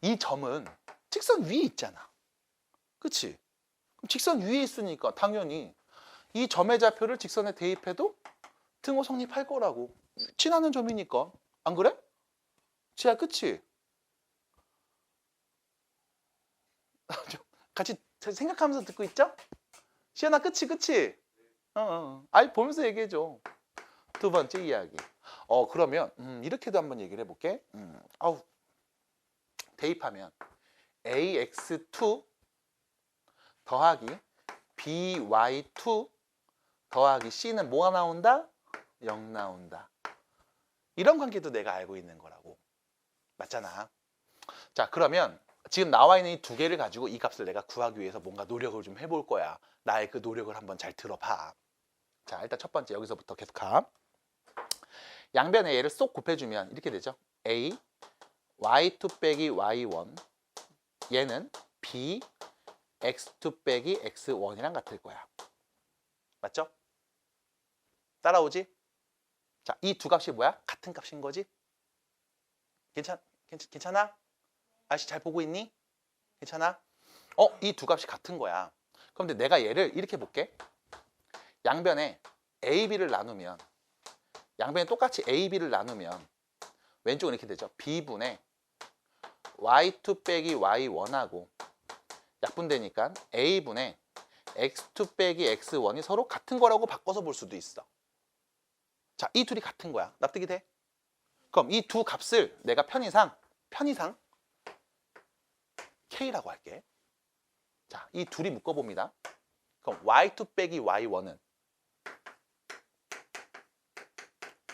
이 점은 직선 위에 있잖아. 그치? 그럼 직선 위에 있으니까 당연히 이 점의 좌표를 직선에 대입해도 등호 성립할 거라고. 지나는 점이니까. 안 그래? 지야, 그치? 같이 생각하면서 듣고 있죠? 시연아, 그치? 아이, 보면서 얘기해줘. 두 번째 이야기. 그러면 이렇게도 한번 얘기를 해볼게. 대입하면 AX2 더하기 BY2 더하기 C는 뭐가 나온다? 0 나온다. 이런 관계도 내가 알고 있는 거라고. 맞잖아. 자, 그러면 지금 나와 있는 이 두 개를 가지고 이 값을 내가 구하기 위해서 뭔가 노력을 좀 해볼 거야. 나의 그 노력을 한번 잘 들어봐. 자, 일단 첫 번째 여기서부터 계속 가. 양변에 얘를 쏙 곱해주면 이렇게 되죠. A, y2 빼기 y1 얘는 B, x2 빼기 x1이랑 같을 거야. 맞죠? 따라오지? 자, 이 두 값이 뭐야? 같은 값인 거지? 괜찮아? 아저씨 잘 보고 있니? 괜찮아? 이 두 값이 같은 거야. 그럼 내가 얘를 이렇게 볼게. 양변에 A, B를 나누면 양변에 똑같이 A, B를 나누면 왼쪽은 이렇게 되죠. B분의 Y2 빼기 Y1하고 약분되니까 A분의 X2 빼기 X1이 서로 같은 거라고 바꿔서 볼 수도 있어. 자, 이 둘이 같은 거야. 납득이 돼? 그럼 이 두 값을 내가 편의상 K라고 할게. 자, 이 둘이 묶어봅니다. 그럼 Y2 빼기 Y1은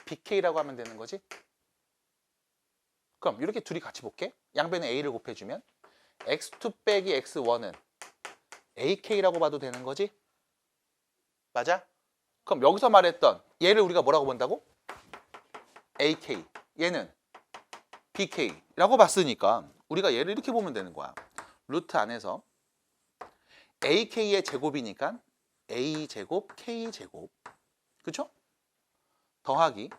BK라고 하면 되는 거지? 그럼 이렇게 둘이 같이 볼게. 양변에 A를 곱해주면 X2 빼기 X1은 AK라고 봐도 되는 거지? 맞아? 그럼 여기서 말했던 얘를 우리가 뭐라고 본다고? AK. 얘는 BK라고 봤으니까 우리가 얘를 이렇게 보면 되는 거야. 루트 안에서 AK의 제곱이니까 A제곱, K제곱. 그쵸? 더하기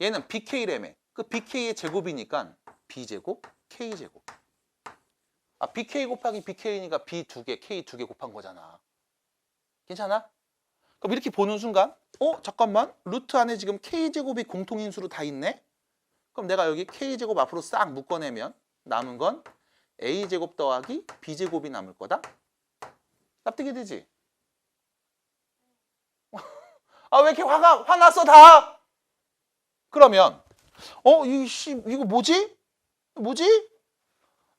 얘는 BK라며. 그 BK의 제곱이니까 B제곱, K제곱. BK 곱하기 BK니까 B 두 개, K 두 개 곱한 거잖아. 괜찮아? 그럼 이렇게 보는 순간 잠깐만. 루트 안에 지금 K제곱이 공통인수로 다 있네? 그럼 내가 여기 K제곱 앞으로 싹 묶어내면 남은 건 A제곱 더하기 B제곱이 남을 거다? 납득이 되지? 왜 이렇게 화났어 다? 그러면 이거 뭐지?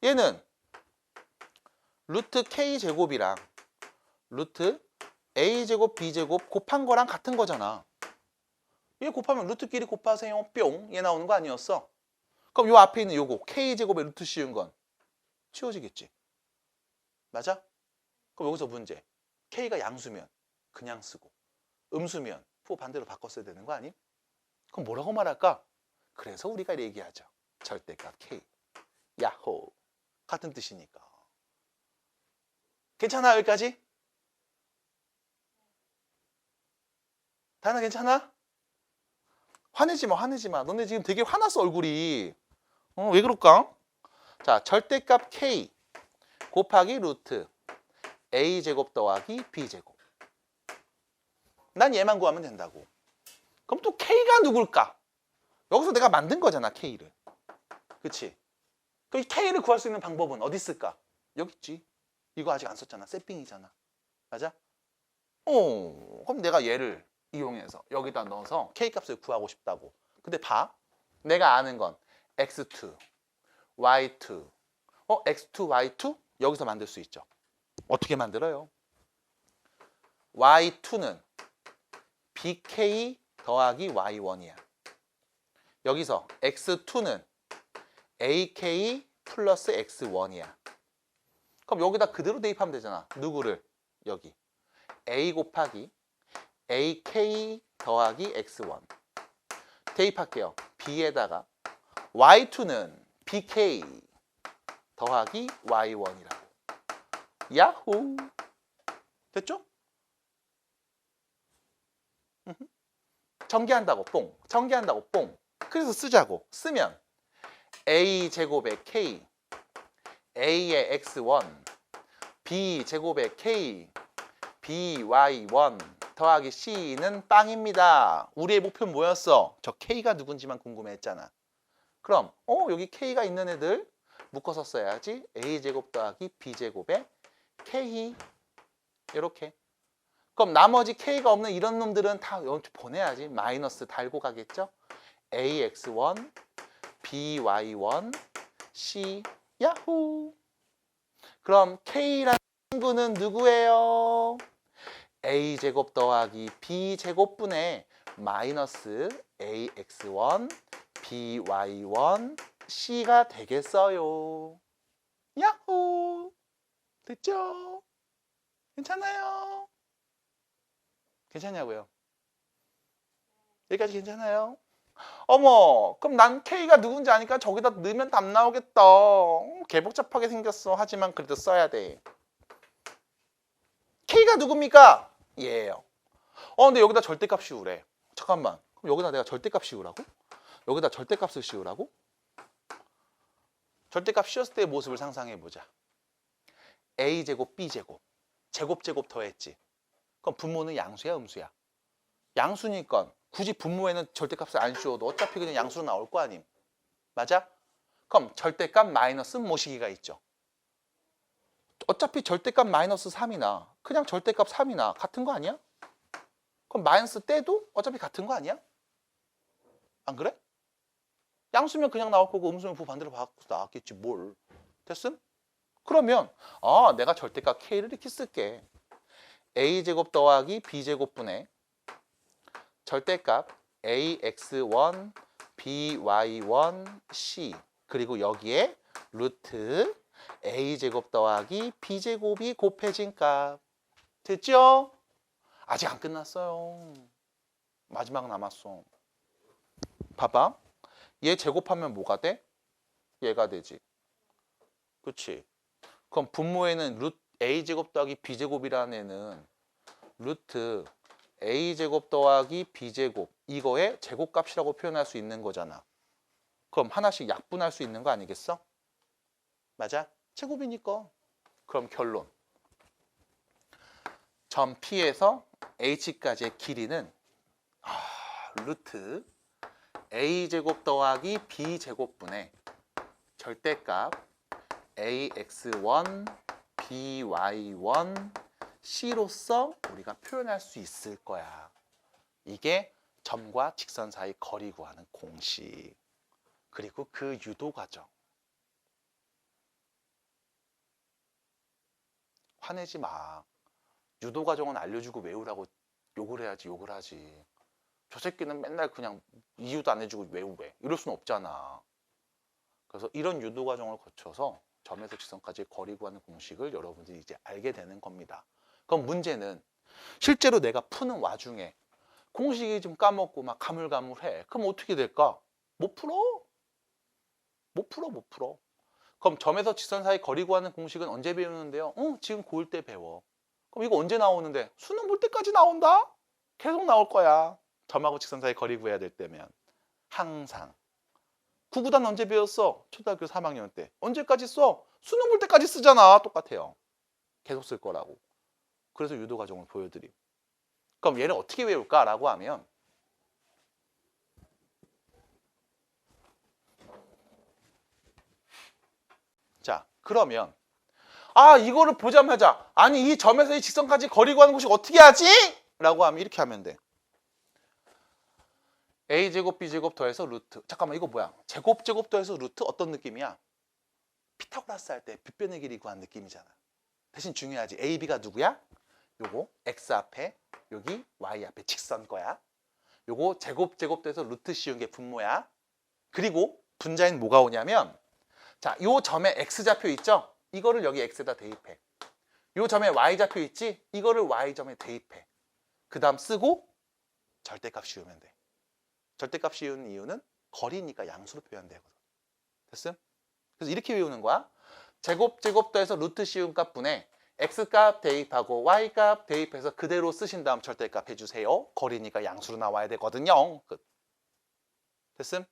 얘는 루트 K제곱이랑 루트 A제곱 B제곱 곱한 거랑 같은 거잖아. 얘 곱하면 루트끼리 곱하세요. 뿅. 얘 나오는 거 아니었어? 그럼 요 앞에 있는 요거 K제곱에 루트 씌운 건 치워지겠지? 맞아? 그럼 여기서 문제. K가 양수면 그냥 쓰고 음수면 후 반대로 바꿔 써야 되는 거 아니? 그럼 뭐라고 말할까? 그래서 우리가 얘기하죠. 절대값 K. 야호. 같은 뜻이니까. 괜찮아 여기까지? 다나 괜찮아? 화내지 마. 너네 지금 되게 화났어 얼굴이. 왜 그럴까? 자, 절대값 K 곱하기 루트 A제곱 더하기 B제곱. 난 얘만 구하면 된다고. 그럼 또 K가 누굴까? 여기서 내가 만든 거잖아 K를. 그치? 그 K를 구할 수 있는 방법은 어디 있을까? 여기 있지. 이거 아직 안 썼잖아. 세핑이잖아. 맞아? 그럼 내가 얘를 이용해서 여기다 넣어서 K값을 구하고 싶다고. 근데 봐. 내가 아는 건 X2, Y2. X2, Y2? 여기서 만들 수 있죠. 어떻게 만들어요? Y2는 BK 더하기 Y1이야. 여기서 X2는 AK 플러스 X1이야. 그럼 여기다 그대로 대입하면 되잖아. 누구를? 여기. A 곱하기 AK 더하기 X1. 대입할게요. B에다가 Y2는 BK 더하기 Y1이라고. 야호. 됐죠? 전개한다고 뽕. 전개한다고 뽕. 그래서 쓰자고. 쓰면 A제곱의 K, A의 X1, B제곱의 K, BY1 더하기 C는 빵입니다. 우리의 목표는 뭐였어? 저 K가 누군지만 궁금해했잖아. 그럼 여기 K가 있는 애들 묶어서 써야지. A제곱 더하기 B제곱의 K. 이렇게. 그럼 나머지 K가 없는 이런 놈들은 다 여기 보내야지. 마이너스 달고 가겠죠? AX1, BY1, C. 야호. 그럼 K라는 친구는 누구예요? A제곱 더하기 B제곱분의 마이너스 AX1, BY1, C가 되겠어요. 야호! 됐죠? 괜찮아요? 괜찮냐고요? 여기까지 괜찮아요? 어머, 그럼 난 K가 누군지 아니까 저기다 넣으면 답 나오겠다. 개복잡하게 생겼어. 하지만 그래도 써야 돼. K가 누굽니까? 얘예요. 근데 여기다 절대값 씌우래. 잠깐만. 그럼 여기다 내가 절대값 씌우라고? 여기다 절대값을 씌우라고? 절대값 씌웠을 때의 모습을 상상해보자. A제곱, B제곱. 제곱 더했지. 그럼 분모는 양수야, 음수야? 양수니까 굳이 분모에는 절대값을 안 씌워도 어차피 그냥 양수로 나올 거 아님? 맞아? 그럼 절대값 마이너스 모시기가 있죠. 어차피 절대값 마이너스 3이나 그냥 절대값 3이나 같은 거 아니야? 그럼 마이너스 떼도 어차피 같은 거 아니야? 안 그래? 양수면 그냥 나올 거고 음수면 반대로 바꿔서 나왔겠지 뭘. 됐음? 그러면 내가 절대값 K를 이렇게 쓸게. A제곱 더하기 B제곱분의 절대값 AX1, BY1, C 그리고 여기에 루트 A제곱 더하기 B제곱이 곱해진 값. 됐죠? 아직 안 끝났어요. 마지막 남았어. 봐봐. 얘 제곱하면 뭐가 돼? 얘가 되지. 그치? 그럼 분모에는 루트 A제곱 더하기 B제곱이라는 애는 루트 A제곱 더하기 B제곱 이거의 제곱값이라고 표현할 수 있는 거잖아. 그럼 하나씩 약분할 수 있는 거 아니겠어? 맞아? 제곱이니까. 그럼 결론. 점 P에서 H까지의 길이는 루트 A제곱 더하기 B제곱분의 절대값 AX1, BY1, C로서 우리가 표현할 수 있을 거야. 이게 점과 직선 사이 거리 구하는 공식. 그리고 그 유도 과정. 화내지 마. 유도 과정은 알려주고 외우라고 욕을 해야지 욕을 하지. 저 새끼는 맨날 그냥 이유도 안 해주고 외우래. 이럴 수는 없잖아. 그래서 이런 유도 과정을 거쳐서 점에서 직선까지 거리 구하는 공식을 여러분들이 이제 알게 되는 겁니다. 그럼 문제는 실제로 내가 푸는 와중에 공식이 좀 까먹고 막 가물가물해. 그럼 어떻게 될까? 못 풀어. 못 풀어. 그럼 점에서 직선 사이 거리 구하는 공식은 언제 배우는데요? 지금 고1 때 배워. 그럼 이거 언제 나오는데? 수능 볼 때까지 나온다? 계속 나올 거야. 점하고 직선 사이 거리 구해야 될 때면. 항상. 구구단 언제 배웠어? 초등학교 3학년 때. 언제까지 써? 수능 볼 때까지 쓰잖아. 똑같아요. 계속 쓸 거라고. 그래서 유도 과정을 보여드림. 그럼 얘를 어떻게 외울까라고 하면 자, 그러면 이거를 보자마자 아니 이 점에서 이 직선까지 거리 구하는 공식 어떻게 하지? 라고 하면 이렇게 하면 돼. A제곱 B제곱 더해서 루트. 잠깐만 이거 뭐야? 제곱 더해서 루트 어떤 느낌이야? 피타고라스 할 때 빗변의 길이 구한 느낌이잖아. 대신 중요하지. A, B가 누구야? 요거 X 앞에 여기 Y 앞에 직선 거야. 요거 제곱 더해서 루트 씌운 게 분모야. 그리고 분자인 뭐가 오냐면 자, 요 점에 X좌표 있죠? 이거를 여기 X에다 대입해. 요 점에 Y좌표 있지? 이거를 Y점에 대입해. 그 다음 쓰고 절대값 씌우면 돼. 절대값 씌우는 이유는 거리니까 양수로 표현되거든. 됐음? 그래서 이렇게 외우는 거야. 제곱 더해서 루트 씌운 값분에 X값 대입하고 Y값 대입해서 그대로 쓰신 다음 절대값 해주세요. 거리니까 양수로 나와야 되거든요. 끝. 됐음?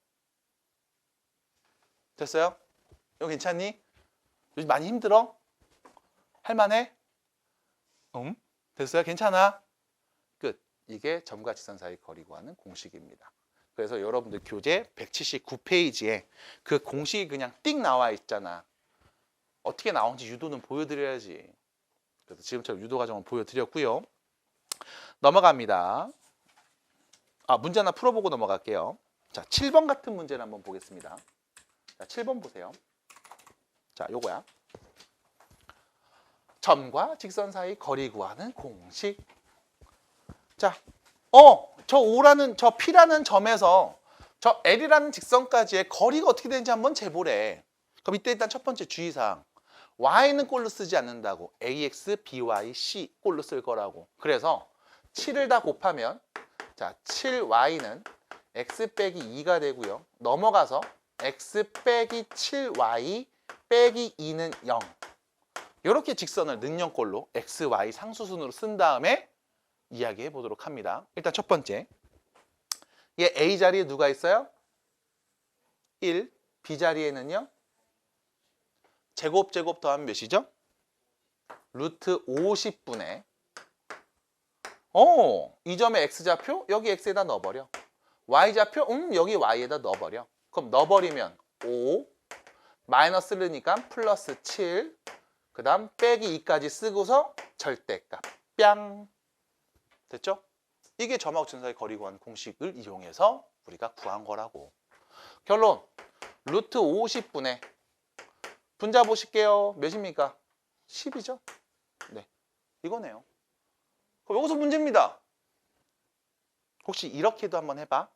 됐어요? 이거 괜찮니? 요즘 많이 힘들어? 할만해? 됐어요? 괜찮아? 끝. 이게 점과 직선 사이 거리 구하는 공식입니다. 그래서 여러분들 교재 179페이지에 그 공식이 그냥 띡 나와 있잖아. 어떻게 나온지 유도는 보여드려야지. 그래서 지금처럼 유도 과정을 보여드렸고요. 넘어갑니다. 문제 하나 풀어보고 넘어갈게요. 자, 7번 같은 문제를 한번 보겠습니다. 자, 7번 보세요. 자, 요거야. 점과 직선 사이 거리 구하는 공식. 자, 저 P라는 점에서 저 L이라는 직선까지의 거리가 어떻게 되는지 한번 재보래. 그럼 이때 일단 첫 번째 주의사항. Y는 꼴로 쓰지 않는다고. AX, BY, C 꼴로 쓸 거라고. 그래서 7을 다 곱하면 자 7Y는 X 빼기 2가 되고요. 넘어가서 X 빼기 7Y 빼기 2는 0. 이렇게 직선을 능력꼴로 X, Y 상수순으로 쓴 다음에 이야기해 보도록 합니다. 일단 첫 번째. 얘 A 자리에 누가 있어요? 1. B 자리에는요? 제곱 더하면 몇이죠? 루트 50분의 이 점의 X좌표 여기 X에다 넣어버려. Y좌표 여기 Y에다 넣어버려. 그럼 넣어버리면 5 마이너스를 넣으니까 플러스 7 그 다음 빼기 2까지 쓰고서 절대값 뺨 됐죠? 이게 점하고 직선 사이 거리 구한 공식을 이용해서 우리가 구한 거라고. 결론 루트 50분의 분자 보실게요. 몇입니까? 10이죠? 네, 이거네요. 그럼 여기서 문제입니다. 혹시 이렇게도 한번 해봐.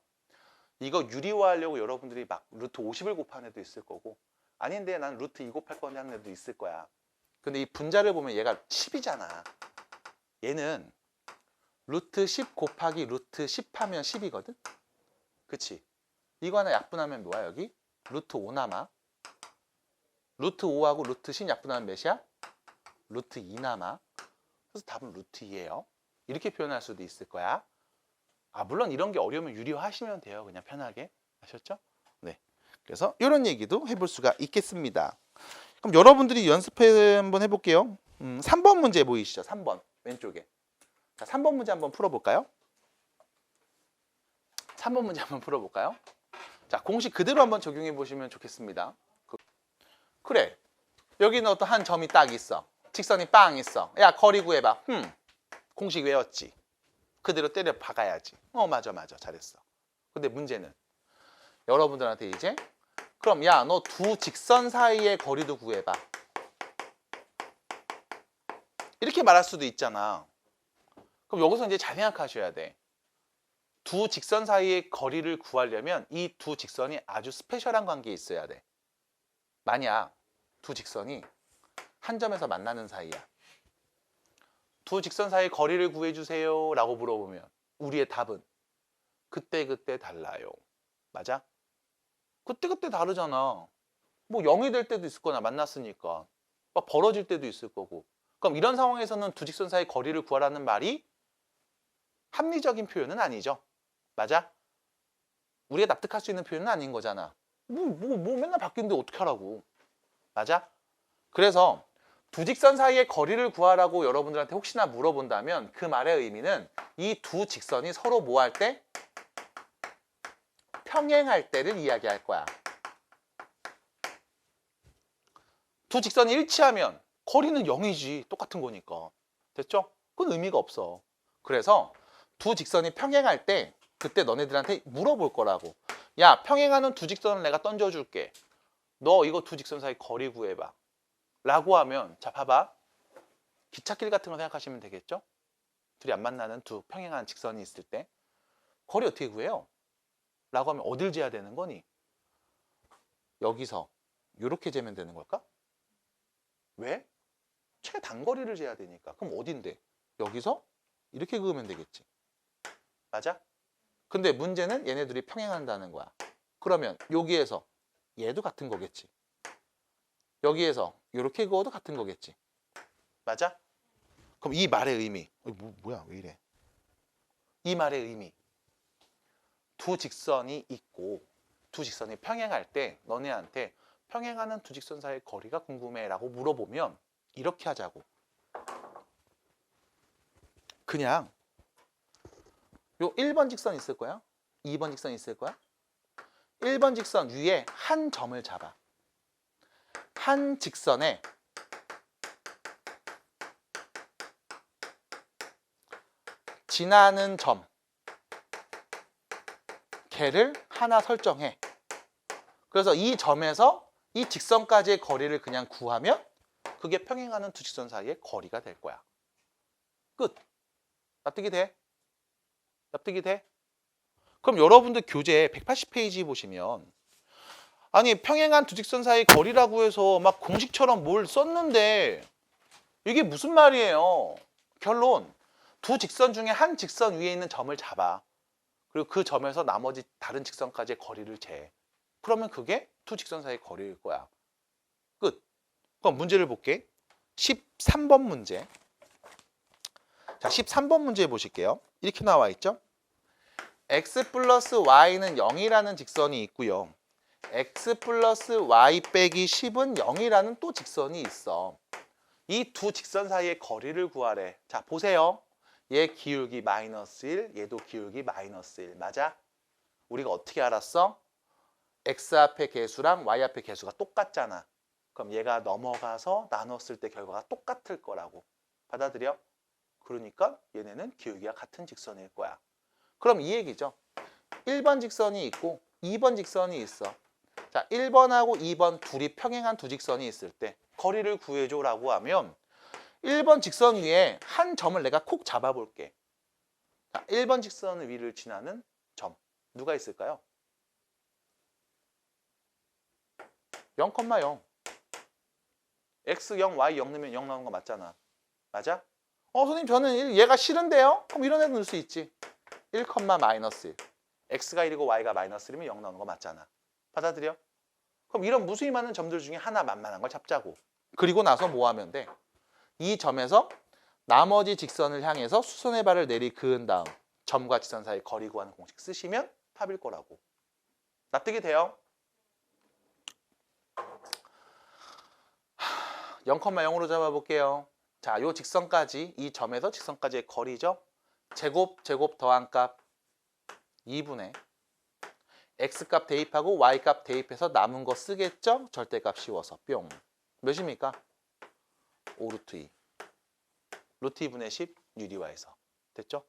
이거 유리화하려고 여러분들이 막 루트 50을 곱하는 애도 있을 거고 아닌데 난 루트 2 곱할 건데 하는 애도 있을 거야. 근데 이 분자를 보면 얘가 10이잖아. 얘는 루트 10 곱하기 루트 10 하면 10이거든? 그치? 이거 하나 약분하면 뭐야 여기? 루트 5 남아. 루트 5하고 루트 10 약분하면 몇이야? 루트 2 남아. 그래서 답은 루트 2예요. 이렇게 표현할 수도 있을 거야. 물론 이런 게 어려우면 유리화하시면 돼요. 그냥 편하게. 아셨죠? 네. 그래서 이런 얘기도 해볼 수가 있겠습니다. 그럼 여러분들이 연습해 한번 해볼게요. 3번 문제 보이시죠? 3번 왼쪽에. 자, 3번 문제 한번 풀어볼까요? 3번 문제 한번 풀어볼까요? 자, 공식 그대로 한번 적용해 보시면 좋겠습니다. 그래. 여기는 어떤 한 점이 딱 있어. 직선이 빵 있어. 야, 거리 구해봐. 공식 외웠지? 그대로 때려 박아야지. 맞아. 잘했어. 근데 문제는 여러분들한테 이제 그럼 야, 너 두 직선 사이의 거리도 구해봐. 이렇게 말할 수도 있잖아. 그럼 여기서 이제 잘 생각하셔야 돼. 두 직선 사이의 거리를 구하려면 이 두 직선이 아주 스페셜한 관계에 있어야 돼. 만약 두 직선이 한 점에서 만나는 사이야. 두 직선 사이의 거리를 구해주세요 라고 물어보면 우리의 답은 그때그때 달라요. 맞아? 그때그때 다르잖아. 뭐 0이 될 때도 있을 거나 만났으니까. 막 벌어질 때도 있을 거고. 그럼 이런 상황에서는 두 직선 사이의 거리를 구하라는 말이 합리적인 표현은 아니죠. 맞아? 우리가 납득할 수 있는 표현은 아닌 거잖아. 뭐 맨날 바뀌는데 어떻게 하라고. 맞아? 그래서 두 직선 사이의 거리를 구하라고 여러분들한테 혹시나 물어본다면 그 말의 의미는 이 두 직선이 서로 뭐 할 때? 평행할 때를 이야기할 거야. 두 직선이 일치하면 거리는 0이지. 똑같은 거니까. 됐죠? 그건 의미가 없어. 그래서 두 직선이 평행할 때 그때 너네들한테 물어볼 거라고. 야, 평행하는 두 직선을 내가 던져줄게. 너 이거 두 직선 사이 거리 구해봐. 라고 하면 자 봐봐. 기찻길 같은 거 생각하시면 되겠죠? 둘이 안 만나는 두 평행한 직선이 있을 때 거리 어떻게 구해요? 라고 하면 어딜 재야 되는 거니? 여기서 이렇게 재면 되는 걸까? 왜? 최단거리를 재야 되니까. 그럼 어딘데? 여기서 이렇게 그으면 되겠지. 맞아? 근데 문제는 얘네들이 평행한다는 거야. 그러면 여기에서 얘도 같은 거겠지. 여기에서 이렇게 그어도 같은 거겠지. 맞아? 그럼 이 말의 의미 뭐야 왜 이래. 이 말의 의미 두 직선이 있고 두 직선이 평행할 때 너네한테 평행하는 두 직선 사이의 거리가 궁금해 라고 물어보면 이렇게 하자고. 그냥 요 1번 직선 있을 거야. 2번 직선 있을 거야. 1번 직선 위에 한 점을 잡아. 한 직선에 지나는 점 걔를 하나 설정해. 그래서 이 점에서 이 직선까지의 거리를 그냥 구하면 그게 평행하는 두 직선 사이의 거리가 될 거야. 끝. 납득이 돼? 납득이 돼? 그럼 여러분들 교재 180페이지 보시면 아니 평행한 두 직선 사이 거리라고 해서 막 공식처럼 뭘 썼는데 이게 무슨 말이에요? 결론. 두 직선 중에 한 직선 위에 있는 점을 잡아. 그리고 그 점에서 나머지 다른 직선까지의 거리를 재. 그러면 그게 두 직선 사이 거리일 거야. 끝. 그럼 문제를 볼게. 13번 문제. 자, 13번 문제 보실게요. 이렇게 나와 있죠? x 플러스 y는 0이라는 직선이 있고요. x 플러스 y 빼기 10은 0이라는 또 직선이 있어. 이 두 직선 사이의 거리를 구하래. 자, 보세요. 얘 기울기 마이너스 1, 얘도 기울기 마이너스 1. 맞아? 우리가 어떻게 알았어? x 앞의 개수랑 y 앞의 개수가 똑같잖아. 그럼 얘가 넘어가서 나눴을 때 결과가 똑같을 거라고. 받아들여? 그러니까 얘네는 기울기가 같은 직선일 거야. 그럼 이 얘기죠. 1번 직선이 있고 2번 직선이 있어. 자, 1번하고 2번 둘이 평행한 두 직선이 있을 때 거리를 구해줘라고 하면 1번 직선 위에 한 점을 내가 콕 잡아볼게. 자, 1번 직선 위를 지나는 점. 누가 있을까요? 0,0. x 0, y 0 넣으면 0 나오는 거 맞잖아. 맞아? 선생님 저는 얘가 싫은데요? 그럼 이런 애 넣을 수 있지. 1, 마이너스 1. x가 1이고 y가 마이너스 1이면 0 나오는 거 맞잖아. 받아들여? 그럼 이런 무수히 많은 점들 중에 하나 만만한 걸 잡자고. 그리고 나서 뭐 하면 돼? 이 점에서 나머지 직선을 향해서 수선의 발을 내리 그은 다음 점과 직선 사이 거리 구하는 공식 쓰시면 답일 거라고. 납득이 돼요? 0,0으로 잡아볼게요. 자, 요 직선까지, 이 점에서 직선까지의 거리죠. 제곱 더한 값 2분의 x값 대입하고 y값 대입해서 남은 거 쓰겠죠? 절대값 씌워서 뿅. 몇입니까? 5루트 2. 루트 2분의 10 유리화해서. 됐죠?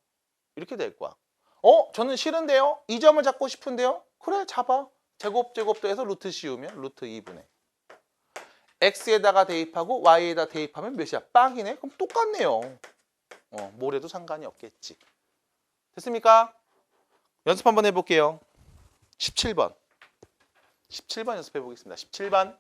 이렇게 될 거야. 저는 싫은데요? 이 점을 잡고 싶은데요? 그래, 잡아. 제곱도 해서 루트 씌우면 루트 2분의 x에다가 대입하고 y에다 대입하면 몇이야? 빵이네? 그럼 똑같네요. 뭘 해도 상관이 없겠지. 됐습니까? 연습 한번 해볼게요. 17번. 17번 연습해 보겠습니다. 17번.